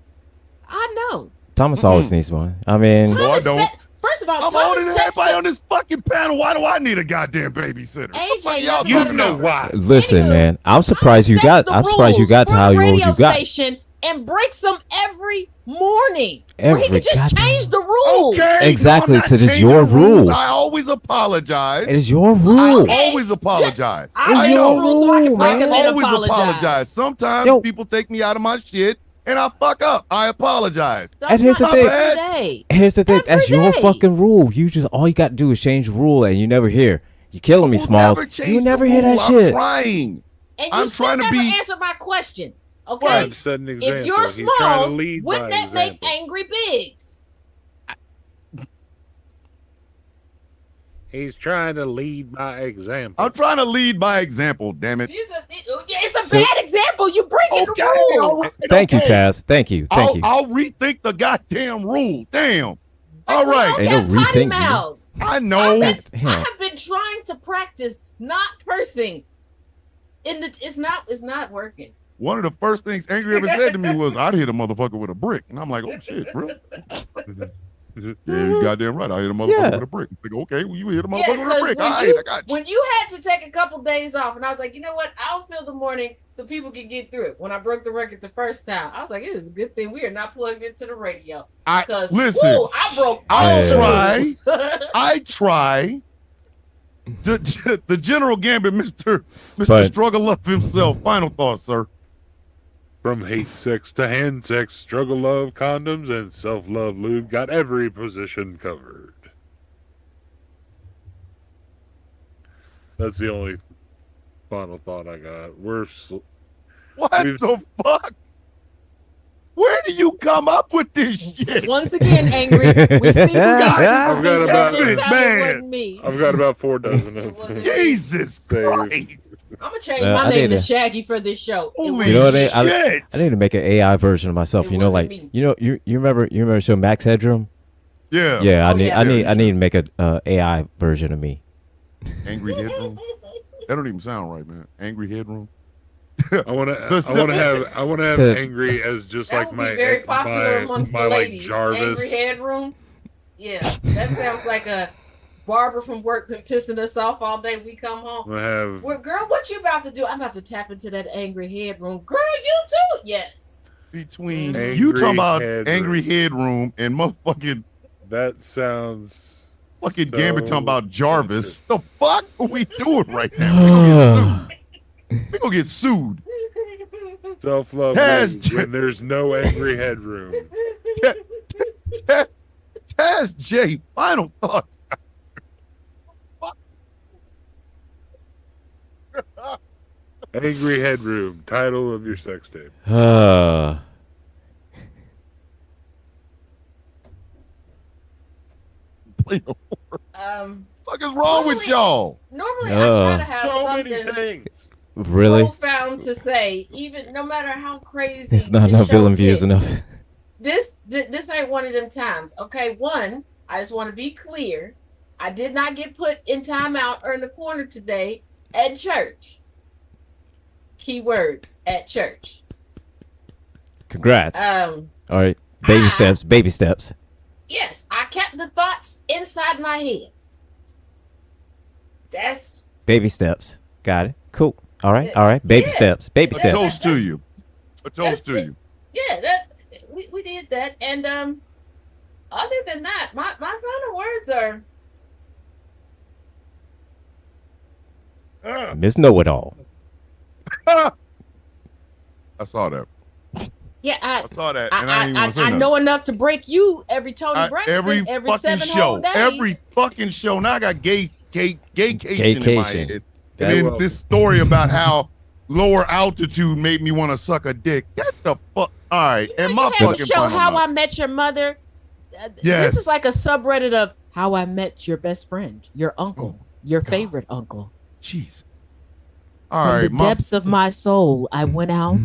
I know. Thomas always needs one. I mean, No, I Thomas don't. said- first of all, I'm older Thomas than sets everybody the- on this fucking panel. Why do I need a goddamn babysitter? What the fuck AJ, y'all nothing You but talking know about? why? listen, Anywho, man. I'm surprised you sets got. the I'm surprised you rules got to for how the you radio you got. station and breaks them every morning. Where he Every could just goddamn- change the rules. Okay. Exactly, No, I'm not so it is changing your the rules. rule. I always apologize. It is your I rule. Okay. always apologize. I It's make your the rules so I can rule, break man. them I and always apologize. Sometimes Yo. people take me out of my shit and I fuck up. I apologize. And here's the Sometimes thing. every day. Here's the thing. Every That's your day. fucking rule. You just all you got to do is change the rule, and you never hear. You killing me, We'll Smalls. never change You the never hear that rule. I'm shit. trying. And you I'm still trying to never be- answered my question. Okay. Brad set an example. If you're He's trying to Smalls, lead wouldn't by that make example. Angry Biggs? He's trying to lead by example. I'm trying to lead by example, damn it. It's a So- bad example. You breaking Okay. the all rules. right, Thank you, okay. Taz. Thank you. Thank you. I'll rethink the goddamn rule. Damn. All We right. all Ain't got no potty rethinking. mouths. I know. I Damn. have been trying to practice not cursing. It's not working. One of the first things Angry ever said to me was, I'd hit a motherfucker with a brick. And I'm like, oh shit, bro. Yeah, you goddamn right. I hit a motherfucker Yeah. with a brick. Like, okay, well, you hit a Yeah, motherfucker with a 'cause brick. when All right, you- I got you. When you had to take a couple days off, and I was like, you know what? I'll fill the morning so people can get through it. When I broke the record the first time, I was like, it is a good thing we are not plugged into the radio. Because Listen, I broke I'll all try. rules. I try. The General Gambit, Mr. But- Struggle Love himself. Final thoughts, sir. From hate sex to hand sex, struggle love condoms, and self love lube got every position covered. That's the only final thought I got. What We've- the fuck? Where do you come up with this shit? Once again, Angry. We see who got I've got about- this time Man. it wasn't me. I've got about 4 dozen It of wasn't them. me. Jesus Christ. I'm gonna change I my name need to to- Shaggy for this show. It Holy was- You know what shit. I need to make an AI version of myself. It You know, wasn't like me. you remember the show Max Headroom? Yeah. Yeah, I Oh, need yeah. I need to make a AI version of me. Angry Headroom. That don't even sound right, man. Angry Headroom. I want The to have So- angry as just That like would my be very popular amongst my the like ladies. Jarvis. Angry headroom. Yeah, that sounds like a barber from work been pissing us off all day. We come home. I'm gonna have Well, girl, what you about to do? I'm about to tap into that angry headroom. Girl, you too. Yes. Between Angry you talking about Headroom. Angry Headroom and motherfucking that sounds fucking so Gambit talking about Jarvis. The fuck are we doing right now? We gonna get sued. self love Taz- when there's no angry headroom. Taz J, final thoughts. Angry headroom, title of your sex tape. What the fuck is wrong with y'all? Normally, I try to have So many something things. Really? profound to say, even no matter how crazy. It's not this enough show villain views gets. enough. This ain't one of them times. Okay, one, I just want to be clear. I did not get put in timeout or in the corner today at church. Keywords at church. Congrats. All right. Baby I- steps. Baby steps. Yes, I kept the thoughts inside my head. That's Baby steps. Got it. Cool. All right. Yeah. All right. Baby Yeah. steps. Baby A Yeah. steps. toast to you. A toast That's to it. you. yeah. That we we did that. And other than that, my final words are Miss Know-It-All. I saw that. yeah, I saw that, and I, ain't even say I nothing. know enough to break you every Tony Braxton Every fucking 7 show, whole days. every fucking show. Now I got gaycation in my Gaycation. head, That and then will- this story about how lower altitude made me want to suck a dick. Get the fuck. All right, and my You had fucking to show final How note. I Met Your Mother. Yes. This is like a subreddit of How I Met Your Best Friend, your uncle, your God. favorite uncle. Jesus. All From right, the depths of my soul, I went out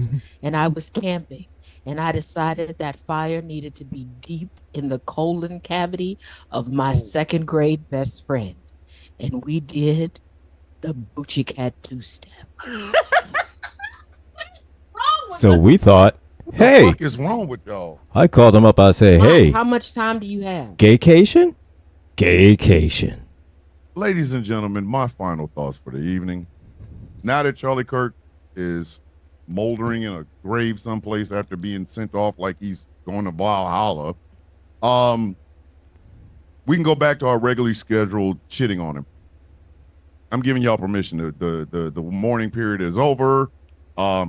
and I was camping, and I decided that fire needed to be deep in the colon cavity of my second grade best friend, and we did the Boochie Cat 2-step. So we thought, What hey, the fuck is wrong with y'all? I called him up. I said, hey, How much time do you have? gaycation? Gaycation. Ladies and gentlemen, my final thoughts for the evening. Now that Charlie Kirk is moldering in a grave someplace after being sent off like he's going to Valhalla, we can go back to our regularly scheduled shitting on him. I'm giving y'all permission. The mourning period is over.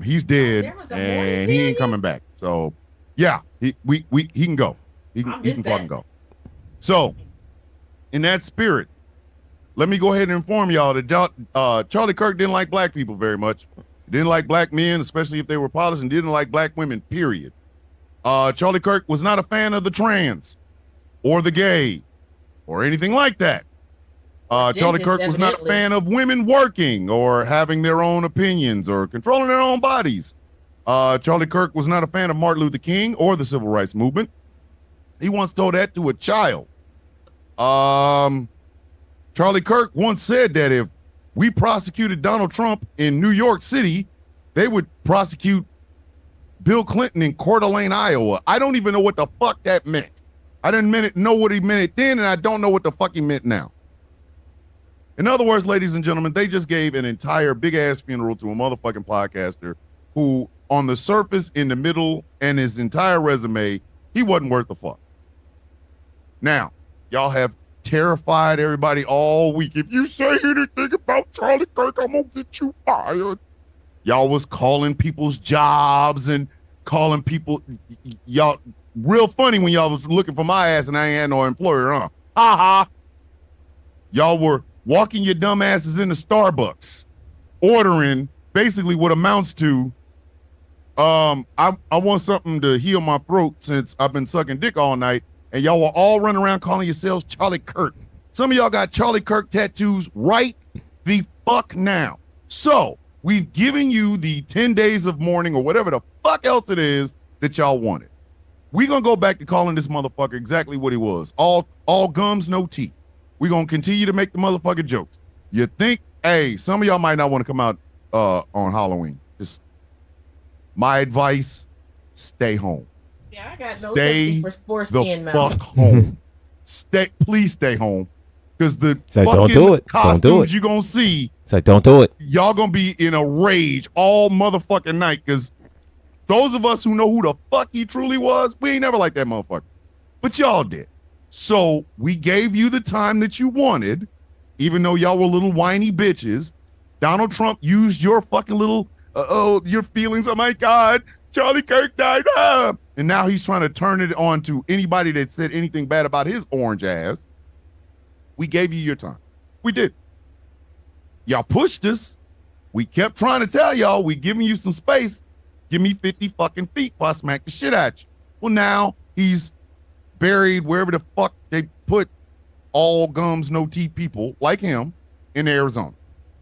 He's dead There was a mourning and he ain't period? coming back. So yeah, he can go. He I can missed fucking that. go. So in that spirit, let me go ahead and inform y'all that Charlie Kirk didn't like black people very much. He didn't like black men, especially if they were polished, and didn't like black women, period. Charlie Kirk was not a fan of the trans or the gay or anything like that. Charlie Dentist, Kirk was not a evidently. fan of women working or having their own opinions or controlling their own bodies. Charlie Kirk was not a fan of Martin Luther King or the Civil Rights Movement. He once told that to a child. Charlie Kirk once said that if we prosecuted Donald Trump in New York City, they would prosecute Bill Clinton in Coeur d'Alene, Iowa. I don't even know what the fuck that meant. I didn't know what he meant it then, and I don't know what the fuck he meant now. In other words, ladies and gentlemen, they just gave an entire big-ass funeral to a motherfucking podcaster who, on the surface, in the middle, and his entire resume, he wasn't worth the fuck. Now, y'all have terrified everybody all week. If you say anything about Charlie Kirk, I'm gonna get you fired. Y'all was calling people's jobs and calling people, y'all, real funny when y'all was looking for my ass and I ain't had no employer, huh? Ha ha. Y'all were walking your dumb asses into Starbucks, ordering basically what amounts to, I want something to heal my throat since I've been sucking dick all night. And y'all were all running around calling yourselves Charlie Kirk. Some of y'all got Charlie Kirk tattoos right the fuck now. So we've given you the 10 days of mourning or whatever the fuck else it is that y'all wanted. We're going to go back to calling this motherfucker exactly what he was. All gums, no teeth. We're going to continue to make the motherfucking jokes. You think, hey, some of y'all might not want to come out on Halloween. Just my advice, stay home. Yeah, I got no Stay sympathy for the foreskin fuck mouth. home. Please stay home. Because the It's like, don't fucking do it. Don't costumes do it. you're going to see, It's like, don't do it. y'all going to be in a rage all motherfucking night. Because those of us who know who the fuck he truly was, we ain't never like that motherfucker. But y'all did. So we gave you the time that you wanted, even though y'all were little whiny bitches. Donald Trump used your fucking little, your feelings. Oh my God, Charlie Kirk died. And now he's trying to turn it on to anybody that said anything bad about his orange ass. We gave you your time. We did. Y'all pushed us. We kept trying to tell y'all we giving you some space. Give me 50 fucking feet before I smack the shit at you. Well, now he's buried wherever the fuck they put all gums, no teeth people like him in Arizona.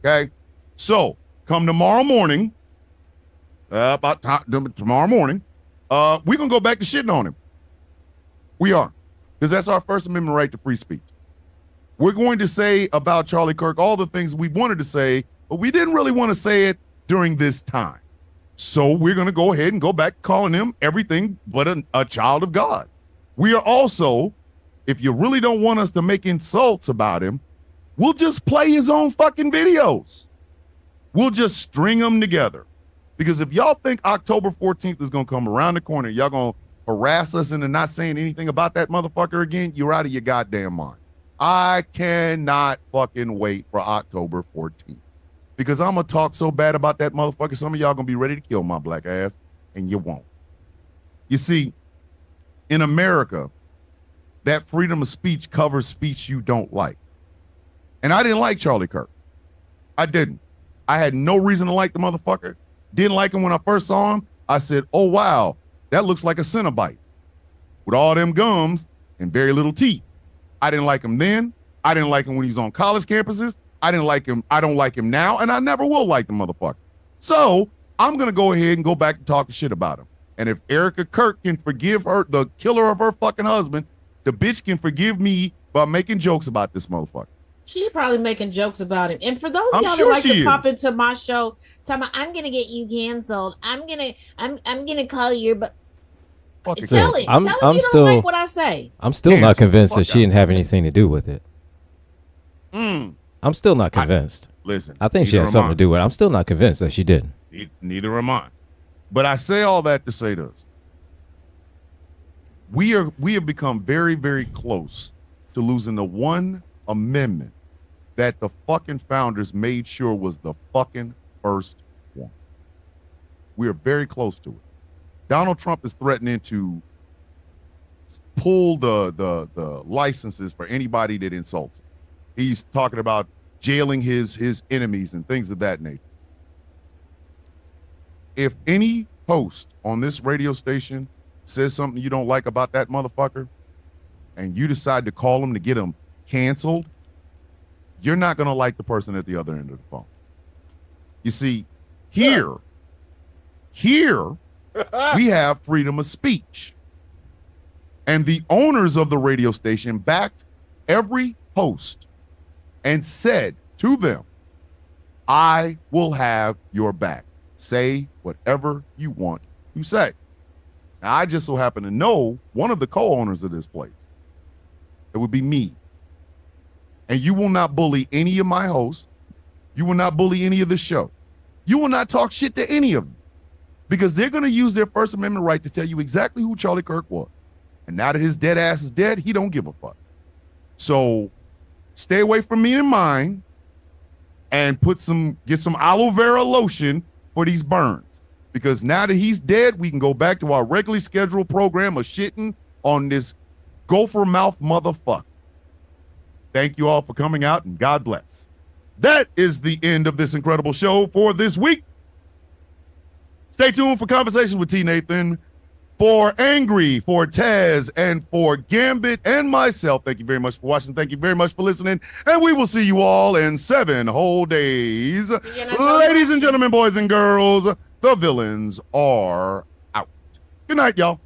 Okay? So come tomorrow morning, tomorrow morning, we're going to go back to shitting on him. We are. Because that's our First Amendment right to free speech. We're going to say about Charlie Kirk all the things we wanted to say, but we didn't really want to say it during this time. So we're going to go ahead and go back calling him everything but a child of God. We are also, if you really don't want us to make insults about him, we'll just play his own fucking videos. We'll just string them together. Because if y'all think October 14th is going to come around the corner, y'all going to harass us into not saying anything about that motherfucker again, you're out of your goddamn mind. I cannot fucking wait for October 14th because I'm going to talk so bad about that motherfucker. Some of y'all going to be ready to kill my black ass, and you won't. You see, in America, that freedom of speech covers speech you don't like. And I didn't like Charlie Kirk. I didn't. I had no reason to like the motherfucker. Didn't like him when I first saw him. I said, oh, wow, that looks like a Cenobite with all them gums and very little teeth. I didn't like him then. I didn't like him when he was on college campuses. I didn't like him. I don't like him now, and I never will like the motherfucker. So I'm going to go ahead and go back to talking shit about him. And if Erica Kirk can forgive her, the killer of her fucking husband, the bitch can forgive me by making jokes about this motherfucker. She probably making jokes about him. And for those of I'm y'all sure that like she to pop is. into my show, talking about, I'm gonna get you canceled. I'm gonna call your but Fucking tell cancel. him. I'm Tell him you still- don't like what I say. I'm still not Cancel the convinced that fuck she out. didn't have anything to do with it. I'm still not convinced. Listen, I think she neither had am something I. to do with it. I'm still not convinced that she didn't. Neither am I. But I say all that to say this. We have become very, very close to losing the one amendment that the fucking founders made sure was the fucking first one. We are very close to it. Donald Trump is threatening to pull the licenses for anybody that insults him. He's talking about jailing his enemies and things of that nature. If any host on this radio station says something you don't like about that motherfucker and you decide to call him to get him canceled, you're not going to like the person at the other end of the phone. You see, here we have freedom of speech. And the owners of the radio station backed every host and said to them, I will have your back. Say whatever you want to say. Now, I just so happen to know one of the co-owners of this place. It would be me. And you will not bully any of my hosts. You will not bully any of the show. You will not talk shit to any of them because they're going to use their First Amendment right to tell you exactly who Charlie Kirk was. And now that his dead ass is dead, he don't give a fuck. So stay away from me and mine and get some aloe vera lotion for these burns. Because now that he's dead, we can go back to our regularly scheduled program of shitting on this gopher mouth motherfucker. Thank you all for coming out, and God bless. That is the end of this incredible show for this week. Stay tuned for conversations with T. Nathan, for Angry, for Taz, and for Gambit and myself. Thank you very much for watching. Thank you very much for listening. And we will see you all in 7 whole days. Ladies and gentlemen, boys and girls, the villains are out. Good night, y'all.